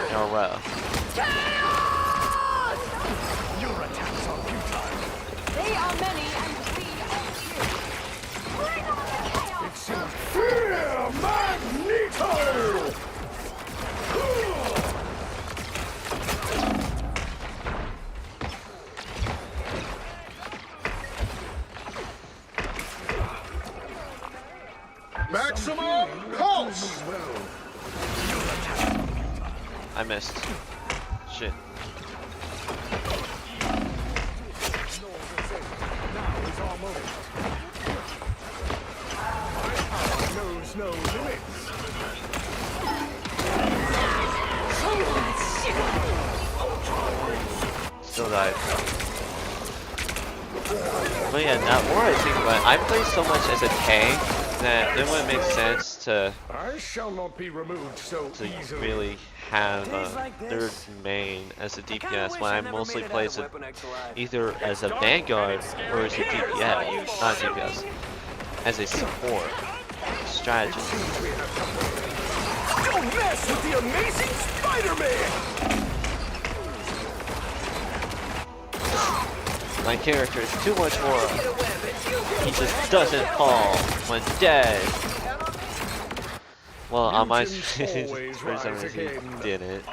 in a row. Your attacks are futile. They are many and we are few. Bring on the chaos! It seems fear Magneto! Maximum pulse! I missed. Shit. Knows no limits. Still died. But yeah, now more I think about it, I play so much as a tank that it wouldn't make sense to I shall not be removed so easily. really have a third main as a DPS when I mostly play as a, either as a Vanguard or as a DPS, not DPS, as a support strategist. Don't mess with the amazing Spider-Man! My character is too much more. He just doesn't fall when dead. Well, on my for some reason he didn't.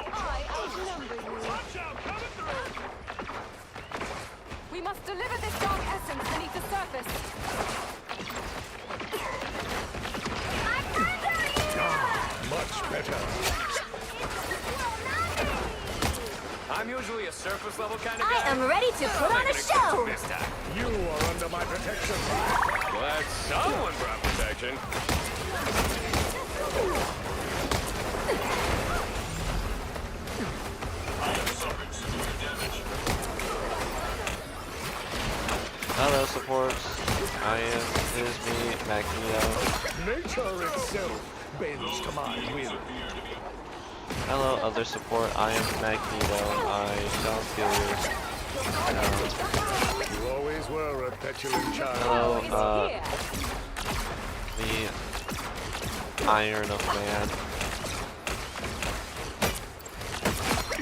We must deliver this dark essence beneath the surface. Much better. I'm usually a surface level kind of guy. I am ready to put on a show! This time. You are under my protection. Glad someone brought protection. Hello, supports. I am, it is me, Magneto. Nature itself bends to my will. Hello, other support. I am Magneto. I shall kill you. You always were a petulant child. Hello, the Iron of Man.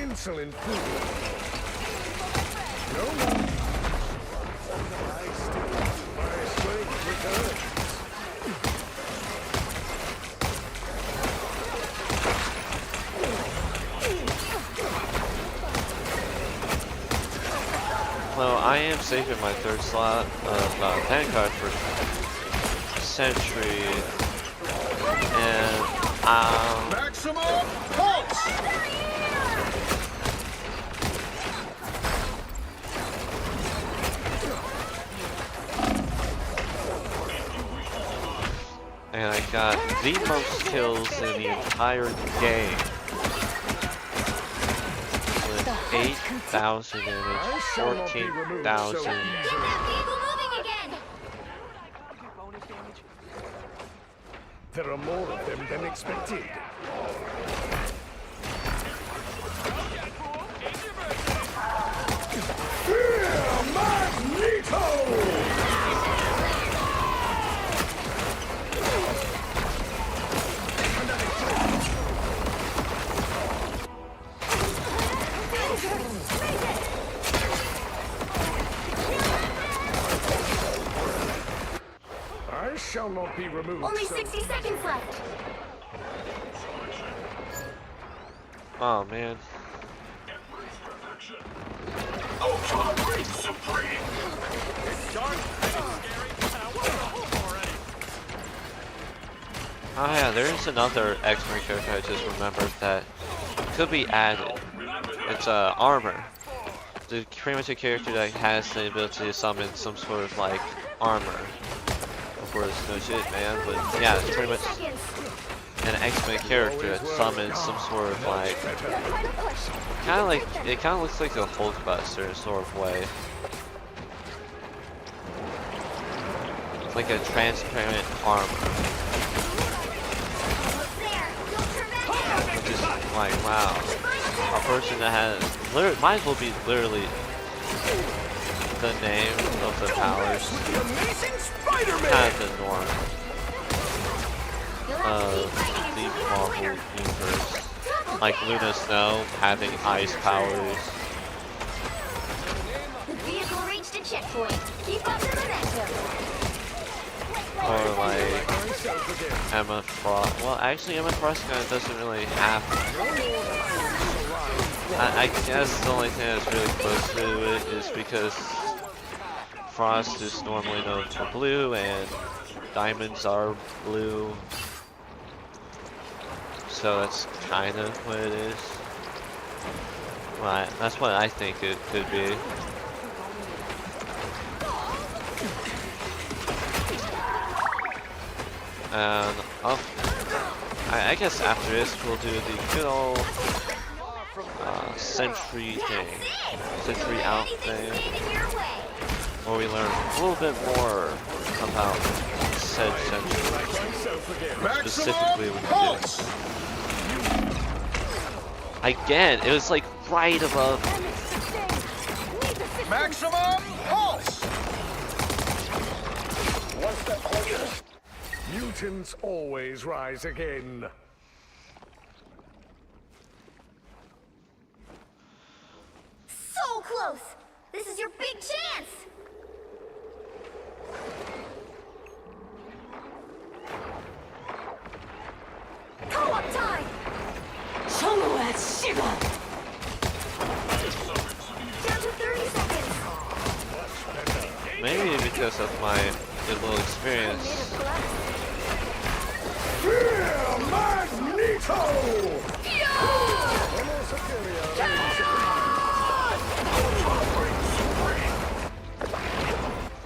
Insolent fool. No more. I still, my strength returns. Well, I am saving my third slot of Vanguard for Sentry, and Maximum pulse! and I got the most kills in the entire game. With 8,000 damage, 14,000. There are more of them than expected. Magneto! I shall not be removed. Only 60 seconds left. Oh man. Ultron reigns supreme. It's dark and it's scary, and I want to go home already. Oh yeah, there's another X-Men character I just remembered that could be added. It's armor. It's pretty much a character that has the ability to summon some sort of like armor. Of course, no shit, man, but yeah, it's pretty much an X-Men character that summons some sort of like, kind of like, it kind of looks like a Hulkbuster in sort of way. Like a transparent armor. Which is like, wow. A person that has, literally, might as well be literally the name of the powers. Kind of the norm of the Marvel universe. Like Luna Snow having ice powers. The vehicle reached a checkpoint. Keep up the momentum. Or like Emma Frost. Well, actually, Emma Frost kind of doesn't really have. I guess the only thing that's really close to it is because Frost is normally known for blue, and diamonds are blue. So that's kind of what it is. Right, that's what I think it could be. And I guess after this we'll do the good old sentry thing, sentry out thing, where we learn a little bit more about said sentry, specifically when we do it. Again, it was like right above. Maximum pulse! One step closer. Mutants always rise again. So close! This is your big chance! Co-op time! Choloath Shiva! Down to 30 seconds! Maybe because of my little experience. Fear Magneto!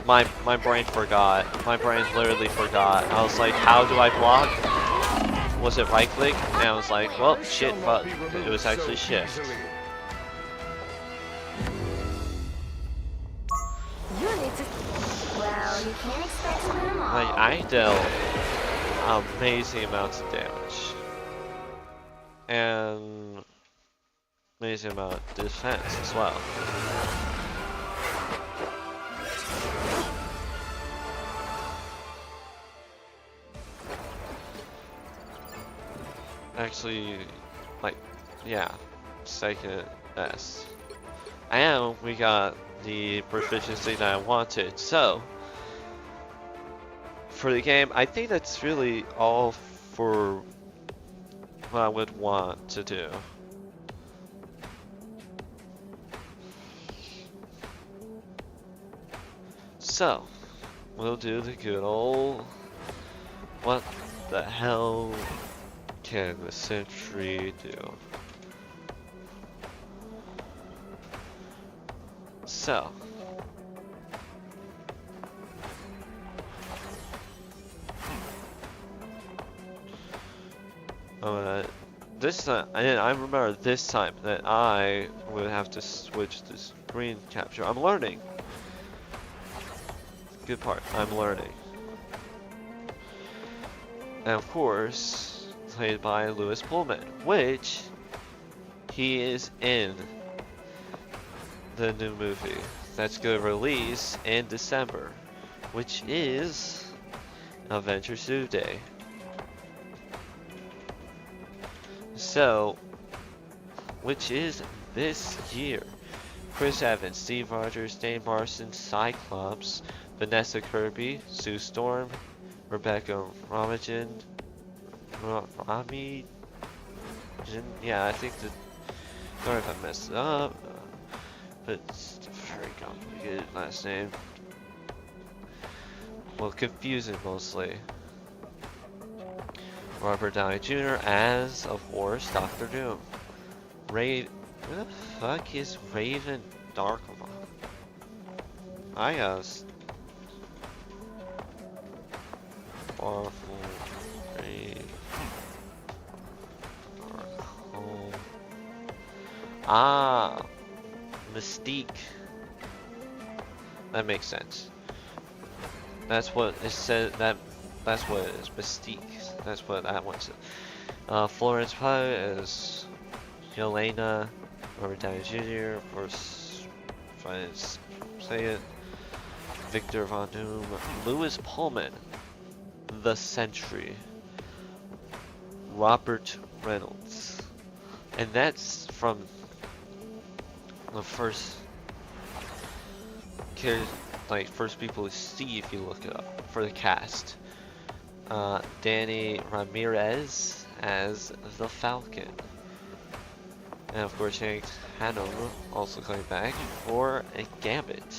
My brain forgot. My brain literally forgot. I was like, how do I block? Was it right click? And I was like, well, shit, but it was actually shift. Well, you can't expect to win them all. Like, I dealt amazing amounts of damage. And amazing amount of defense as well. Actually, like, yeah, second best. And we got the proficiency that I wanted. So, for the game, I think that's really all for what I would want to do. So, we'll do the good old, what the hell can the sentry do? So, this time, I remember this time that I would have to switch to screen capture. I'm learning. Good part, I'm learning. And of course, played by Lewis Pullman, which he is in the new movie that's going to release in December, which is Avengers Day. So, which is this year. Chris Evans, Steve Rogers, Dane Marston, Cyclops, Vanessa Kirby, Sue Storm, Rebecca Romijn, yeah, I think that. Sorry if I messed it up, but it's a very complicated last name. Well, confusing mostly. Robert Downey Jr. as, of course, Doctor Doom. Who the fuck is Raven Darkma? I guess. Powerful Raven Darkhold. Ah, Mystique. That makes sense. That's what it said. That's what it is. Mystique. That's what that one said. Florence Pugh is Yelena. Robert Downey Jr. Of course, if I say it. Victor Von Doom. Lewis Pullman, the Sentry. Robert Reynolds, and that's from the first first people to see if you look it up for the cast. Danny Ramirez as the Falcon, and of course Hank Hanover also coming back for a Gambit.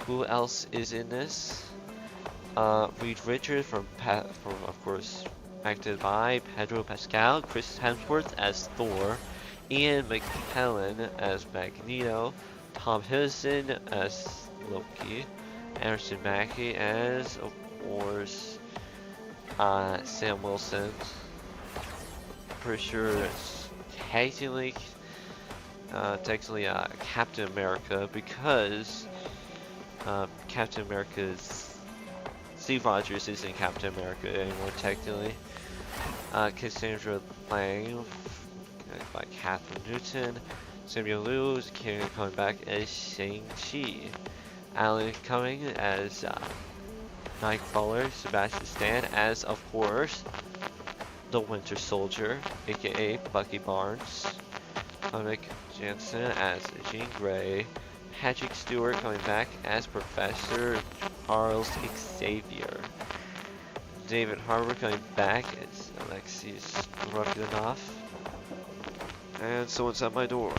Who else is in this? Reed Richards from of course, acted by Pedro Pascal, Chris Hemsworth as Thor, Ian McKellen as Magneto, Tom Hiddleston as Loki, Anderson Mackie as, of course, Sam Wilson. Pretty sure it's technically Captain America, because Captain America's Steve Rogers isn't Captain America anymore technically. Cassandra Lang by Catherine Newton. Samuel Liu is coming back as Shang-Chi. Alan Cumming as Nightcrawler. Sebastian Stan as, of course, the Winter Soldier, aka Bucky Barnes. Mick Jansen as Jean Grey. Patrick Stewart coming back as Professor Charles Xavier. David Harbour coming back as Alexis Rodionov. And someone's at my door.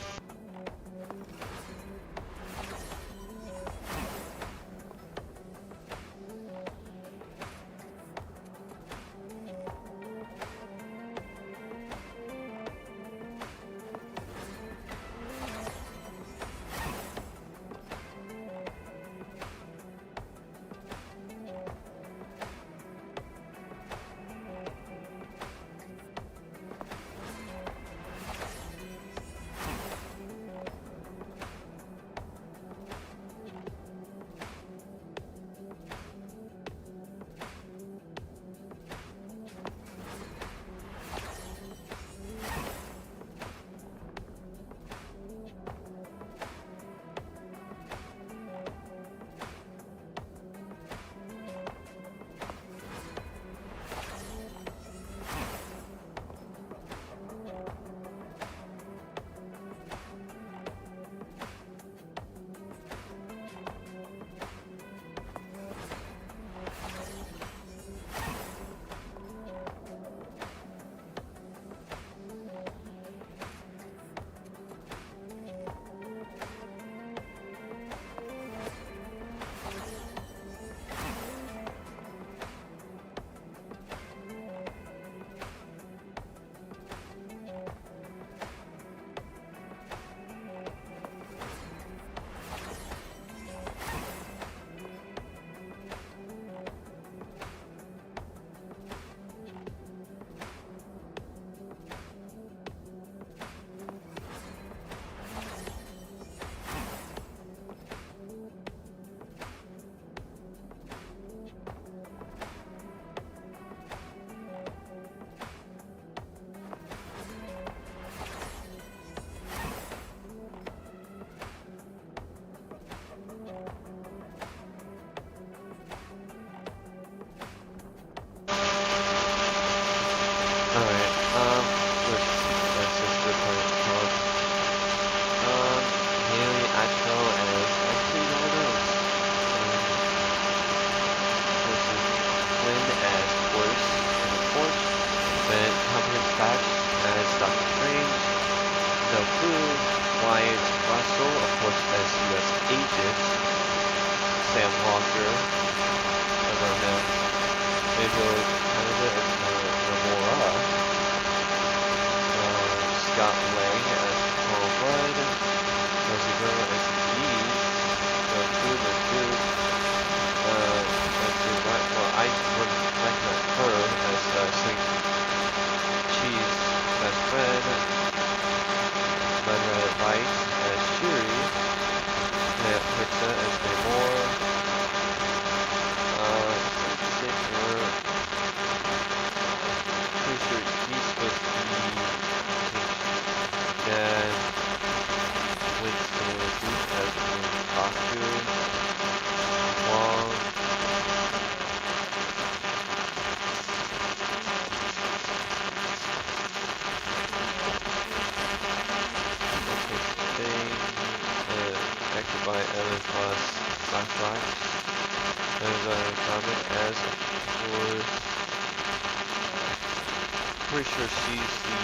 Pretty sure she's the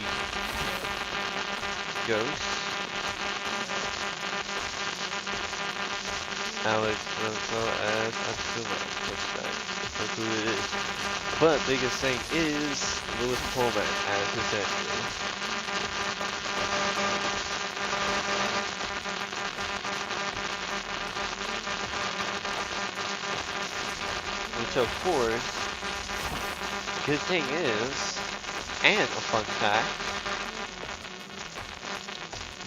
ghost. Alex Renzo as Atsuma. of who it is. But biggest thing is Lewis Pullman as the Sentry. Which of course, good thing is, and a fun fact,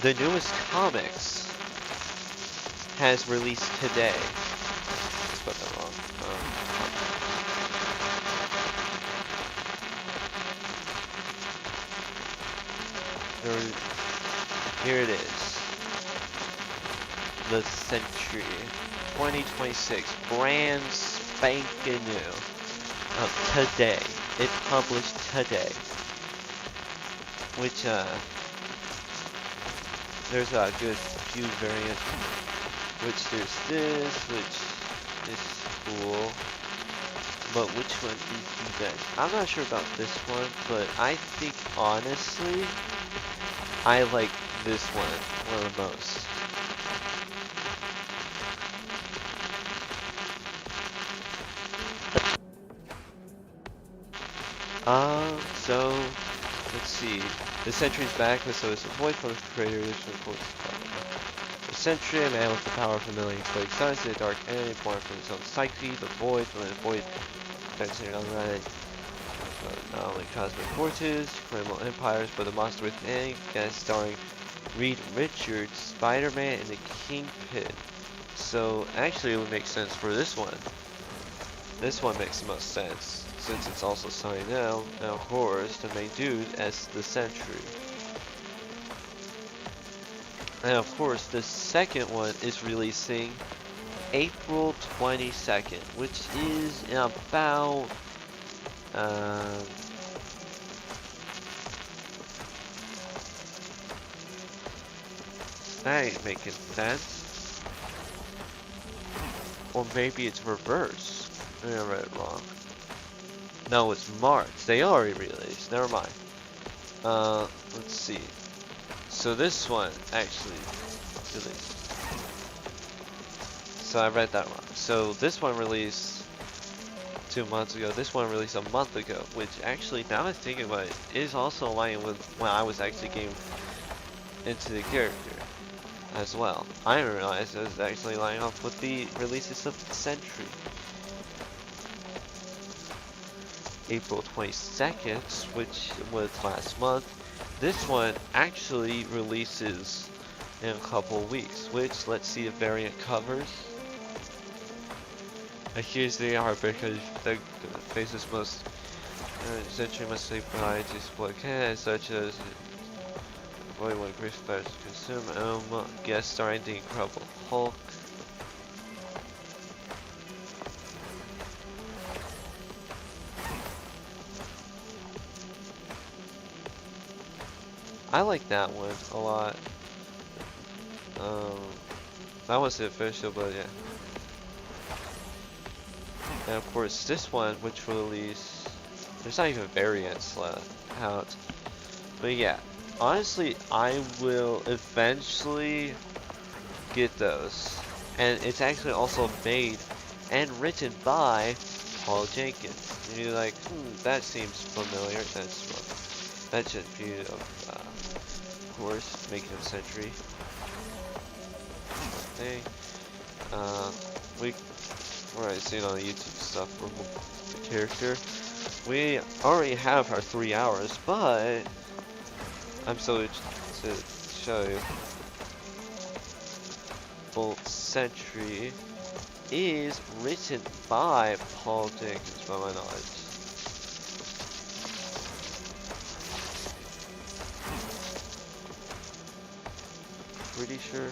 the newest comics has released today. Spelled that wrong. Here it is. The Sentry 2026, brand spanking new. Today. It published today. Which, there's a good few variants. Which there's this, which is cool. But which one is the best? I'm not sure about this one, but I think honestly, I like this one the most. So let's see. The Sentry's back, so it's a void for the creators of course. The Sentry, a man with the power of a million plague suns, the dark enemy born from his own psyche, the void, from the void, fencing on the not only cosmic forces, criminal empires, but the monster within, guest starring Reed Richards, Spider-Man, and the Kingpin. So actually it would make sense for this one. This one makes the most sense, since it's also signed now, of course, the main dude as the Sentry. And of course, the second one is releasing April 22nd, which is in about that ain't making sense. Or maybe it's reverse. Maybe I read it wrong. No, it's March. They already released. Never mind. Let's see. So this one actually released. So I read that wrong. So this one released 2 months ago. This one released a month ago, which actually, now I think about it, is also aligning with when I was actually getting into the character as well. I didn't realize it was actually lining up with the releases of the Sentry. April 22nd, which was last month. This one actually releases in a couple weeks, which let's see the variant covers. Here's they are because the faces must Sentry must say provide to split candidates such as avoid what Chris Fires consume, guest starring the Incredible Hulk. I like that one a lot. That was the official, but yeah. And of course, this one, which will release, there's not even variants left out. But yeah, honestly, I will eventually get those. And it's actually also made and written by Paul Jenkins. And you're like, that seems familiar. That should be, of course, making a Sentry. Thing. We've already seen on the YouTube stuff from the character. We already have our 3 hours, but I'm so to show you. Bolt Sentry is written by Paul Jenkins, by my knowledge. Pretty sure.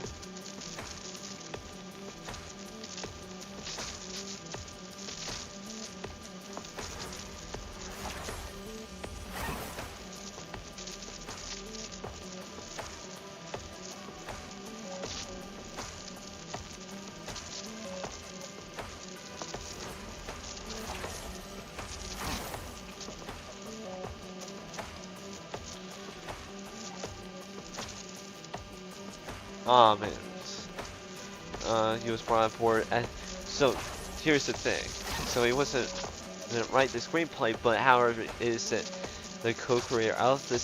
Oh man, he was brought on board. So here's the thing. So he wasn't didn't write the screenplay, but however, is that the co-creator of the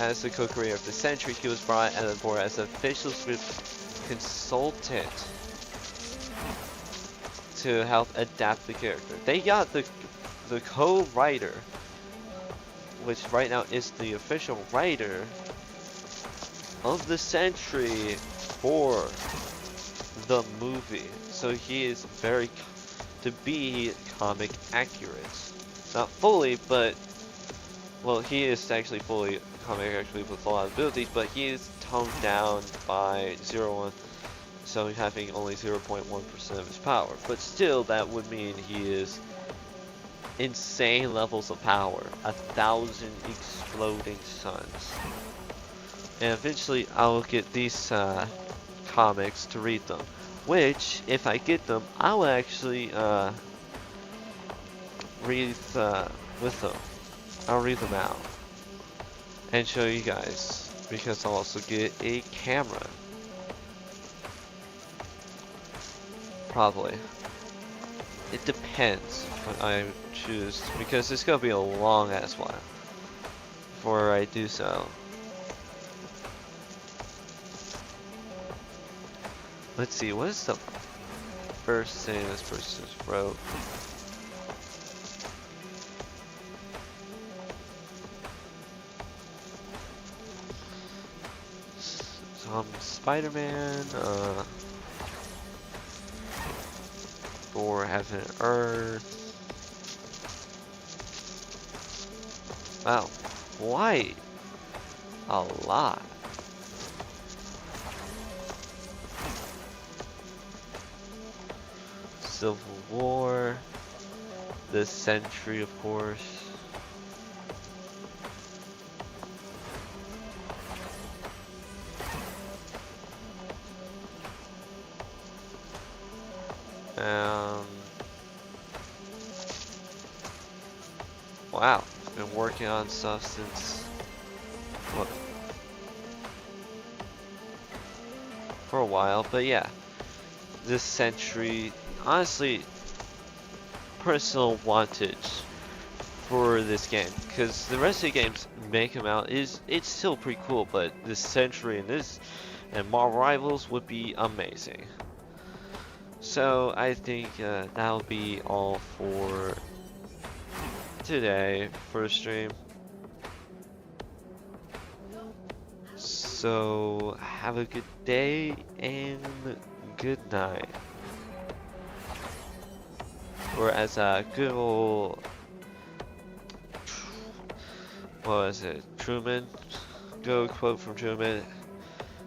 as the co-creator of the Century, he was brought on board as an official script consultant to help adapt the character. They got the co-writer, which right now is the official writer of the Century for the movie. So he is very to be comic accurate. Not fully, but well, he is actually fully comic accurate with a lot of abilities, but he is toned down by 0.1, so having only 0.1% of his power. But still, that would mean he is insane levels of power, 1,000 exploding suns. And eventually, I'll get these comics to read them. Which, if I get them, I will actually read with them. I'll read them out and show you guys, because I'll also get a camera. Probably. It depends what I choose, because it's gonna be a long ass while before I do so. Let's see, what is the first thing this person wrote? Spider-Man, Thor, Heaven and Earth. Wow, quite a lot. Civil War, the Century, of course. Wow, been working on stuff since what? For a while, but yeah, this Century, honestly, personal wantage for this game, because the rest of the games make them out it's still pretty cool, but this Century and this and Marvel Rivals would be amazing. So I think that'll be all for today for a stream. So have a good day and good night. Or as a good old, what was it, Truman? Good quote from Truman.